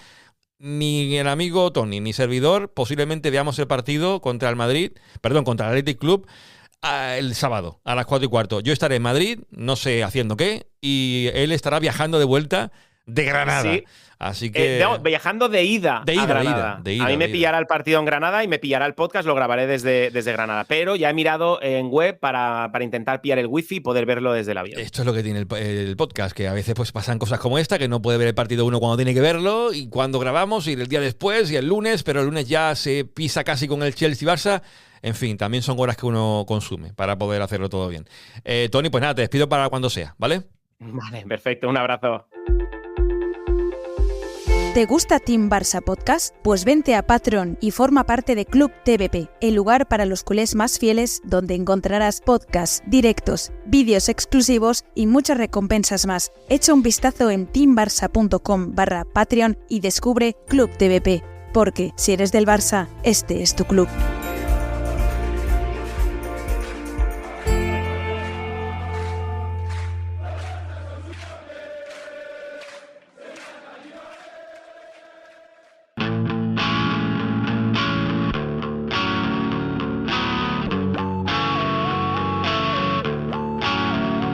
Ni el amigo Tony ni servidor posiblemente veamos el partido contra el Athletic Club el sábado a las 4:15. Yo estaré en Madrid, no sé haciendo qué, y él estará viajando de vuelta de Granada. Sí. Así que viajando de ida a Granada. A mí me pillará el partido en Granada y me pillará el podcast, lo grabaré desde Granada. Pero ya he mirado en web para intentar pillar el wifi y poder verlo desde el avión. Esto es lo que tiene el podcast, que a veces pues pasan cosas como esta, que no puede ver el partido uno cuando tiene que verlo, y cuando grabamos, y el día después, y el lunes, pero el lunes ya se pisa casi con el Chelsea-Barça. En fin, también son horas que uno consume para poder hacerlo todo bien. Tony, pues nada, te despido para cuando sea, ¿vale? Vale, perfecto, un abrazo. ¿Te gusta Team Barça Podcast? Pues vente a Patreon y forma parte de Club TVP, el lugar para los culés más fieles, donde encontrarás podcasts, directos, vídeos exclusivos y muchas recompensas más. Echa un vistazo en teambarsa.com/Patreon y descubre Club TVP, porque si eres del Barça, este es tu club.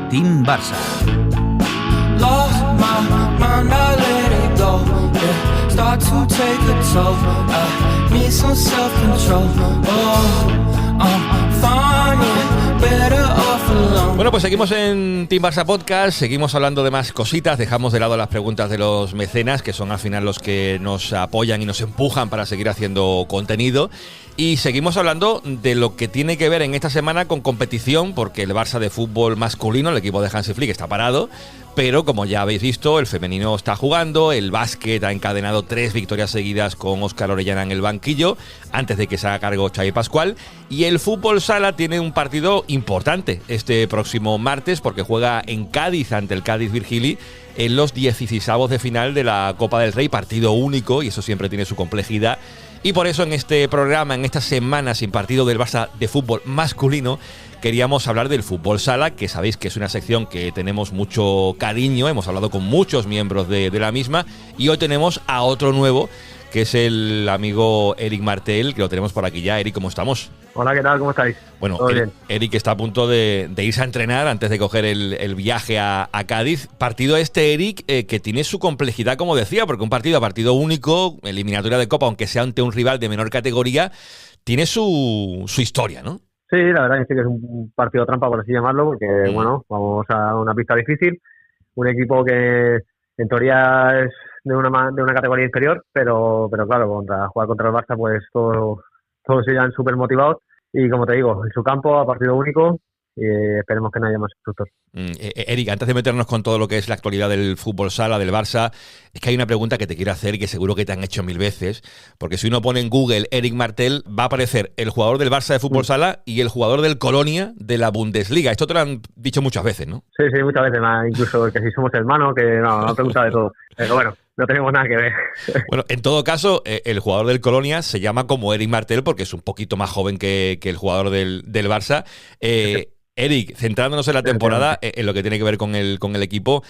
Team Barça. Lost my mind, I let it go. Yeah. start to take a toll. I need some self-control. Oh, I'm fine, yeah, better off alone. Bueno, pues seguimos en Team Barça Podcast, seguimos hablando de más cositas, dejamos de lado las preguntas de los mecenas, que son al final los que nos apoyan y nos empujan para seguir haciendo contenido. Y seguimos hablando de lo que tiene que ver en esta semana con competición, porque el Barça de fútbol masculino, el equipo de Hansi Flick, está parado, pero como ya habéis visto, el femenino está jugando, el básquet ha encadenado 3 victorias seguidas con Óscar Orellana en el banquillo, antes de que se haga cargo Xavi Pascual, y el fútbol sala tiene un partido importante este próximo martes, porque juega en Cádiz ante el Cádiz Virgili en los 16avos de final de la Copa del Rey, partido único, y eso siempre tiene su complejidad. Y por eso en este programa, en esta semana sin partido del Barça de fútbol masculino, queríamos hablar del fútbol sala, que sabéis que es una sección que tenemos mucho cariño, hemos hablado con muchos miembros de la misma, y hoy tenemos a otro nuevo, que es el amigo Eric Martel, que lo tenemos por aquí ya. Eric, ¿cómo estamos? Hola, ¿qué tal? ¿Cómo estáis? Bueno, Eric está a punto de irse a entrenar antes de coger el viaje a Cádiz. Partido Eric, que tiene su complejidad, como decía, porque un partido a partido único, eliminatoria de Copa, aunque sea ante un rival de menor categoría, tiene su historia, ¿no? Sí, la verdad que sí que es un partido trampa, por así llamarlo, porque, bueno, vamos a una pista difícil, un equipo que en teoría es de una categoría inferior, pero claro, jugar contra el Barça, pues todos sigan súper motivados. Y como te digo, en su campo, a partido único, y esperemos que no haya más sustos. Eric, antes de meternos con todo lo que es la actualidad del fútbol sala, del Barça, es que hay una pregunta que te quiero hacer y que seguro que te han hecho 1000 veces, porque si uno pone en Google Eric Martel, va a aparecer el jugador del Barça de fútbol sala y el jugador del Colonia de la Bundesliga. Esto te lo han dicho muchas veces, ¿no? Sí, muchas veces, incluso que si somos hermanos, que no, me han preguntado de todo. Pero bueno, no tenemos nada que ver. Bueno, en todo caso, el jugador del Colonia se llama como Eric Martel porque es un poquito más joven que el jugador del Barça. Eric, centrándonos en la temporada, en lo que tiene que ver con el equipo,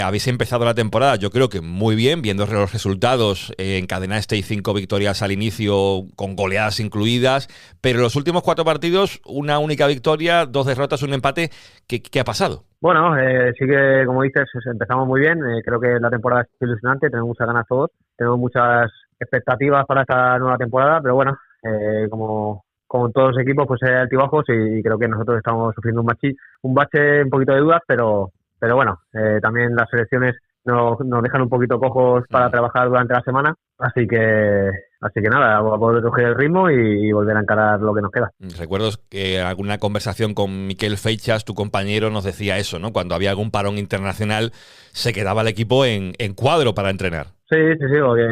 habéis empezado la temporada, yo creo que muy bien, viendo los resultados, encadenasteis 5 victorias al inicio, con goleadas incluidas, pero en los últimos 4 partidos, una única victoria, 2 derrotas, un empate. ¿Qué ha pasado? Bueno, sí que, como dices, empezamos muy bien, creo que la temporada es ilusionante, tenemos muchas ganas todos, tenemos muchas expectativas para esta nueva temporada, pero bueno, como en todos los equipos, pues hay altibajos y creo que nosotros estamos sufriendo un bache, un poquito de dudas, pero bueno, también las selecciones nos dejan un poquito cojos para trabajar durante la semana, así que nada, vamos a poder coger el ritmo y volver a encarar lo que nos queda. Recuerdo que en alguna conversación con Miquel Feixas, tu compañero, nos decía eso, ¿no? Cuando había algún parón internacional, se quedaba el equipo en cuadro para entrenar. Sí, porque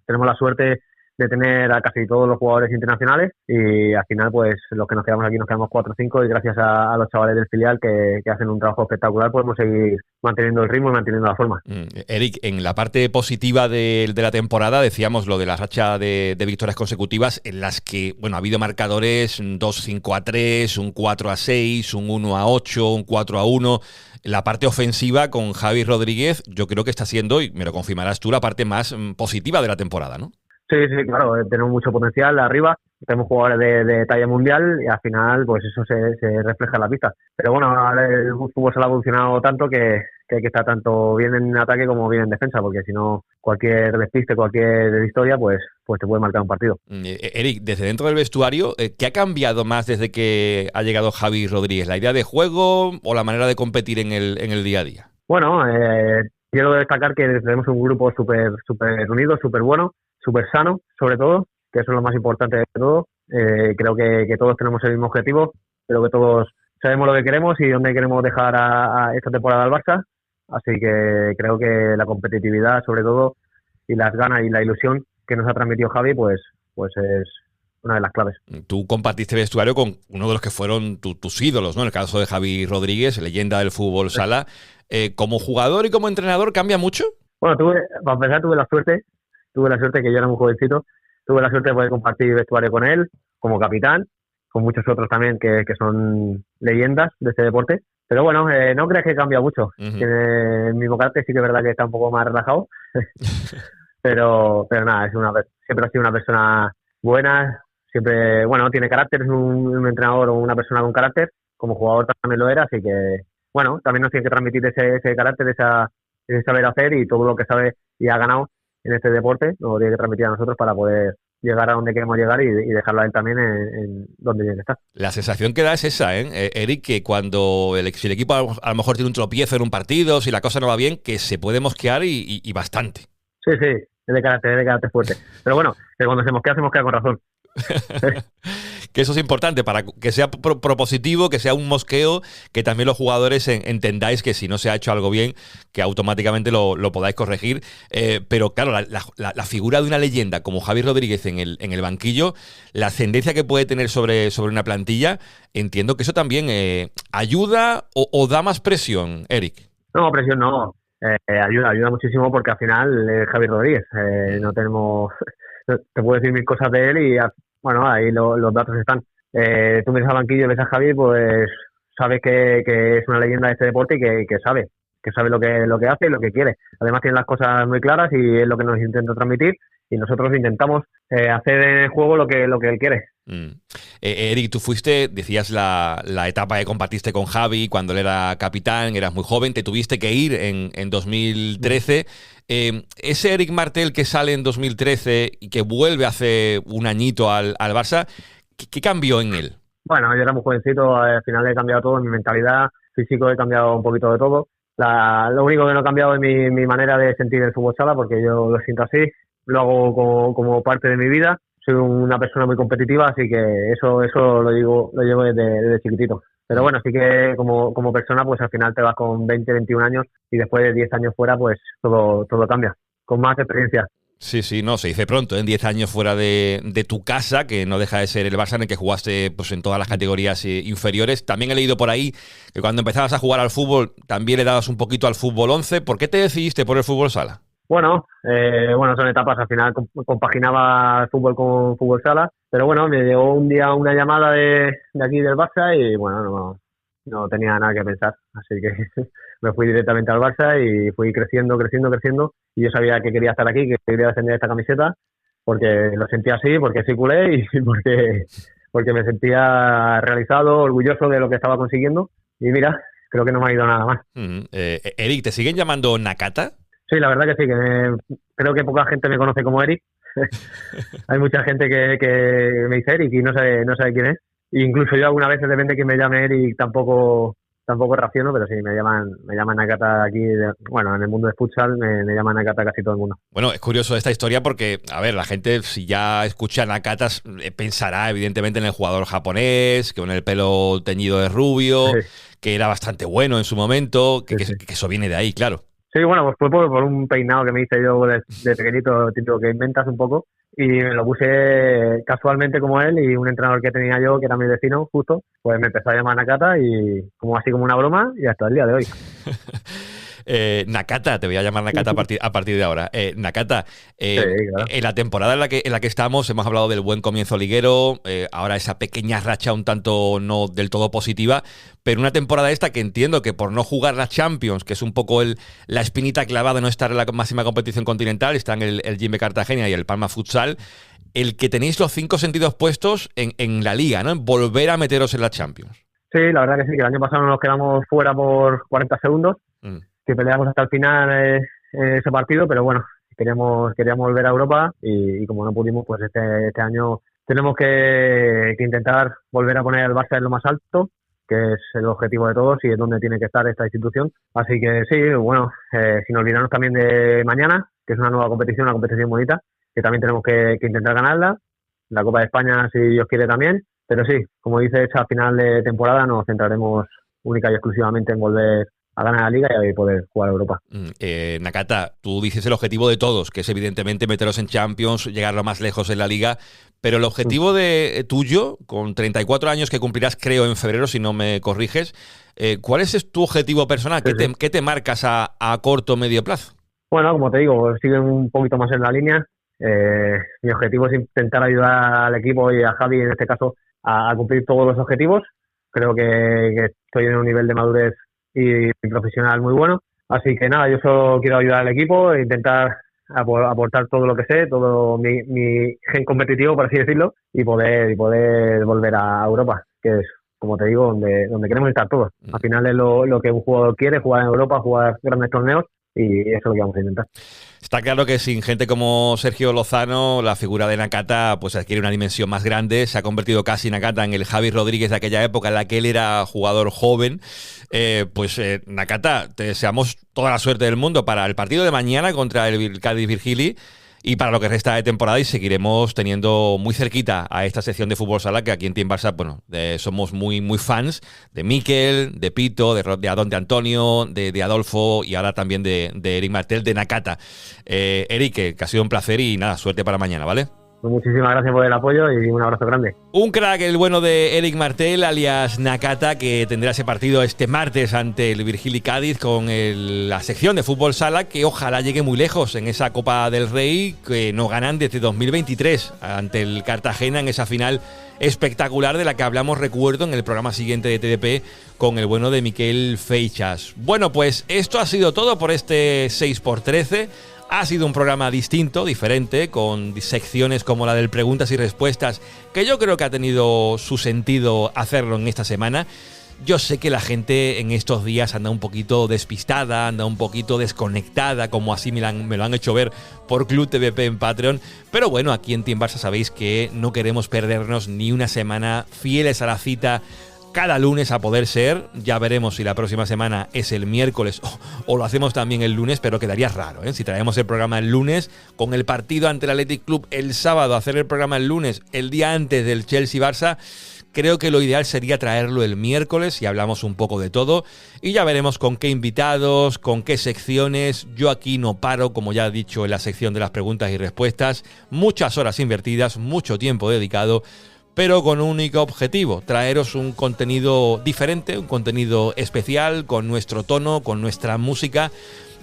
tenemos la suerte de tener a casi todos los jugadores internacionales y al final pues los que nos quedamos aquí nos quedamos 4 o 5 y gracias a los chavales del filial que hacen un trabajo espectacular podemos seguir manteniendo el ritmo y manteniendo la forma. Eric, en la parte positiva de la temporada decíamos lo de la racha de victorias consecutivas en las que bueno ha habido marcadores 2-5-3, un 4-6, un 1-8, un 4-1. La parte ofensiva con Javi Rodríguez yo creo que está siendo, y me lo confirmarás tú, la parte más positiva de la temporada, ¿no? Sí, claro, tenemos mucho potencial arriba, tenemos jugadores de talla mundial y al final pues eso se refleja en la pista. Pero bueno, el fútbol se ha evolucionado tanto que hay que estar tanto bien en ataque como bien en defensa, porque si no cualquier despiste, cualquier historia pues te puede marcar un partido. Eric, desde dentro del vestuario, ¿qué ha cambiado más desde que ha llegado Javi Rodríguez? ¿La idea de juego o la manera de competir en el día a día? Bueno, quiero destacar que tenemos un grupo súper unido, súper bueno, súper sano, sobre todo, que eso es lo más importante de todo. Creo que todos tenemos el mismo objetivo, pero que todos sabemos lo que queremos y dónde queremos dejar a esta temporada al Barça. Así que creo que la competitividad, sobre todo, y las ganas y la ilusión que nos ha transmitido Javi, pues es una de las claves. Tú compartiste vestuario con uno de los que fueron tus ídolos, ¿no? En el caso de Javi Rodríguez, leyenda del fútbol sala. ¿Como jugador y como entrenador cambia mucho? Bueno, para empezar tuve la suerte que yo era muy jovencito, tuve la suerte de poder compartir vestuario con él, como capitán, con muchos otros también que son leyendas de este deporte. Pero bueno, no creas que cambia mucho. El mismo carácter sí que es verdad que está un poco más relajado, pero nada, siempre ha sido una persona buena, siempre, bueno, tiene carácter, es un entrenador o una persona con carácter, como jugador también lo era, así que, bueno, también nos tiene que transmitir ese carácter, ese saber hacer y todo lo que sabe y ha ganado, en este deporte, nos lo tiene que transmitir a nosotros para poder llegar a donde queremos llegar y dejarlo a él también en donde tiene que estar. La sensación que da es esa, Eric, que cuando si el equipo a lo mejor tiene un tropiezo en un partido, si la cosa no va bien, que se puede mosquear y bastante. Sí, es de carácter fuerte. Pero bueno, que cuando se mosquea con razón. Que eso es importante para que sea propositivo, que sea un mosqueo, que también los jugadores entendáis que si no se ha hecho algo bien, que automáticamente lo podáis corregir. Pero claro, la figura de una leyenda como Javi Rodríguez en el banquillo, la ascendencia que puede tener sobre una plantilla, entiendo que eso también ayuda o da más presión, Eric. No, presión no. Ayuda muchísimo porque al final es Javi Rodríguez. No tenemos... Te puedo decir mil cosas de él y bueno, ahí los datos están. Tú miras al banquillo y ves a Javi, pues sabes que es una leyenda de este deporte y que sabe lo que hace y lo que quiere. Además tiene las cosas muy claras y es lo que nos intenta transmitir y nosotros intentamos hacer en el juego lo que él quiere. Eric, tú decías la etapa que compartiste con Javi cuando él era capitán, eras muy joven, te tuviste que ir en 2013. Ese Eric Martel que sale en 2013 y que vuelve hace un añito al Barça, ¿qué cambió en él? Bueno, yo era muy jovencito, al final he cambiado todo, mi mentalidad, físico, he cambiado un poquito de todo. Lo único que no he cambiado es mi manera de sentir el fútbol sala, porque yo lo siento así, lo hago como parte de mi vida. Soy una persona muy competitiva, así que eso lo llevo desde chiquitito. Pero bueno, sí que como persona, pues al final te vas con 20, 21 años y después de 10 años fuera, pues todo cambia, con más experiencia. Sí, no, se dice pronto, en 10 años fuera de tu casa, que no deja de ser el Barça en el que jugaste pues en todas las categorías inferiores. También he leído por ahí que cuando empezabas a jugar al fútbol, también le dabas un poquito al fútbol 11. ¿Por qué te decidiste por el fútbol sala? Bueno, son etapas, al final compaginaba el fútbol con fútbol sala, pero bueno, me llegó un día una llamada de aquí del Barça y bueno, no tenía nada que pensar, así que me fui directamente al Barça y fui creciendo y yo sabía que quería estar aquí, que quería defender esta camiseta, porque lo sentía así, porque soy culé y porque me sentía realizado, orgulloso de lo que estaba consiguiendo y mira, creo que no me ha ido nada más. Eric, ¿te siguen llamando Nakata? Sí, la verdad que sí, que creo que poca gente me conoce como Eric. Hay mucha gente que me dice Eric y no sabe quién es. E incluso yo alguna vez, depende de quién me llame Eric, tampoco reacciono, pero sí, me llaman Nakata aquí, en el mundo del futsal me llaman Nakata casi todo el mundo. Bueno, es curioso esta historia porque, a ver, la gente si ya escucha Nakata pensará evidentemente en el jugador japonés, que con el pelo teñido de rubio, que era bastante bueno en su momento, que eso viene de ahí, claro. Sí, bueno, pues fue por un peinado que me hice yo de pequeñito, típico que inventas un poco, y me lo puse casualmente como él, y un entrenador que tenía yo, que era mi vecino, justo, pues me empezó a llamar Nakata, y así como una broma, y hasta el día de hoy. Nakata, te voy a llamar Nakata a partir de ahora. Nakata, claro. En la temporada en la que estamos hemos hablado del buen comienzo liguero, ahora esa pequeña racha un tanto no del todo positiva, pero una temporada esta que entiendo que por no jugar la Champions, que es un poco la espinita clavada de no estar en la máxima competición continental, están el Jimbe Cartagena y el Palma Futsal, el que tenéis los 5 sentidos puestos en la liga, ¿no? En volver a meteros en la Champions. Sí, la verdad que sí, que el año pasado nos quedamos fuera por 40 segundos. Que peleamos hasta el final ese partido, pero bueno, queríamos volver a Europa y como no pudimos, pues este año tenemos que intentar volver a poner al Barça en lo más alto, que es el objetivo de todos y es donde tiene que estar esta institución. Así que sí, bueno, sin olvidarnos también de mañana, que es una nueva competición, una competición bonita, que también tenemos que intentar ganarla, la Copa de España si Dios quiere también, pero sí, como dices, a final de temporada nos centraremos única y exclusivamente en volver a ganar la liga y poder jugar a Europa. Nakata, tú dices el objetivo de todos, que es evidentemente meteros en Champions, llegar lo más lejos en la liga, pero el objetivo tuyo, con 34 años que cumplirás creo en febrero, si no me corriges, ¿cuál es tu objetivo personal? ¿Qué te marcas a corto o medio plazo? Bueno, como te digo, sigue un poquito más en la línea. Mi objetivo es intentar ayudar al equipo y a Javi en este caso a cumplir todos los objetivos. Creo que estoy en un nivel de madurez y profesional muy bueno, así que nada, yo solo quiero ayudar al equipo e intentar aportar todo lo que sé, todo mi gen competitivo, por así decirlo, y poder volver a Europa, que es, como te digo, donde queremos estar todos. Al final es lo que un jugador quiere, jugar en Europa, jugar grandes torneos, y eso es lo que vamos a intentar. Está claro que sin gente como Sergio Lozano, la figura de Nakata pues adquiere una dimensión más grande. Se ha convertido casi Nakata en el Javi Rodríguez de aquella época en la que él era jugador joven. Nakata, te deseamos toda la suerte del mundo para el partido de mañana contra el Cádiz Virgili y para lo que resta de temporada, y seguiremos teniendo muy cerquita a esta sección de Fútbol Sala, que aquí en Team Barça, bueno, somos muy fans de Mikel, de Pito, de Adón de Antonio, de Adolfo y ahora también de Eric Martel, de Nakata. Eric, que ha sido un placer y nada, suerte para mañana, ¿vale? Pues muchísimas gracias por el apoyo y un abrazo grande. Un crack, el bueno de Eric Martel, alias Nakata, que tendrá ese partido este martes ante el Virgili Cádiz con la sección de Fútbol Sala, que ojalá llegue muy lejos en esa Copa del Rey que no ganan desde 2023 ante el Cartagena en esa final espectacular de la que hablamos, recuerdo, en el programa siguiente de TDP con el bueno de Miquel Feixas. Bueno, pues esto ha sido todo por este 6x13. Ha sido un programa distinto, diferente, con secciones como la del preguntas y respuestas, que yo creo que ha tenido su sentido hacerlo en esta semana. Yo sé que la gente en estos días anda un poquito despistada, anda un poquito desconectada, como así me lo han hecho ver por Club TVP en Patreon. Pero bueno, aquí en Team Barça sabéis que no queremos perdernos ni una semana, fieles a la cita cada lunes a poder ser. Ya veremos si la próxima semana es el miércoles o lo hacemos también el lunes, pero quedaría raro, ¿eh? Si traemos el programa el lunes con el partido ante el Athletic Club el sábado, hacer el programa el lunes, el día antes del Chelsea-Barça. Creo que lo ideal sería traerlo el miércoles y hablamos un poco de todo y ya veremos con qué invitados, con qué secciones. Yo aquí no paro, como ya he dicho en la sección de las preguntas y respuestas, muchas horas invertidas, mucho tiempo dedicado, pero con un único objetivo: traeros un contenido diferente, un contenido especial, con nuestro tono, con nuestra música,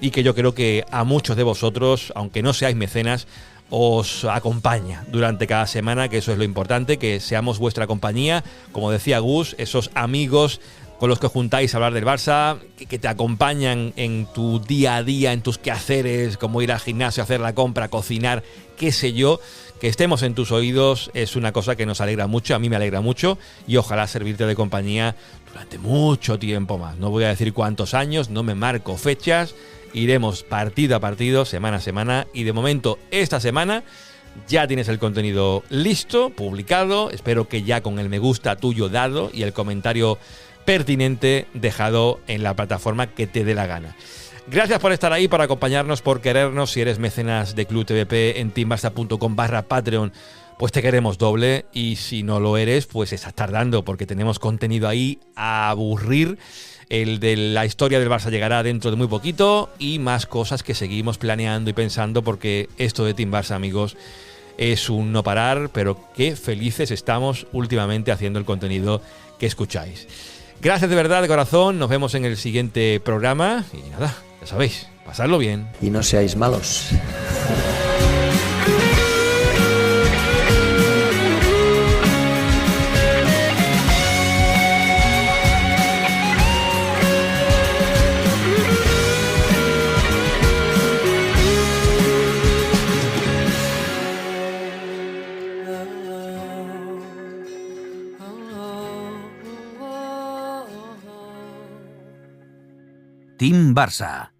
y que yo creo que a muchos de vosotros, aunque no seáis mecenas, os acompaña durante cada semana, que eso es lo importante, que seamos vuestra compañía, como decía Gus, esos amigos con los que juntáis a hablar del Barça, que te acompañan en tu día a día, en tus quehaceres, como ir al gimnasio, hacer la compra, cocinar, qué sé yo. Que estemos en tus oídos es una cosa que nos alegra mucho, a mí me alegra mucho, y ojalá servirte de compañía durante mucho tiempo más. No voy a decir cuántos años, no me marco fechas, iremos partido a partido, semana a semana, y de momento esta semana ya tienes el contenido listo, publicado, espero que ya con el me gusta tuyo dado y el comentario pertinente dejado en la plataforma que te dé la gana. Gracias por estar ahí, por acompañarnos, por querernos. Si eres mecenas de Club TVP en teambarça.com/Patreon, pues te queremos doble, y si no lo eres, pues estás tardando, porque tenemos contenido ahí a aburrir. El de la historia del Barça llegará dentro de muy poquito, y más cosas que seguimos planeando y pensando, porque esto de Team Barça, amigos, es un no parar, pero qué felices estamos últimamente haciendo el contenido que escucháis. Gracias de verdad, de corazón, nos vemos en el siguiente programa, y nada, ya sabéis, pasadlo bien. Y no seáis malos. Team Barça,